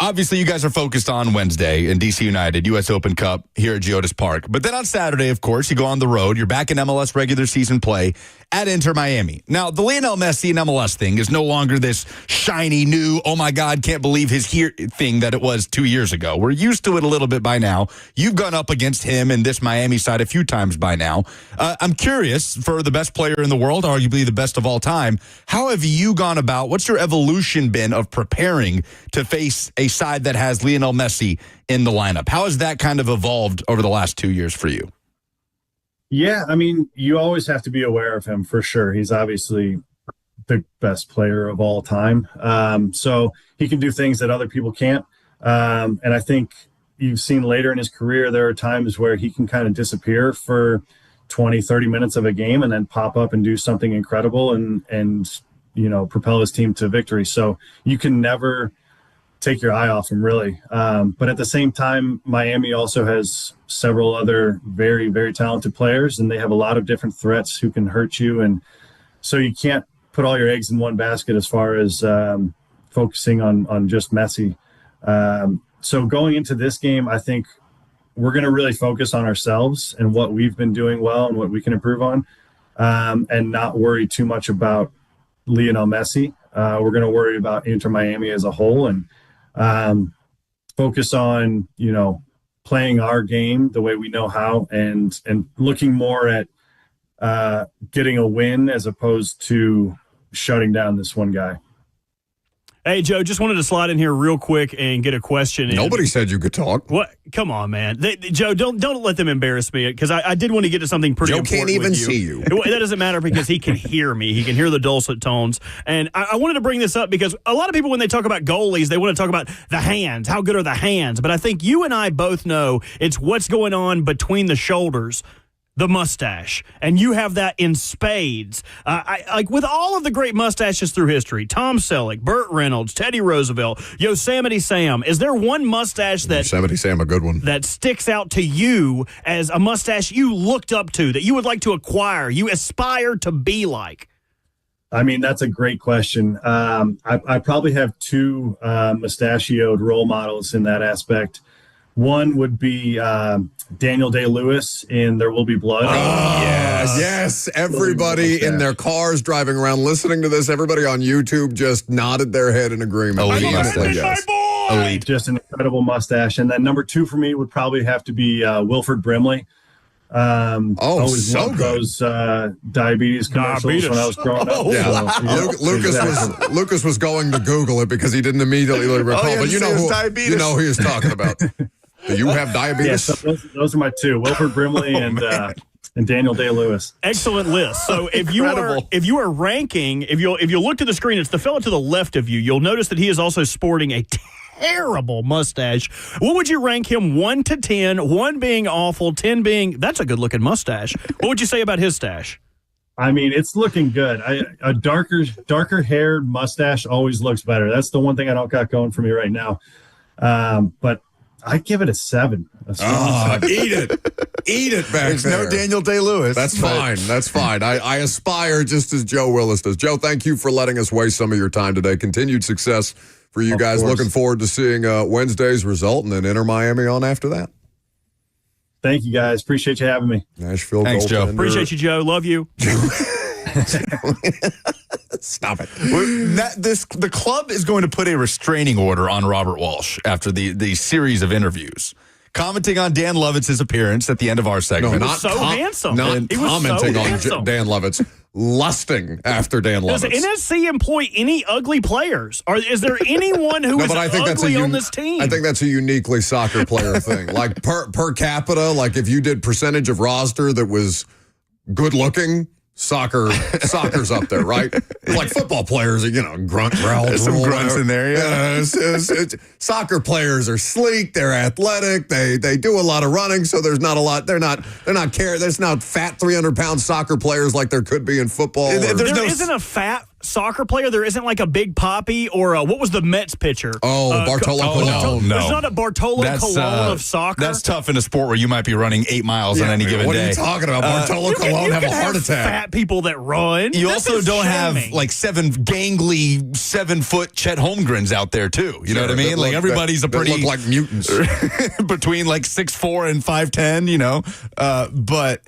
obviously you guys are focused on Wednesday in DC United, U.S. Open Cup here at Geodis Park. But then on Saturday, of course, you go on the road. You're back in MLS regular season play at Inter Miami. Now, the Lionel Messi and MLS thing is no longer this shiny, new, oh my God, can't believe his here thing that it was 2 years ago. We're used to it a little bit by now. You've gone up against him and this Miami side a few times by now. I'm curious, for the best player in the world, arguably the best of all time, how have you gone about, what's your evolution been of preparing to face a side that has Lionel Messi in the lineup? How has that kind of evolved over the last 2 years for you? Yeah, I mean, you always have to be aware of him for sure. He's obviously the best player of all time. So he can do things that other people can't. And I think you've seen later in his career, there are times where he can kind of disappear for 20, 30 minutes of a game and then pop up and do something incredible and propel his team to victory. So you can never take your eye off him, really. But at the same time, Miami also has several other very, very talented players, and they have a lot of different threats who can hurt you. And so you can't put all your eggs in one basket as far as focusing on just Messi. So going into this game, I think we're going to really focus on ourselves and what we've been doing well and what we can improve on, and not worry too much about Lionel Messi. We're going to worry about Inter Miami as a whole and focus on, playing our game the way we know how and looking more at getting a win as opposed to shutting down this one guy. Hey, Joe, just wanted to slide in here real quick and get a question. Nobody said you could talk. What? Come on, man. Joe, don't let them embarrass me, because I did want to get to something pretty important. Joe can't even with you. see you. That doesn't matter because he can hear me. He can hear the dulcet tones. And I wanted to bring this up because a lot of people, when they talk about goalies, they want to talk about the hands. How good are the hands? But I think you and I both know it's what's going on between the shoulders. The mustache, and you have that in spades. Like with all of the great mustaches through history, Tom Selleck, Burt Reynolds, Teddy Roosevelt, Yosemite Sam. Is there one mustache that Yosemite Sam, a good one, that sticks out to you as a mustache you looked up to, that you would like to acquire, you aspire to be like? I mean, that's a great question. I probably have two mustachioed role models in that aspect. One would be Daniel Day-Lewis in There Will Be Blood. Oh, yes. Everybody in their cars driving around listening to this, everybody on YouTube just nodded their head in agreement. Elite. Just an incredible mustache. And then number two for me would probably have to be Wilford Brimley. Always so loved good. Those diabetes commercials when I was growing up. Lucas was going to Google it because he didn't immediately recall. But you know who he was talking about. Do you have diabetes? Yeah, so those are my two: Wilford Brimley and Daniel Day-Lewis. Excellent list. So if you are ranking, if you look to the screen, it's the fellow to the left of you. You'll notice that he is also sporting a terrible mustache. What would you rank him 1 to 10? 1 being awful, 10 being that's a good looking mustache. What would you say about his stash? I mean, it's looking good. A darker haired mustache always looks better. That's the one thing I don't got going for me right now. But I give it a 7. Eat it back There's there. no Daniel Day-Lewis. That's fine. I aspire just as Joe Willis does. Joe, thank you for letting us waste some of your time today. Continued success for you guys. Looking forward to seeing Wednesday's result and then Inter Miami on after that. Thank you, guys. Appreciate you having me. Nashville Thanks, Joe. Appreciate you, Joe. Love you. Stop it. The club is going to put a restraining order on Robert Walsh after the series of interviews, commenting on Dan Lovitz's appearance at the end of our segment. No, not handsome. Not commenting on Dan Lovitz. Lusting after Dan Lovitz. Does NSC employ any ugly players? Or is there anyone who is ugly on this team? I think that's a uniquely soccer player thing. Like per capita, like if you did percentage of roster that was good looking, soccer's up there, right? Like football players, grunt, growl. There's some grunts in there, yeah. Soccer players are sleek, they're athletic, they do a lot of running, so there's not a lot. There's not fat 300-pound soccer players like there could be in football. There isn't a fat soccer player. There isn't like a Big Papi or what was the Mets pitcher? Bartolo Colon. No. There's not a Bartolo Colon of soccer. That's tough in a sport where you might be running 8 miles on any given day. What are you talking about? Bartolo Colon have a heart attack. Fat people that run. You also don't have like 7 gangly 7-foot Chet Holmgrens out there too. You know what I mean? Like everybody's look like mutants between like 6'4" and 5'10". But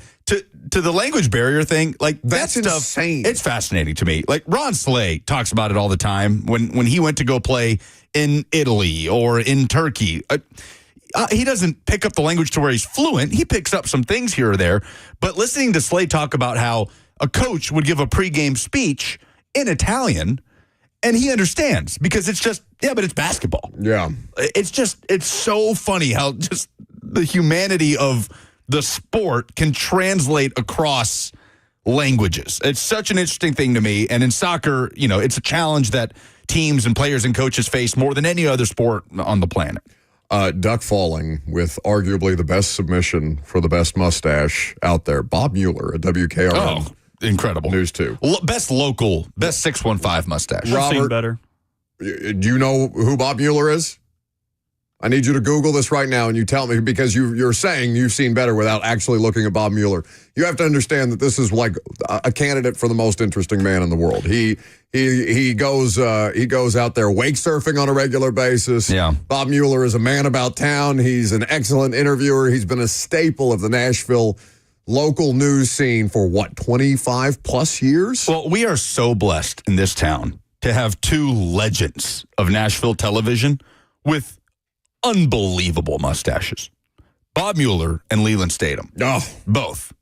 to the language barrier thing, like that's that stuff, insane. It's fascinating to me. Like Ron Slay talks about it all the time when he went to go play in Italy or in Turkey. He doesn't pick up the language to where he's fluent. He picks up some things here or there. But listening to Slay talk about how a coach would give a pregame speech in Italian, and he understands because it's just, but it's basketball. Yeah. It's so funny how just the humanity of the sport can translate across languages. It's such an interesting thing to me. And in soccer, it's a challenge that teams and players and coaches face more than any other sport on the planet. Duck falling with arguably the best submission for the best mustache out there. Bob Mueller at WKRM. Oh, incredible. News 2. Best 615 mustache. Robert, I've seen better. Do you know who Bob Mueller is? I need you to Google this right now, and you tell me, because you're saying you've seen better without actually looking at Bob Mueller. You have to understand that this is like a candidate for the most interesting man in the world. He goes out there wake surfing on a regular basis. Yeah. Bob Mueller is a man about town. He's an excellent interviewer. He's been a staple of the Nashville local news scene for 25 plus years? Well, we are so blessed in this town to have two legends of Nashville television with unbelievable mustaches. Bob Mueller and Leland Statham. Oh. Both.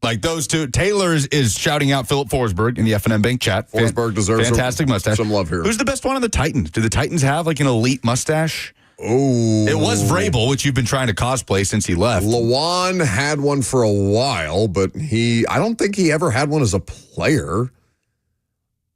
Like those two. Taylor is shouting out Philip Forsberg in the FNM Bank chat. Forsberg deserves fantastic mustache. Some love here. Who's the best one on the Titans? Do the Titans have like an elite mustache? Oh. It was Vrabel, which you've been trying to cosplay since he left. Lawan had one for a while, but I don't think he ever had one as a player.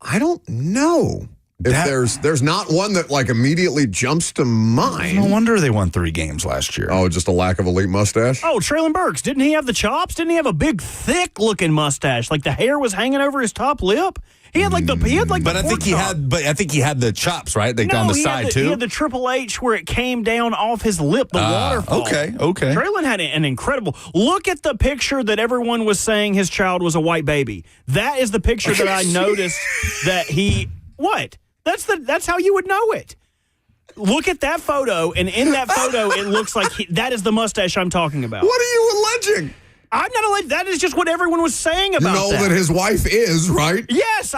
I don't know. If there's not one that like immediately jumps to mind. No wonder they won 3 games last year. Oh, just a lack of elite mustache? Oh, Traylon Burks, didn't he have the chops? Didn't he have a big, thick-looking mustache? Like the hair was hanging over his top lip? He had like the But I think he had the chops, right? Like on the side too. He had the Triple H where it came down off his lip, the waterfall. Okay. Traylon had an incredible. Look at the picture that everyone was saying his child was a white baby. That is the picture that I noticed that he what? That's how you would know it. Look at that photo, and in that photo, it looks like that is the mustache I'm talking about. What are you alleging? I'm not alleging. That is just what everyone was saying about that. You know that his wife is, right? Yes,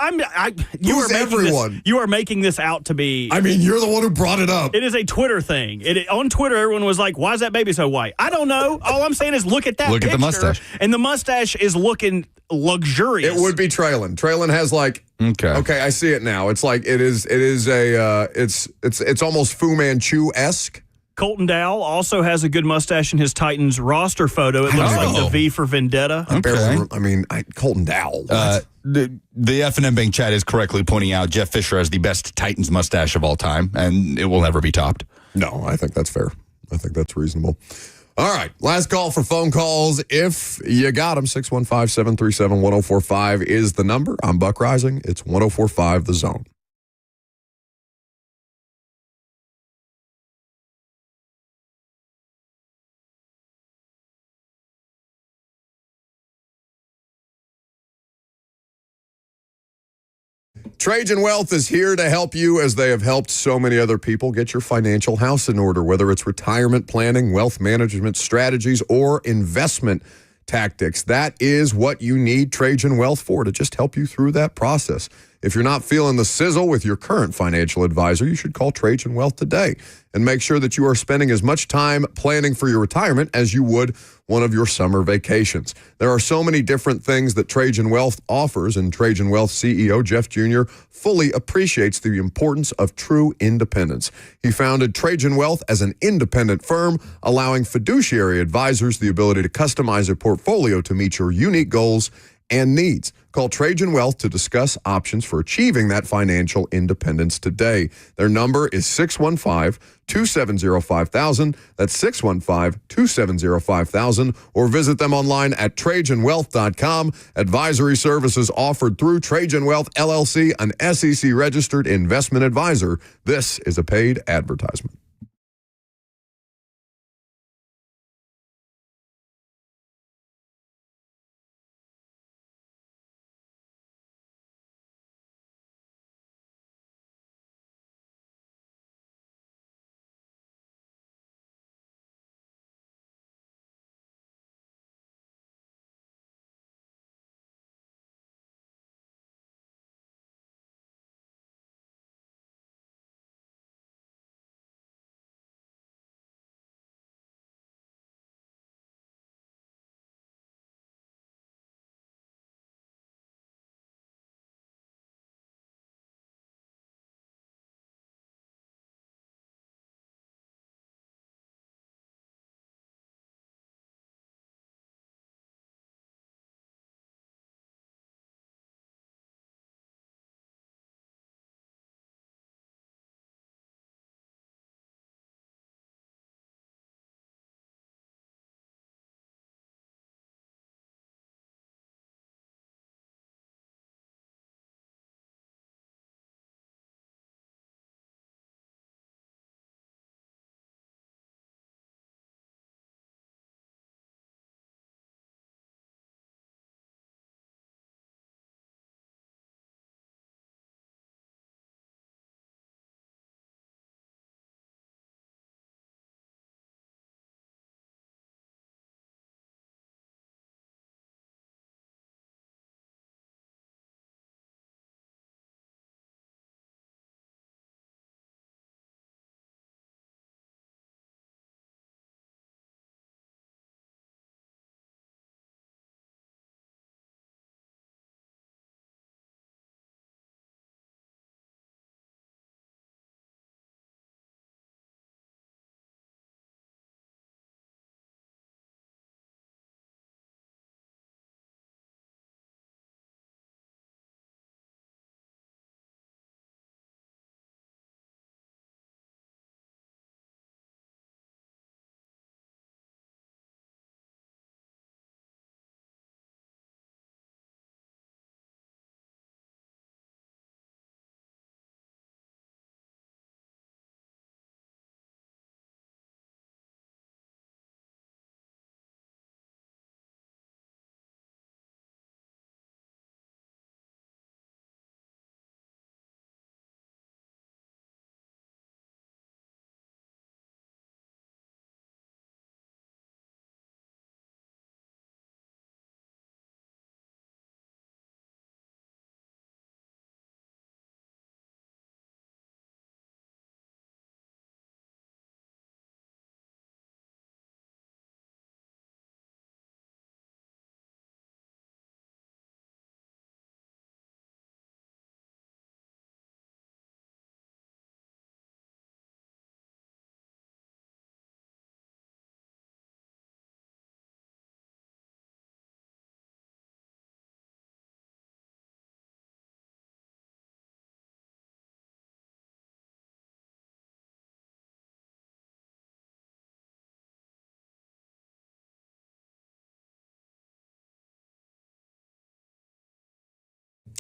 Who's everyone? You are making this out to be. I mean, you're the one who brought it up. It is a Twitter thing. On Twitter, everyone was like, "Why is that baby so white?" I don't know. All I'm saying is, look at that. Look at the mustache, and the mustache is looking luxurious. It would be Traylon. Traylon has like. Okay, I see it now. It's like it's almost Fu Manchu-esque. Colton Dowell also has a good mustache in his Titans roster photo. It looks like the V for Vendetta. Colton Dowell. The FNM Bank chat is correctly pointing out Jeff Fisher has the best Titans mustache of all time, and it will never be topped. No, I think that's fair. I think that's reasonable. All right, last call for phone calls. If you got them, 615-737-1045 is the number. I'm Buck Rising. It's 1045 The Zone. Trajan Wealth is here to help you as they have helped so many other people get your financial house in order, whether it's retirement planning, wealth management strategies, or investment tactics. That is what you need Trajan Wealth for, to just help you through that process. If you're not feeling the sizzle with your current financial advisor, you should call Trajan Wealth today and make sure that you are spending as much time planning for your retirement as you would one of your summer vacations. There are so many different things that Trajan Wealth offers, and Trajan Wealth CEO Jeff Jr. fully appreciates the importance of true independence. He founded Trajan Wealth as an independent firm, allowing fiduciary advisors the ability to customize a portfolio to meet your unique goals and needs. Call Trajan Wealth to discuss options for achieving that financial independence today. Their number is 615-270-5000. That's 615-270-5000. Or visit them online at TrajanWealth.com. Advisory services offered through Trajan Wealth, LLC, an SEC-registered investment advisor. This is a paid advertisement.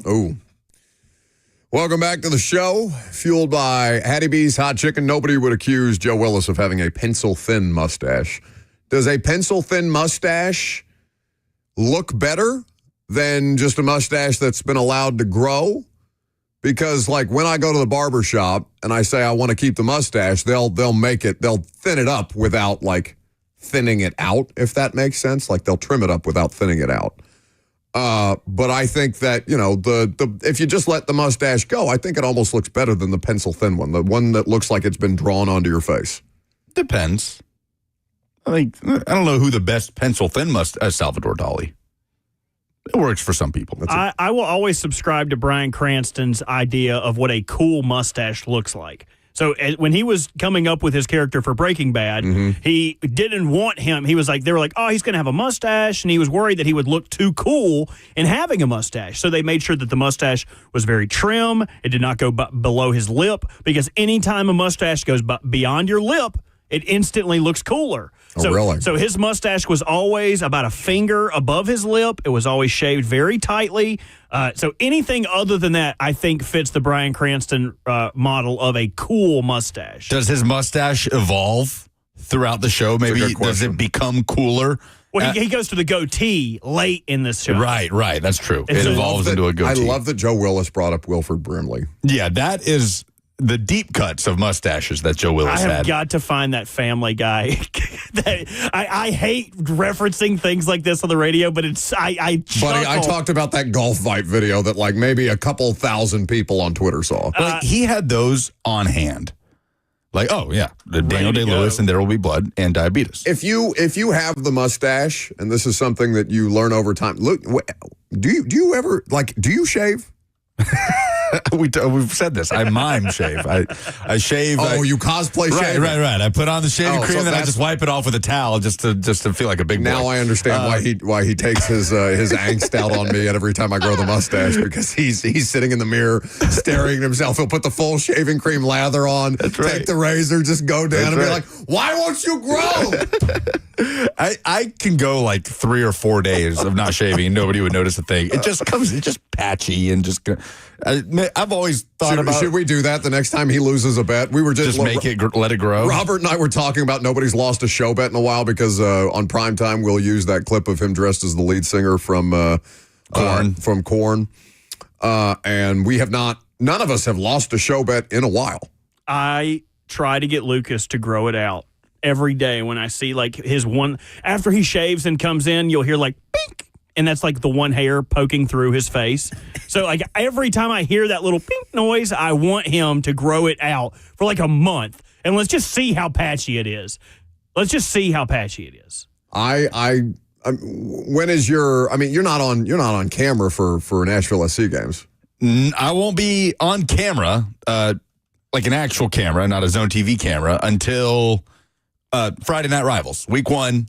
Oh. Welcome back to the show. Fueled by Hattie B's Hot Chicken. Nobody would accuse Joe Willis of having a pencil-thin mustache. Does a pencil-thin mustache look better than just a mustache that's been allowed to grow? Because, like, when I go to the barber shop and I say I want to keep the mustache, they'll thin it up without, like, thinning it out, if that makes sense. Like, they'll trim it up without thinning it out. But I think that, you know, the if you just let the mustache go, I think it almost looks better than the pencil-thin one, the one that looks like it's been drawn onto your face. Depends. I don't know who the best pencil-thin Salvador Dali. It works for some people. I will always subscribe to Bryan Cranston's idea of what a cool mustache looks like. So when he was coming up with his character for Breaking Bad, he didn't want him. He was like, they were like, oh, he's going to have a mustache. And he was worried that he would look too cool in having a mustache. So they made sure that the mustache was very trim. It did not go below his lip, because anytime a mustache goes beyond your lip, it instantly looks cooler. Really? So his mustache was always about a finger above his lip. It was always shaved very tightly. So anything other than that, I think, fits the Bryan Cranston model of a cool mustache. Does his mustache evolve throughout the show? Maybe does it become cooler? Well, he goes to the goatee late in this show. Right. That's true. It evolves into a goatee. I love that Joe Willis brought up Wilford Brimley. Yeah, that is the deep cuts of mustaches that Joe Willis had. I have got to find that Family Guy. I hate referencing things like this on the radio, but I chuckle. Buddy, I talked about that golf fight video that like maybe a couple thousand people on Twitter saw. Like he had those on hand. Like, oh yeah, Daniel Day-Lewis and There Will Be Blood and Diabetes. If you have the mustache, and this is something that you learn over time. Look, do you shave? We've said this. I mime shave. I shave. Oh, you cosplay shave? Right. I put on the shaving cream, and then I just wipe it off with a towel just to feel like a big boy. Now I understand why he takes his angst out on me every time I grow the mustache, because he's sitting in the mirror staring at himself. He'll put the full shaving cream lather on, take the razor, just go down and be like, "Why won't you grow?" I can go like 3 or 4 days of not shaving and nobody would notice a thing. It's just patchy and just. I've always thought about. Should we do that the next time he loses a bet? We were just let it grow. Robert and I were talking about nobody's lost a show bet in a while, because on primetime we'll use that clip of him dressed as the lead singer from Korn. And we have not. None of us have lost a show bet in a while. I try to get Lucas to grow it out every day. When I see like his one after he shaves and comes in, you'll hear like pink. And that's like the one hair poking through his face. So like every time I hear that little pink noise, I want him to grow it out for like a month. And let's just see how patchy it is. When is your? I mean, you're not on camera for Nashville SC games. I won't be on camera, like an actual camera, not a Zone TV camera, until Friday Night Rivals, week 1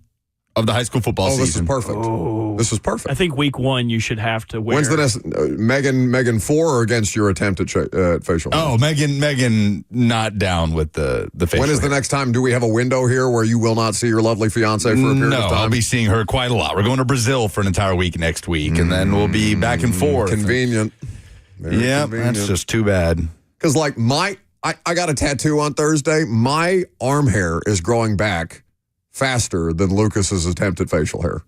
of the high school football season. This is perfect. This is perfect. I think week 1 you should have to wear. When's the next Megan 4 or against your attempt at facial hair? Oh, Megan not down with the facial When is hair. the next time? Do we have a window here where you will not see your lovely fiance for a period of time? No, I'll be seeing her quite a lot. We're going to Brazil for an entire week next week, and then we'll be back and forth. Convenient. Yeah, that's just too bad. Because like I got a tattoo on Thursday. My arm hair is growing back faster than Lucas's attempted facial hair.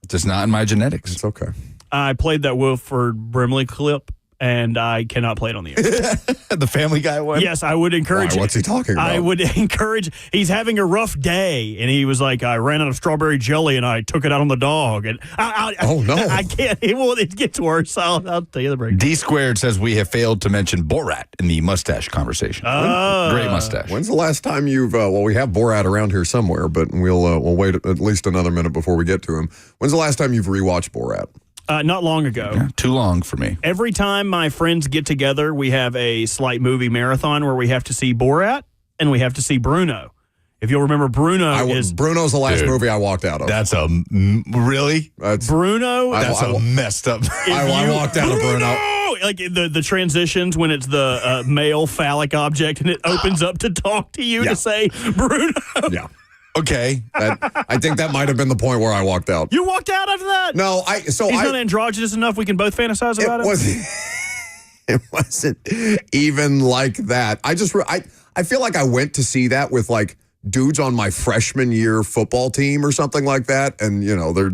Just not in my genetics. It's okay. I played that Wilford Brimley clip, and I cannot play it on the air. The Family Guy one? Yes, I would encourage. Why? What's he talking about? I would encourage. He's having a rough day, and he was like, "I ran out of strawberry jelly, and I took it out on the dog." And oh no, I can't. It gets worse. I'll tell you the break. D Squared says we have failed to mention Borat in the mustache conversation. Great mustache. When's the last time you've? Well, we have Borat around here somewhere, but we'll wait at least another minute before we get to him. When's the last time you've rewatched Borat? Not long ago. Yeah, too long for me. Every time my friends get together, we have a slight movie marathon where we have to see Borat and we have to see Bruno. If you'll remember, Bruno's the last movie I walked out of. That's really? Bruno? That's a messed up. I walked out of Bruno. Like the transitions when it's the male phallic object and it opens up to talk to you to say Bruno. Yeah. Okay. I think that might have been the point where I walked out. You walked out after that? No, He's not androgynous enough we can both fantasize about it? It wasn't even like that. I feel like I went to see that with like dudes on my freshman year football team or something like that, and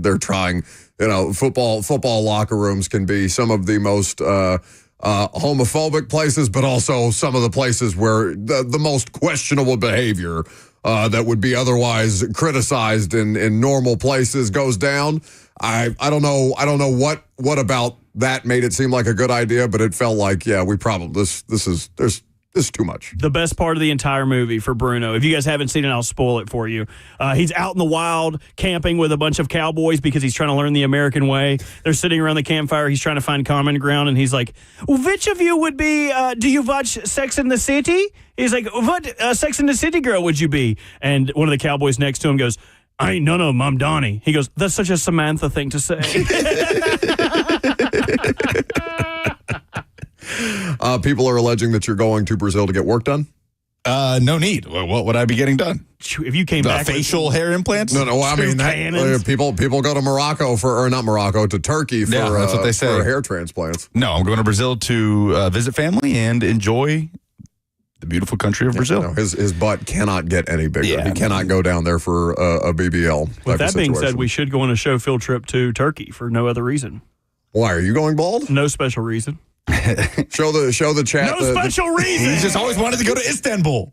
they're trying. Football locker rooms can be some of the most homophobic places, but also some of the places where the most questionable behavior that would be otherwise criticized in normal places goes down. I don't know what about that made it seem like a good idea, but it felt like, yeah, we probably this is too much. The best part of the entire movie for Bruno, if you guys haven't seen it, I'll spoil it for you. He's out in the wild camping with a bunch of cowboys because he's trying to learn the American way. They're sitting around the campfire. He's trying to find common ground, and he's like, which of you would be, do you watch Sex in the City? He's like, what Sex in the City girl would you be? And one of the cowboys next to him goes, I ain't none of them, I'm Donnie. He goes, that's such a Samantha thing to say. People are alleging that you're going to Brazil to get work done. No need. What would I be getting done? If you came back, facial hair implants? No. I mean, people go to Morocco to Turkey for that's what they say. For hair transplants. No, I'm going to Brazil to visit family and enjoy the beautiful country of Brazil. No, his butt cannot get any bigger. Yeah, he cannot go down there for a BBL. With that being said, we should go on a show field trip to Turkey for no other reason. Why are you going bald? No special reason. show the chat. No special reason. He just always wanted to go to Istanbul.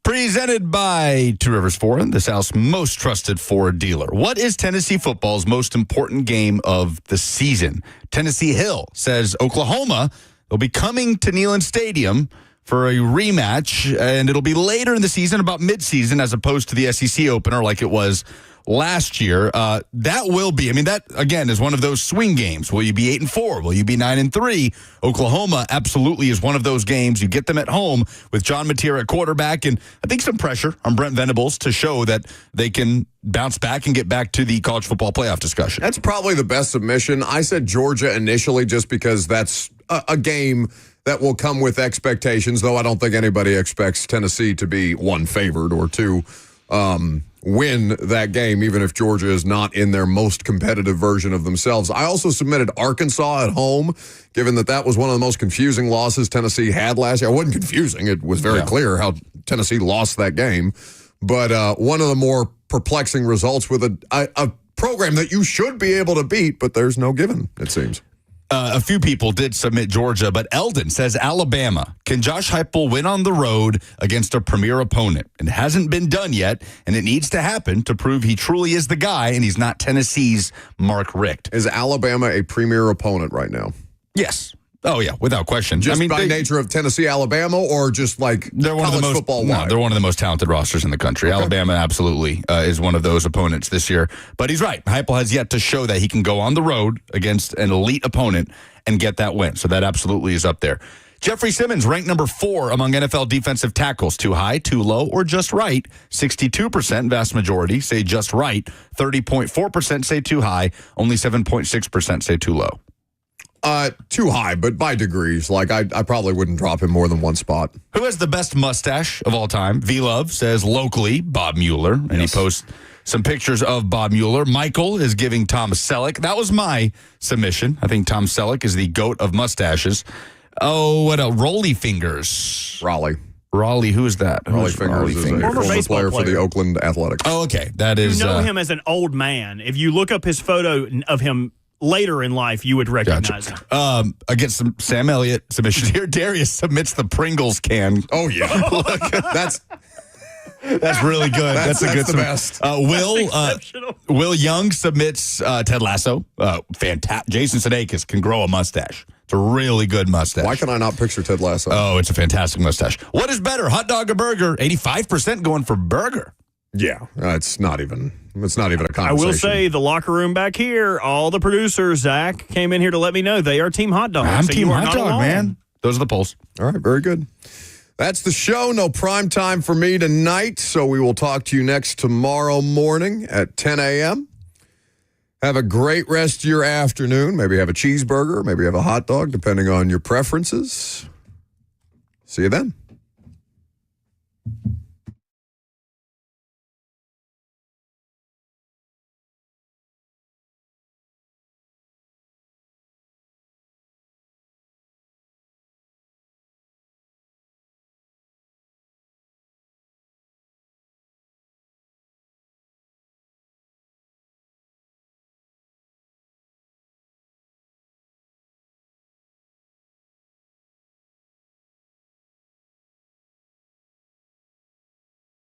Presented by Two Rivers Ford, the South's most trusted Ford dealer. What is Tennessee football's most important game of the season? Tennessee Hill says Oklahoma will be coming to Neyland Stadium for a rematch, and it'll be later in the season, about midseason, as opposed to the SEC opener like it was last year. That will be, that again is one of those swing games. Will you be 8-4? Will you be 9-3? Oklahoma absolutely is one of those games. You get them at home with John Mateer at quarterback, and I think some pressure on Brent Venables to show that they can bounce back and get back to the college football playoff discussion. That's probably the best submission. I said Georgia initially just because that's a game that will come with expectations, though I don't think anybody expects Tennessee to be one favored or two win that game, even if Georgia is not in their most competitive version of themselves. I also submitted Arkansas at home, given that was one of the most confusing losses Tennessee had last year. It wasn't confusing. It was very clear how Tennessee lost that game. But one of the more perplexing results with a program that you should be able to beat, but there's no given, it seems. A few people did submit Georgia, but Eldon says Alabama. Can Josh Heupel win on the road against a premier opponent? It hasn't been done yet, and it needs to happen to prove he truly is the guy, and he's not Tennessee's Mark Richt. Is Alabama a premier opponent right now? Yes. Oh, yeah, without question. Just by nature of Tennessee, Alabama, or just like they're one of the most football? No, they're one of the most talented rosters in the country. Okay. Alabama absolutely is one of those opponents this year. But he's right. Heupel has yet to show that he can go on the road against an elite opponent and get that win. So that absolutely is up there. Jeffrey Simmons ranked number 4 among NFL defensive tackles. Too high, too low, or just right? 62%, vast majority, say just right. 30.4% say too high. Only 7.6% say too low. Too high, but by degrees. Like, I probably wouldn't drop him more than one spot. Who has the best mustache of all time? V-Love says locally, Bob Mueller. And he posts some pictures of Bob Mueller. Michael is giving Tom Selleck. That was my submission. I think Tom Selleck is the GOAT of mustaches. Oh, what a Rolly Fingers. Raleigh, who is that? Rolly Fingers is a former player for the Oakland Athletics. Oh, okay. That is. You know him as an old man. If you look up his photo of him later in life, you would recognize him. Against some Sam Elliott submission here. Darius submits the Pringles can. Oh, yeah. Look, that's really good. That's a good the best. Will Young submits Ted Lasso. Fantastic. Jason Sudeikis can grow a mustache. It's a really good mustache. Why can I not picture Ted Lasso? Oh, it's a fantastic mustache. What is better, hot dog or burger? 85% going for burger. Yeah, it's not even a conversation. I will say the locker room back here, all the producers, Zach, came in here to let me know they are Team Hot Dog. I'm so Team you are Hot not Dog, alone. man. Those are the polls. All right, very good. That's the show. No prime time for me tonight, so we will talk to you next tomorrow morning at 10 a.m. Have a great rest of your afternoon. Maybe have a cheeseburger, maybe have a hot dog, depending on your preferences. See you then.